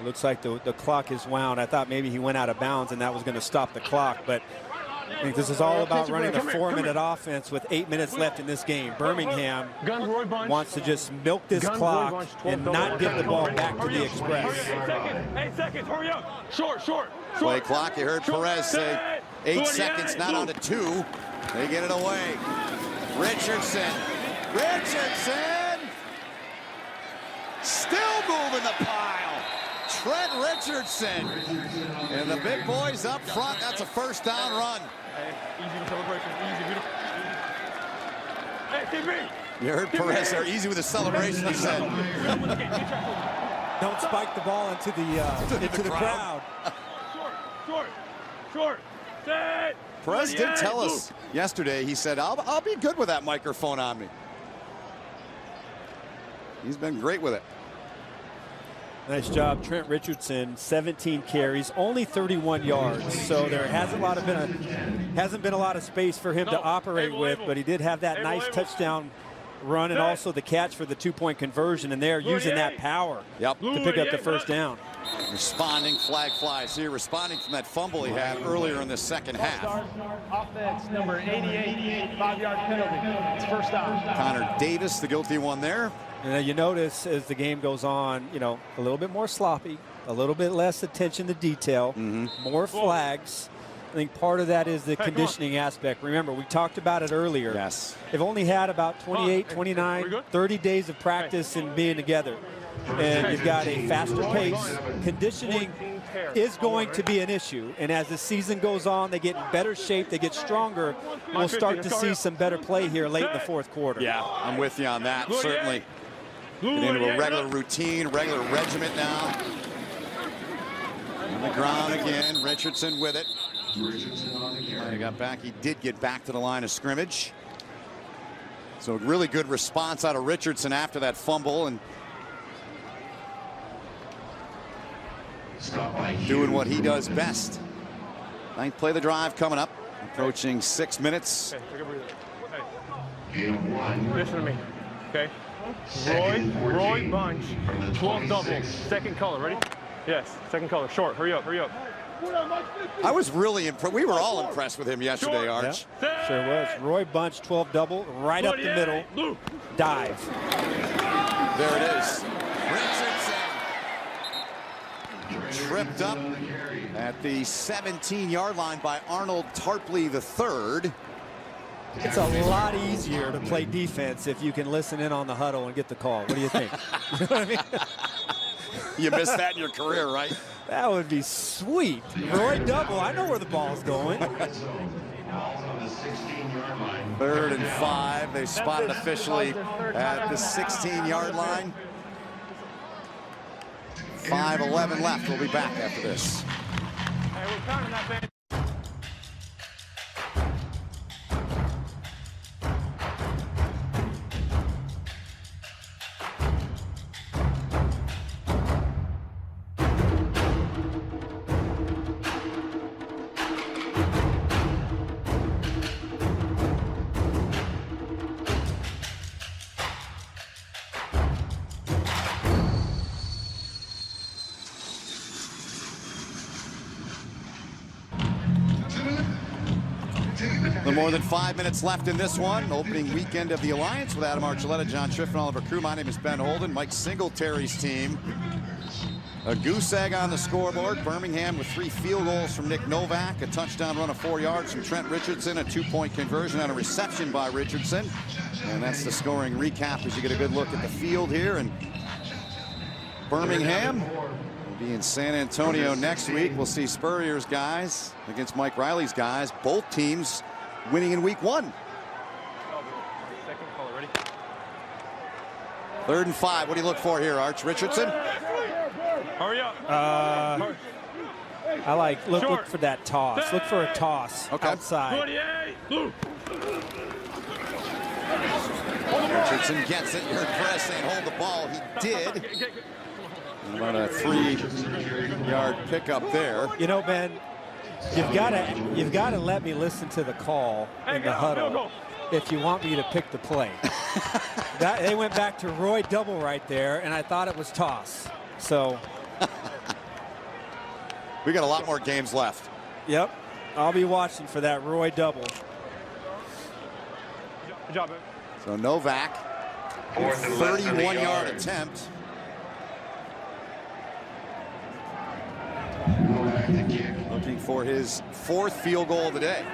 It looks like the clock is wound. I thought maybe he went out of bounds and that was going to stop the clock, but I think this is all about running the 4-minute offense with 8 minutes left in this game. Birmingham wants to just milk this clock and not give the ball back to the Express. 8 seconds, hurry up. Short. Play clock, you heard Perez say 8 seconds, not on to 2. They get it away. Richardson. Still moving the pile. Trent Richardson. And the big boys up front. That's a first down run. Easy with celebration. Easy. Hey, TB. You heard Perez there. Easy with the celebration, he said. Don't spike the ball into the crowd. Short. Set. Perez did tell us yesterday, he said, I'll be good with that microphone on me. He's been great with it. Nice job, Trent Richardson. 17 carries, only 31 yards. So there hasn't been a lot of space for him to operate with, but he did have that nice touchdown run and also the catch for the 2-point conversion, and they're using that power to pick up the first down. Responding, flag flies here, responding from that fumble he had earlier in the second half. Offense number 88, 5-yard penalty. It's first down. Connor Davis, the guilty one there. And you notice as the game goes on, a little bit more sloppy, a little bit less attention to detail, more flags. I think part of that is the conditioning aspect. Remember, we talked about it earlier. Yes. They've only had about 28, 29, 30 days of practice and being together. And you've got a faster pace. Conditioning is going to be an issue. And as the season goes on, they get in better shape, they get stronger. We'll start to see some better play here late in the fourth quarter. Yeah, I'm with you on that, certainly. Get into a regular routine, regular regiment now. On the ground again, Richardson with it. He got back. He did get back to the line of scrimmage. So really good response out of Richardson after that fumble and doing what he does best. Ninth play of the drive coming up. Approaching 6 minutes. Listen to me, okay? Roy Bunch, 12 double, second color, ready? Yes, second color, short, hurry up. I was really impressed. We were all impressed with him yesterday, Arch. Yeah, sure was. Roy Bunch, 12 double, right up the middle, dive. There it is. Richardson tripped up at the 17-yard line by Arnold Tarpley III. It's a lot easier to play defense if you can listen in on the huddle and get the call. What do you think? You know what I mean? You missed that in your career, right? That would be sweet. Roy double. I know where the ball's going. 3rd and 5. They spotted officially at the 16-yard line. 5:11 left. We'll be back after this. Hey, we're counting that thing. More than 5 minutes left in this one. Opening weekend of the Alliance with Adam Archuleta, John Triff, and all of our crew. My name is Ben Holden. Mike Singletary's team. A goose egg on the scoreboard. Birmingham with 3 field goals from Nick Novak. A touchdown run of 4 yards from Trent Richardson. A 2-point conversion on a reception by Richardson. And that's the scoring recap as you get a good look at the field here. And Birmingham will be in San Antonio next week. We'll see Spurrier's guys against Mike Riley's guys. Both teams winning in week 1. Second color, ready? 3rd and 5. What do you look for here, Arch? Richardson? Hurry up. I like look for that toss. Look for a toss outside. Richardson gets it. You heard Perez saying hold the ball. He did. About a 3-yard pickup there. You know, Ben, you've got to let me listen to the call in the huddle if you want me to pick the play. They went back to Roy double right there, and I thought it was toss. So We got a lot more games left. Yep. I'll be watching for that Roy double. Good job, man. So Novak, 31-yard attempt. Looking for his 4th field goal of the day.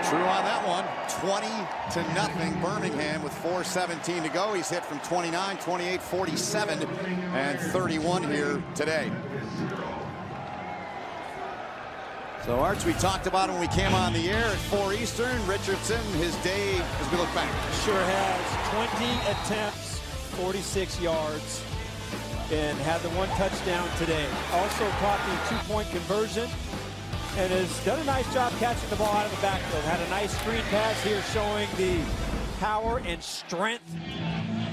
True on that one. 20-0 Birmingham with 4:17 to go. He's hit from 29, 28, 47, and 31 here today. So, Arch, we talked about him when we came on the air at 4 Eastern. Richardson, his day as we look back. Sure has. 20 attempts, 46 yards, and had the 1 touchdown today. Also caught the 2-point conversion and has done a nice job catching the ball out of the backfield. Had a nice screen pass here showing the power and strength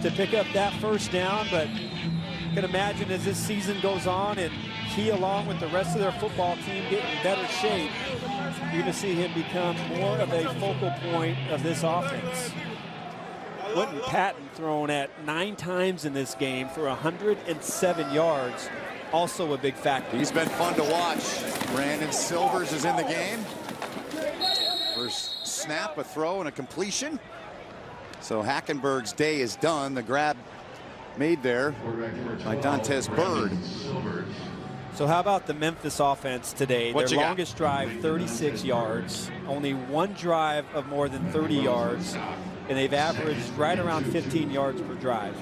to pick up that first down, but you can imagine as this season goes on and he, along with the rest of their football team, get in better shape, you're going to see him become more of a focal point of this offense. Quentin Patton thrown at 9 times in this game for 107 yards. Also a big factor. He's been fun to watch. Brandon Silvers is in the game. First snap, a throw, and a completion. So Hackenberg's day is done. The grab made there by Dantes Bird. So how about the Memphis offense today? What Their longest drive, 36 yards. Only 1 drive of more than 30 yards. And they've averaged right around 15 yards per drive.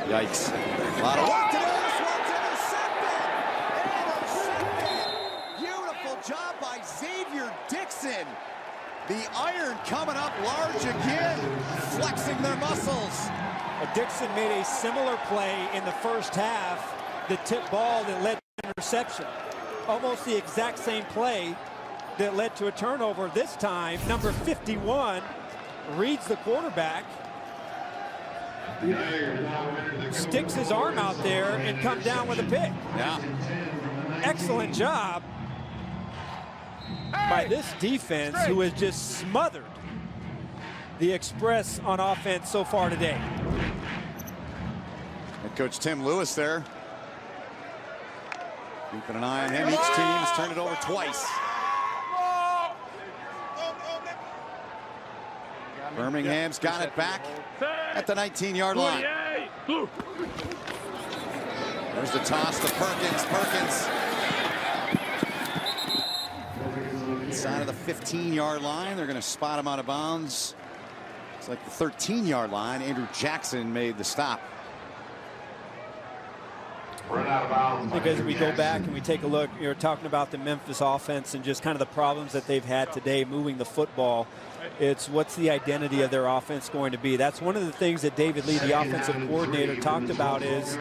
Yikes. A lot of work to do. Job by Xavier Dixon. The iron coming up large again, flexing their muscles. Dixon made a similar play in the first half, the tip ball that led to an interception. Almost the exact same play that led to a turnover. This time, number 51 reads the quarterback, sticks his arm out there, and comes down with a pick. Yeah. Excellent job by this defense, who has just smothered the Express on offense so far today. And Coach Tim Lewis there, keeping an eye on him. Each team has turned it over twice. Birmingham's got it back at the 19-yard line. There's the toss to Perkins. Perkins inside of the 15-yard line. They're going to spot him out of bounds. It's like the 13-yard line. Andrew Jackson made the stop. I think as we go back and we take a look, you're talking about the Memphis offense and just kind of the problems that they've had today moving the football. It's what's the identity of their offense going to be. That's one of the things that David Lee, the offensive coordinator, talked about is,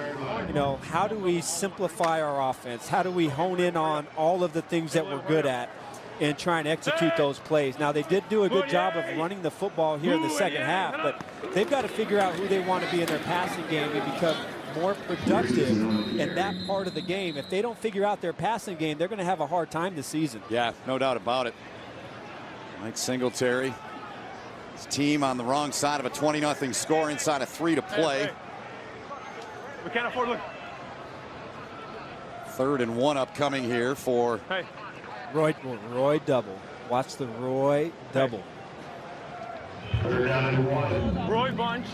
you know, how do we simplify our offense? How do we hone in on all of the things that we're good at and try and execute those plays? Now, they did do a good job of running the football here in the second half, but they've got to figure out who they want to be in their passing game and become more productive in that part of the game. If they don't figure out their passing game, they're going to have a hard time this season. Yeah, no doubt about it. Mike Singletary, his team on the wrong side of a 20-0 score inside of 3 to play. We can't afford to look. 3rd and 1 upcoming here for Roy double. Watch the Roy double. Roy bunch.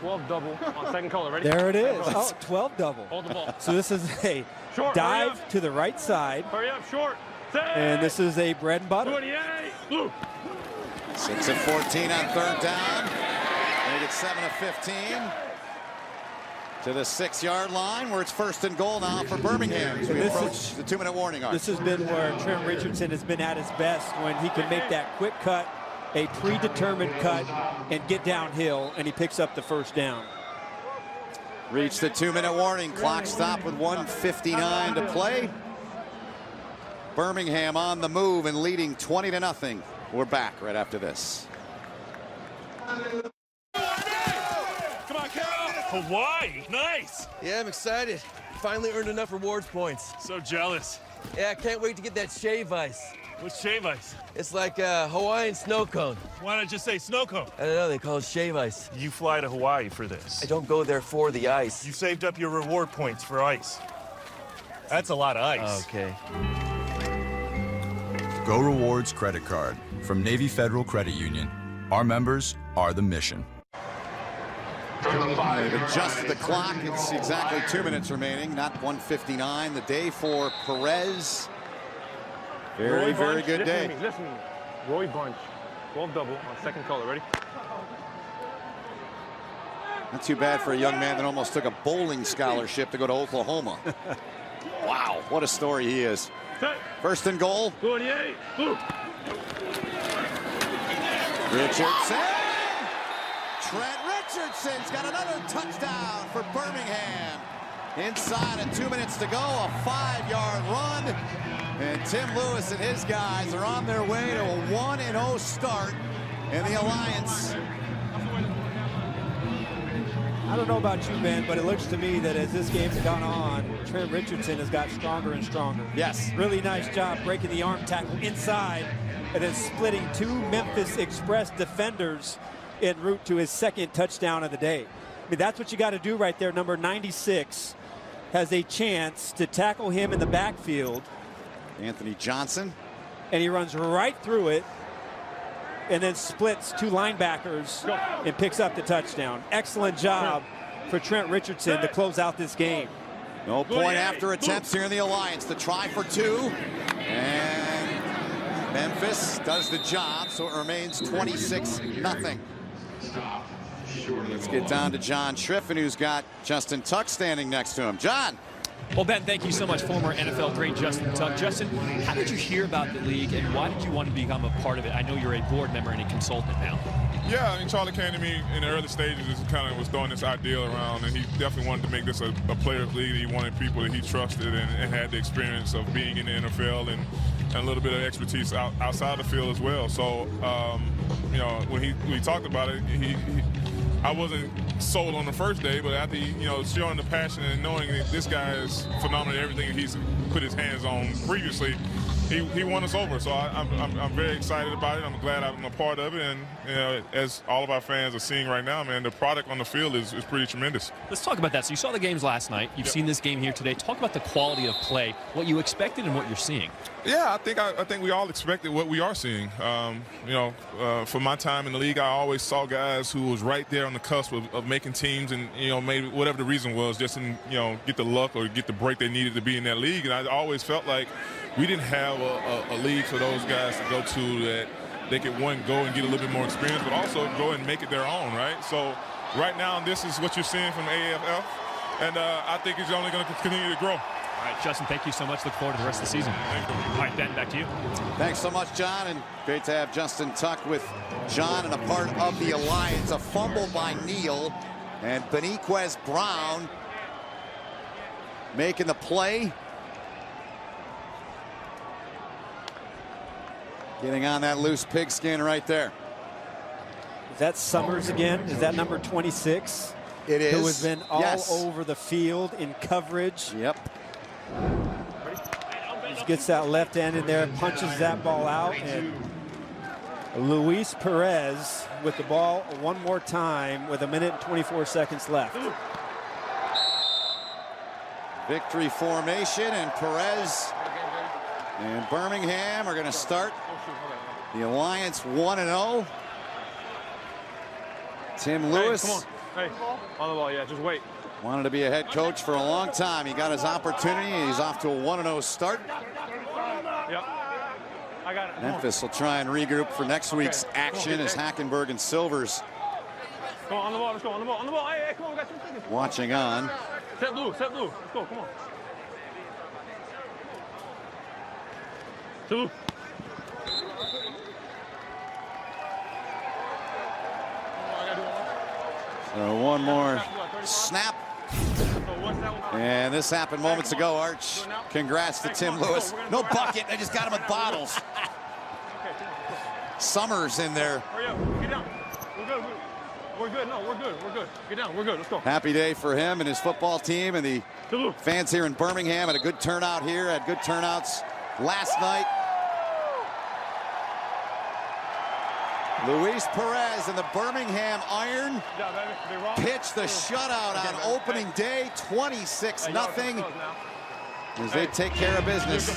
12 double on second color. Ready? There it is. Oh, 12 double. Hold the ball. So this is a short, dive to the right side. Hurry up, short. And this is a bread and butter. 28. 6 of 14 on 3rd down. Make it 7 of 15. To the 6-yard line, where it's 1st and goal now for Birmingham as we approach the 2-minute warning arc. This has been where Trent Richardson has been at his best, when he can make that quick cut, a predetermined cut, and get downhill, and he picks up the first down. Reach the 2-minute warning. Clock stopped with 1:59 to play. Birmingham on the move and leading 20-0. We're back right after this. Come on, Carol. Hawaii, nice. Yeah, I'm excited. Finally earned enough rewards points. So jealous. Yeah, I can't wait to get that shave ice. What's shave ice? It's like a Hawaiian snow cone. Why not just say snow cone? I don't know, they call it shave ice. You fly to Hawaii for this. I don't go there for the ice. You saved up your reward points for ice. That's a lot of ice. Okay. Go Rewards credit card from Navy Federal Credit Union. Our members are the mission. They've adjusted the clock. It's exactly 2 minutes remaining, not 1:59. The day for Perez. Very, very good day. Listen to me. Roy Bunch, 12 double on second color. Ready? Not too bad for a young man that almost took a bowling scholarship to go to Oklahoma. Wow, what a story he is. First and goal. 48. Richardson. Trent Richardson's got another touchdown for Birmingham. Inside of 2 minutes to go, a 5-yard run. And Tim Lewis and his guys are on their way to a 1-0 start in the Alliance. I don't know about you, Ben, but it looks to me that as this game's gone on, Trent Richardson has got stronger and stronger. Yes. Really nice job breaking the arm tackle inside and then splitting 2 Memphis Express defenders en route to his second touchdown of the day. I mean, that's what you got to do right there. Number 96 has a chance to tackle him in the backfield. Anthony Johnson. And he runs right through it and then splits 2 linebackers and picks up the touchdown. Excellent job for Trent Richardson to close out this game. No point after attempts here in the Alliance. The try for 2. And Memphis does the job, so it remains 26-0. Let's get down to John Schriffen, who's got Justin Tuck standing next to him. John. Well, Ben, thank you so much, former NFL great Justin Tuck. Justin, how did you hear about the league, and why did you want to become a part of it? I know you're a board member and a consultant now. Yeah, I mean, Charlie came to me in the early stages, just kind of was throwing this ideal around, and he definitely wanted to make this a players' league. He wanted people that he trusted and had the experience of being in the NFL and a little bit of expertise outside the field as well. So, you know, when we talked about it, I wasn't sold on the first day, but after showing the passion and knowing that this guy is phenomenal at everything he's put his hands on previously, he won us over. So I'm very excited about it. I'm glad I'm a part of it, and as all of our fans are seeing right now, man, the product on the field is pretty tremendous. Let's talk about that. So you saw the games last night. You've seen this game here today. Talk about the quality of play, what you expected and what you're seeing. Yeah, I think we all expected what we are seeing. For my time in the league, I always saw guys who was right there on the cusp of making teams, and maybe whatever the reason was, just to get the luck or get the break they needed to be in that league. And I always felt like we didn't have a league for those guys to go to that they could, one, go and get a little bit more experience, but also go and make it their own, right? So right now, this is what you're seeing from AAFL, and I think it's only going to continue to grow. All right, Justin, thank you so much. Look forward to the rest of the season. Thank you. All right, Ben, back to you. Thanks so much, John, and great to have Justin Tuck with John and a part of the Alliance. A fumble by Neal, and Beniquez Brown making the play. Getting on that loose pigskin right there. Is that Summers again? Is that number 26? It is. Who has been all over the field in coverage. Yep. Just gets that left end in there, punches that ball out, and Luis Perez with the ball one more time with 1 minute and 24 seconds left. Victory formation, and Perez and Birmingham are going to start the Alliance 1-0. Tim Lewis. Hey, come on. Hey, on the ball, yeah, just wait. Wanted to be a head coach for a long time. He got his opportunity, and he's off to a 1-0 start. Yep. I got it. Memphis will try and regroup for next week's action as Hackenberg and Silvers Come on the ball, let's go, on the ball, on the ball. Hey, come on, we got 2 seconds. watching on. Set blue, let's go, come on. Set blue. So one more snap. And this happened moments ago, Arch. Congrats to Tim Lewis. No bucket, they just got him with bottles. Summers in there. Hurry up, get down. We're good. We're good. No, we're good. We're good. Get down. We're good. Let's go. Happy day for him and his football team, and the fans here in Birmingham had a good turnout here, had good turnouts last night. Luis Perez and the Birmingham Iron pitch the shutout on opening day, 26-0, as they take care of business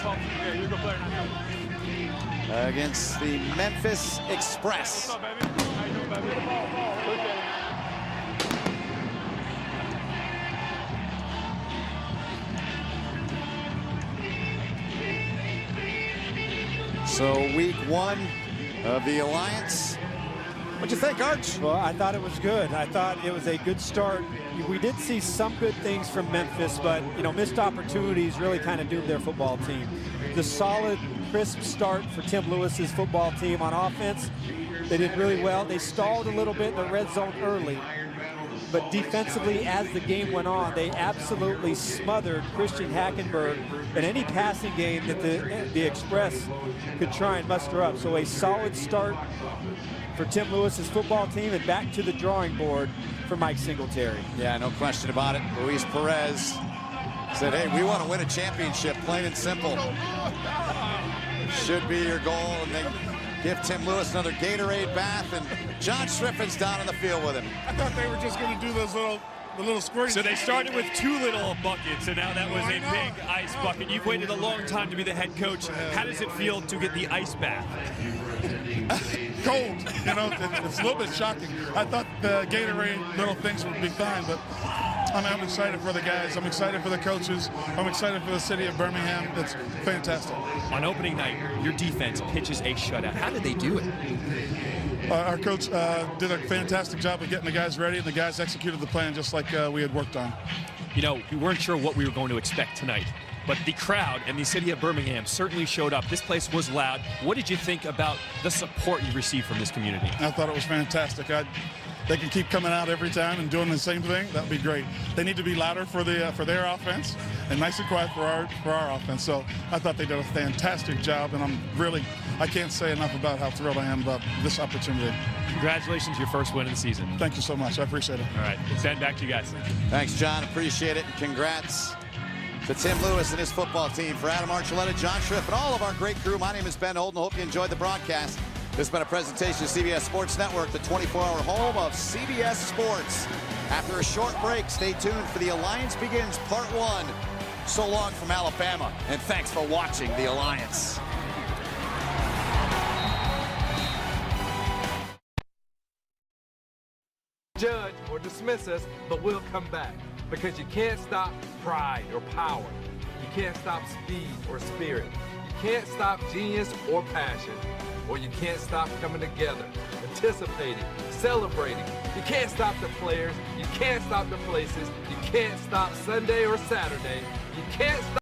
against the Memphis Express. So week 1 of the Alliance. What'd you think, Arch? Well, I thought it was good. I thought it was a good start. We did see some good things from Memphis, but, you know, missed opportunities really kind of doomed their football team. The solid, crisp start for Tim Lewis's football team on offense. They did really well. They stalled a little bit in the red zone early, but defensively, as the game went on, they absolutely smothered Christian Hackenberg in any passing game that the Express could try and muster up. So a solid start for Tim Lewis's football team, and back to the drawing board for Mike Singletary. Yeah, no question about it. Luis Perez said, hey, we want to win a championship, plain and simple. Should be your goal, and they give Tim Lewis another Gatorade bath, and John Striffen's down in the field with him. I thought they were just going to do those little squirty. So they started with 2 little buckets, and now that was a big ice bucket. You've waited a long time to be the head coach. How does it feel to get the ice bath? Cold, you know, it's a little bit shocking. I thought the Gatorade little things would be fine, but I'm excited for the guys. I'm excited for the coaches. I'm excited for the city of Birmingham. It's fantastic. On opening night, your defense pitches a shutout. How did they do it? Our coach did a fantastic job of getting the guys ready, and the guys executed the plan just like we had worked on. You know, we weren't sure what we were going to expect tonight, but the crowd and the city of Birmingham certainly showed up. This place was loud. What did you think about the support you received from this community? I thought it was fantastic. They can keep coming out every time and doing the same thing. That would be great. They need to be louder for their offense and nice and quiet for our offense. So I thought they did a fantastic job, and I can't say enough about how thrilled I am about this opportunity. Congratulations, your first win of the season. Thank you so much. I appreciate it. All right, send back to you guys. Thanks, John. Appreciate it. And congrats to Tim Lewis and his football team. For Adam Archuleta, John Schripp, and all of our great crew, my name is Ben Holden. I hope you enjoyed the broadcast. This has been a presentation of CBS Sports Network, the 24-hour home of CBS Sports. After a short break, stay tuned for The Alliance Begins Part 1. So long from Alabama, and thanks for watching The Alliance. Judge or dismiss us, but we'll come back. Because you can't stop pride or power. You can't stop speed or spirit. You can't stop genius or passion. Or you can't stop coming together, anticipating, celebrating. You can't stop the players. You can't stop the places. You can't stop Sunday or Saturday. You can't stop